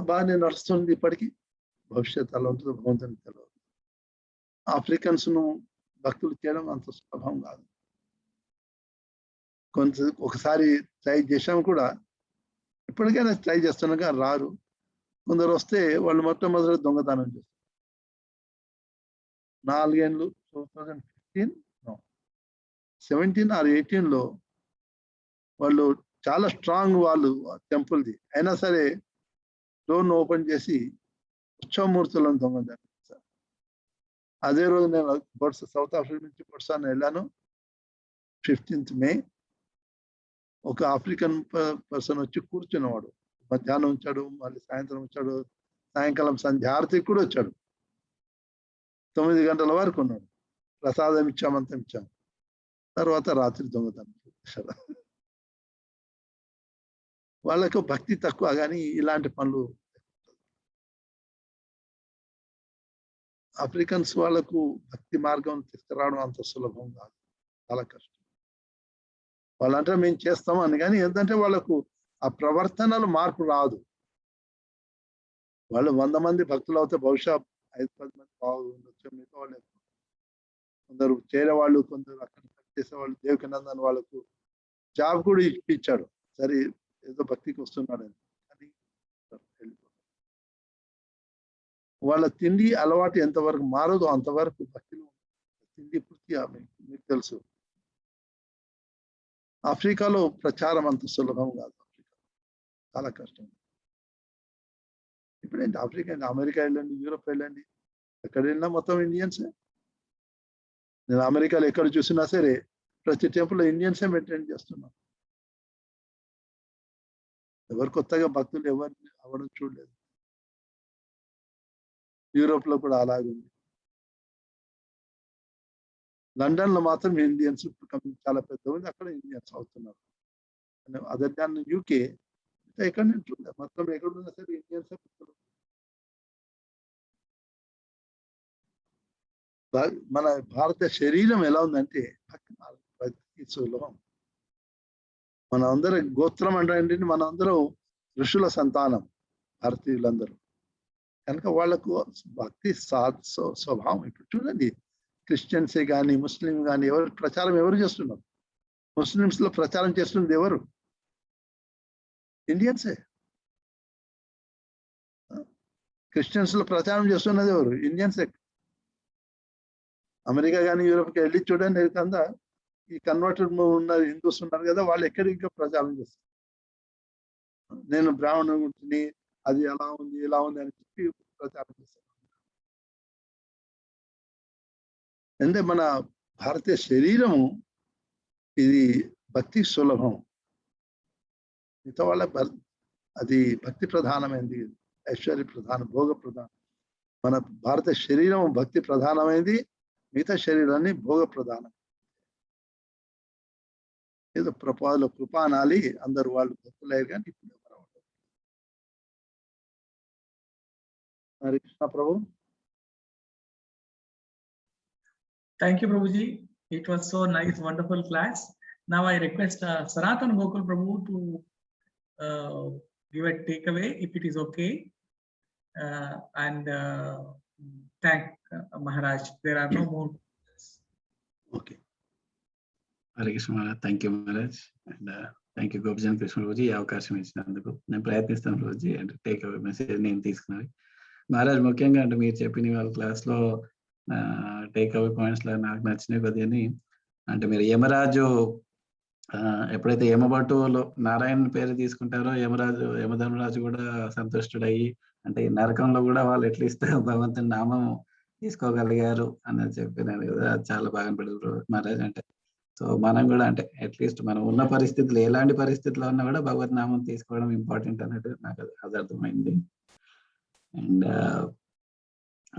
C: బాగానే నడుస్తుంది. ఇప్పటికీ భవిష్యత్ అలా ఉంటుందో భగవంతుని తెలియదు. ఆఫ్రికన్స్ ను భక్తులు చేయడం అంత సులభం కాదు. ఒకసారి ట్రై చేసాం కూడా, ఇప్పటికైనా ట్రై చేస్తున్నాగా రారు. కొందరు వస్తే వాళ్ళు మొట్టమొదటి దొంగతనం చేస్తారు. 4 ఏళ్ళు 2017 or 18లో వాళ్ళు చాలా స్ట్రాంగ్ వాళ్ళు టెంపుల్ది, అయినా సరే డోర్ను ఓపెన్ చేసి ఉత్సవమూర్తులను దొంగతనం చేశారు. అదే రోజు నేను సౌత్ ఆఫ్రికా నుంచి బొట్సానా వెళ్ళాను. 15th May ఒక ఆఫ్రికన్ పర్సన్ వచ్చి కూర్చున్నవాడు. మధ్యాహ్నం వచ్చాడు, మళ్ళీ సాయంత్రం వచ్చాడు, సాయంకాలం సంధ్యారతికి కూడా వచ్చాడు. 9 గంటల వరకు ఉన్నాడు. ప్రసాదం ఇచ్చామంతా ఇచ్చాం. తర్వాత రాత్రి దొంగతనం చేశాడు. వాళ్ళకు భక్తి తక్కువ, కానీ ఇలాంటి పనులు. ఆఫ్రికన్స్ వాళ్ళకు భక్తి మార్గం తీసుకురావడం అంత సులభం కాదు, చాలా కష్టం. వాళ్ళంటే మేము చేస్తాం అని, కానీ ఏంటంటే వాళ్ళకు ఆ ప్రవర్తనలు మార్పు రాదు. వాళ్ళు 100 మంది భక్తులు అవుతే బహుశా 5-10 మంది బాగుండొచ్చు. మిగతా వాళ్ళు కొందరు చేరేవాళ్ళు, కొందరు అక్కడ చేసేవాళ్ళు. దేవకినందన్ వాళ్ళకు జాబ్ కూడా ఇప్పించాడు, సరే ఏదో భక్తికి వస్తున్నాడని, కానీ వాళ్ళ తిండి అలవాటు ఎంతవరకు మారదు అంతవరకు భక్తిలో తిండి పూర్తిగా మీకు తెలుసు. ఆఫ్రికాలో ప్రచారం అంత సులభం కాదు, ఆఫ్రికా చాలా కష్టం. ఇప్పుడేంటి ఆఫ్రికా, అమెరికా వెళ్ళండి, యూరోప్ వెళ్ళండి, ఎక్కడ వెళ్ళినా మొత్తం ఇండియన్సే. నేను అమెరికాలో ఎక్కడ చూసినా సరే ప్రతి టెంపుల్లో ఇండియన్సే మెయింటైన్ చేస్తున్నాం. ఎవరు కొత్తగా భక్తులు ఎవరిని అవ్వడం చూడలేదు. యూరోప్ లో కూడా అలాగే ఉంది. లండన్ లో మాత్రం ఇండియన్స్ చాలా పెద్ద ఉంది, అక్కడ ఇండియన్స్ అవుతున్నారు. అదర్ దాన్ యూకే ఎక్కడ నుంచి మొత్తం ఎక్కడున్నా సరే ఇండియన్స్. మన భారత శరీరం ఎలా ఉందంటే భక్తి సులభం. మన అందరూ గోత్రం అంటే మన అందరూ ఋషుల సంతానం భారతీయులందరూ కనుక వాళ్ళకు భక్తి స్వభావం. ఇప్పుడు చూడండి, క్రిస్టియన్సే కానీ ముస్లిం కానీ ఎవరు ప్రచారం ఎవరు చేస్తున్నారు? ముస్లిమ్స్ లో ప్రచారం చేస్తున్నది ఎవరు? ఇండియన్సే. క్రిస్టియన్స్ లో ప్రచారం చేస్తున్నది ఎవరు? ఇండియన్సే. అమెరికా కానీ యూరోప్కి వెళ్ళి చూడండి, కదా ఈ కన్వర్టెడ్ ఉన్న హిందూస్ ఉన్నారు కదా, వాళ్ళు ఎక్కడికి ఇంకా ప్రచారం చేస్తారు. నేను బ్రాహ్మణుడిని, అది ఎలా ఉంది ఇలా ఉంది అని చెప్పి ప్రచారం చేస్తారు. అంటే మన భారతీయ శరీరము ఇది భక్తి సులభం. మిగతా వాళ్ళ అది భక్తి ప్రధానమైంది, ఐశ్వర్య ప్రధానం, భోగ ప్రధానం. మన భారత శరీరం భక్తి ప్రధానమైంది, మిగతా శరీరాన్ని భోగ ప్రధానం. ఏదో ప్రపాదుల కృప అనాలి, అందరు వాళ్ళు భక్తులయ్యారు, కానీ ఇప్పుడు ఎవరు ఉండదు. హరే కృష్ణ ప్రభు.
A: Thank you, Prabhuji. It was so nice, wonderful class. Now I request Sanatan Gokul Prabhu to give a takeaway, if it is okay, and thank Maharaj. There are no more.
C: Okay.
F: Hare Krishna Maharaj, thank you Maharaj. And thank you Gopichand Krishna Prabhuji, ఈ అవకాశం ఇచ్చినందుకు. నేను ప్రయత్నిస్తాను Prabhuji, and take away message నేను తీసుకున్నది. మహారాజ్ ముఖ్యంగా అంటే మీరు చెప్పిన వాళ్ళ క్లాస్లో టేక్ అవే పాయింట్స్ లో నాకు నచ్చినవి కొద్దిగా. అంటే మీరు యమరాజు ఎప్పుడైతే యమభటువులు నారాయణ పేరు తీసుకుంటారో యమధర్మరాజు కూడా సంతుష్టుడయ్యి, అంటే నరకంలో కూడా వాళ్ళు ఎట్లీస్ట్ భగవంతుని నామం తీసుకోగలిగారు అని చెప్పినారు కదా, అది చాలా బాగా పడుతుంది మహారాజ్. అంటే సో మనం కూడా అంటే అట్లీస్ట్ మనం ఉన్న పరిస్థితులు ఎలాంటి పరిస్థితుల్లో ఉన్నా కూడా భగవత్ నామం తీసుకోవడం ఇంపార్టెంట్ అనేది నాకు అది అర్థమైంది. అండ్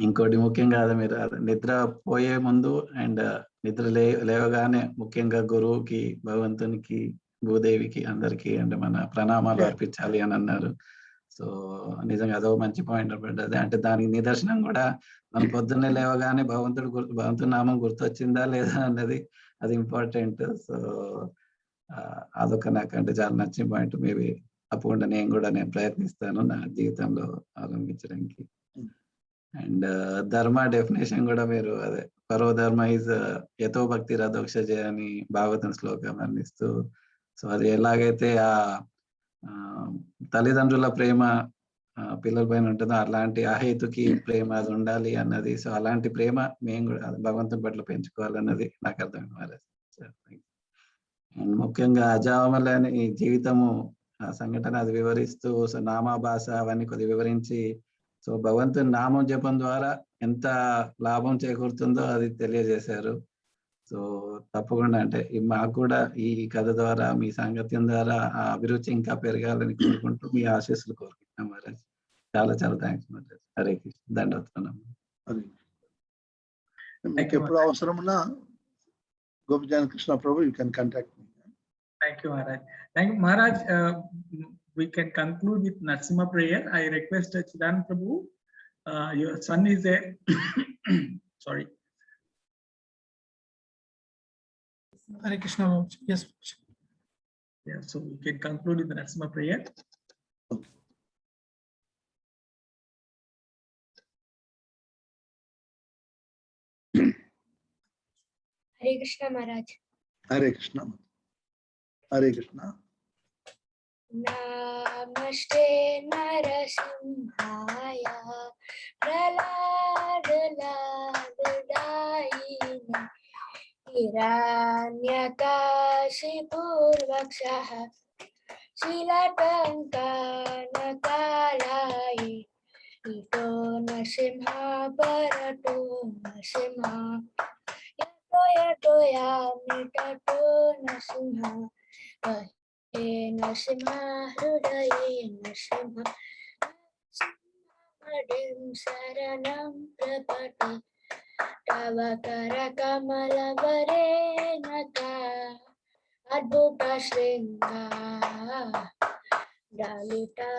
F: ఇంకోటి ముఖ్యంగా అది మీరు నిద్ర పోయే ముందు అండ్ నిద్ర లేవగానే ముఖ్యంగా గురువుకి, భగవంతునికి, భూదేవికి అందరికీ అంటే మన ప్రణామాలు అర్పించాలి అని అన్నారు. సో నిజంగా అదో మంచి పాయింట్ పడ్డది. అంటే దానికి నిదర్శనం కూడా మనం పొద్దున్నే లేవగానే భగవంతుడి నామం గుర్తొచ్చిందా లేదా అన్నది అది ఇంపార్టెంట్. సో అదొక నాకంటే చాలా నచ్చిన పాయింట్. మేబీ తప్పకుండా నేను ప్రయత్నిస్తాను నా జీవితంలో అవలంబించడానికి. అండ్ ధర్మ డెఫినేషన్ కూడా మీరు అదే పరోధర్మ ఇస్ యతో భక్తి రథోక్షజ అని భాగవతం శ్లోకం వర్ణిస్తూ, సో అది ఎలాగైతే ఆ తల్లిదండ్రుల ప్రేమ పిల్లల పైన ఉంటుందో అలాంటి అహేతుకి ప్రేమ అది ఉండాలి అన్నది. సో అలాంటి ప్రేమ మేము కూడా భగవంతుని పట్ల పెంచుకోవాలన్నది నాకు అర్థమైంది. అండ్ ముఖ్యంగా అజామలని జీవితము సంఘటన అది వివరిస్తూ, సో నామాభాష అవన్నీ కొద్దిగా వివరించి, సో భగవంతుని నామం జపం ద్వారా ఎంత లాభం చేకూరుతుందో అది తెలియజేశారు. సో తప్పకుండా అంటే మాకు కూడా ఈ కథ ద్వారా, మీ సాంగత్యం ద్వారా ఆ అభిరుచి ఇంకా పెరగాలని కోరుకుంటూ మీ ఆశీస్సులు కోరుకుంటున్నాం మహారాజ్. చాలా చాలా థ్యాంక్స్ మహారాజ్. హరే కృష్ణ, దండవత్తున్నాం.
C: మీకు ఎప్పుడు అవసరం ఉన్నా గోపిచంద్ కృష్ణ ప్రభు, you can contact me.
A: Thank you, Maharaj. Thank you, Maharaj. We can conclude with Narasimha prayer. I request Chidanand Prabhu. Your son is a sorry.
D: Hare Krishna. Yes.
A: Yeah, so we can conclude with the Narasimha prayer.
G: Hare Krishna Maharaj.
C: Hare Krishna. Hare Krishna.
G: Namaste Narasimhaya Praladadayine Hiranyakashipurvakshaha Shilatankanakalaye Ito Narasimha Parato Narasimha Yato Yamitato Narasimha Narasimha Hrudaye Narasimha Narasimhadim Saranam Prapati Tava Karakamala Naka Adbhuta Shringa Dalita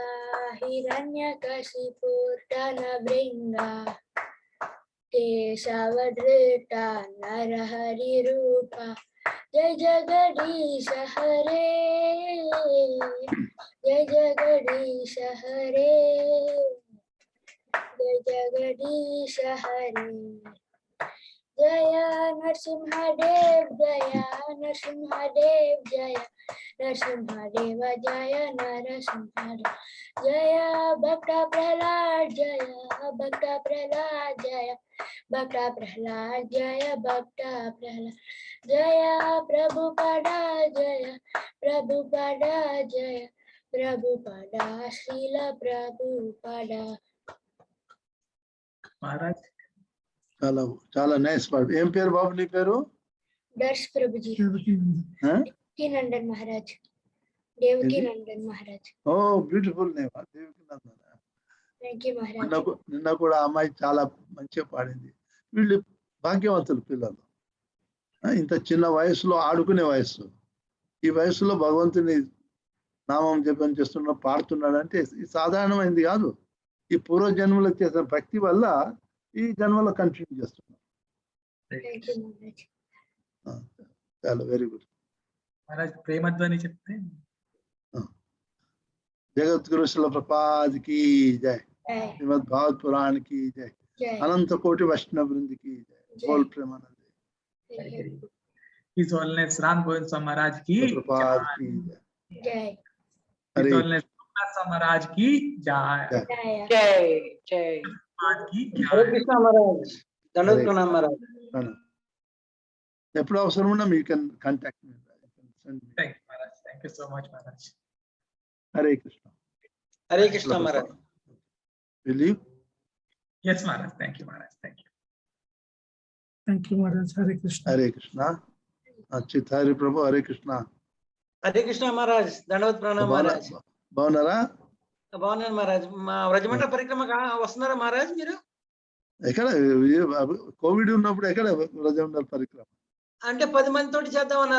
G: Hiranyakashipurtana Vringa Kesavadrita Narahari Rupa Jai Jagadisha Hare Jai Jagadisha Hare Jai Jagadisha Hare Jaya Narasimhadev Jaya Narasimhadev Jaya Narasimhadeva Jaya Narasimhadev Jaya Bhakta Prahlad Jaya Bhakta Prahlad Jaya Bhakta Prahlad Jaya Bhakta Prahlad Jaya Prabhupada Jaya Prabhupada Jaya Prabhupada Srila Prabhupada.
A: Maharaj.
C: చాలా చాలా nice పాట. ఏం పేరు బాబు నీ పేరు?
G: దర్శ్ ప్రభుజీ. Devaki Nandan Maharaj. Devaki Nandan Maharaj.
C: Oh beautiful name, Devaki Nandan.
G: Thank you Maharaj.
C: నిన్న కూడా అమ్మాయి చాలా మంచిగా పాడింది. వీళ్ళు భాగ్యవంతులు పిల్లలు. ఇంత చిన్న వయసులో ఆడుకునే వయసు, ఈ వయసులో భగవంతుని నామం జపం చేస్తున్నా పాడుతున్నాడు అంటే ఇది సాధారణమైంది కాదు. ఈ పూర్వజన్మలో చేసిన భక్తి వల్ల ఈ జన్మలో కంటిన్యూ చేస్తున్నాం. చాలా వెరీ గుడ్.
A: మహారాజ్ ప్రేమధ్వని చెప్తే
C: జగద్గురు శిల ప్రపాద్ కి జై, శ్రీమద్ భాగవత్ పురాణ కి జై, అనంత కోటి వైష్ణవ బృంద కి జై. బోల్ Premananda.
A: His Holiness Ram Govind Swami Maharaj ki
C: Prabhupad
A: jai.
C: కీ జై.
G: Jai.
A: His
C: Hare
A: Holiness Raghunath Swami Maharaj ki jai.
C: Jai.
G: Jaya.
E: జై జై
A: Maharaj ki
H: Hare
A: jai.
H: Krishna Maharaj దండోత్
C: Hare
H: Pranam Maharaj
C: Pranam. ఎప్పుడు అవసరం ఉన్నా me can contact me.
A: Thank you, Maharaj. Thank you so much, Maharaj.
C: Hare Krishna.
H: Hare Krishna Maharaj
C: Will you?
A: Yes, Maharaj. Thank you, Maharaj. Thank you.
D: Thank you, Maharaj. Hare Krishna.
C: Hare Krishna. Achyut Hari ప్రభు. హరే కృష్ణ.
H: హరే కృష్ణ మహారాజ్ దండోత్ ప్రణామ్ మహారాజ్
C: బాగున్నారా?
H: బాగున్నాను మహారాజ్. మా వ్రజమండల పరిక్రమ వస్తున్నారా మహారాజ్ మీరు?
C: ఎక్కడ కోవిడ్ ఉన్నప్పుడు ఎక్కడ రజమండల పరిక్రమ?
H: అంటే 10 మంది తోటి చేద్దాం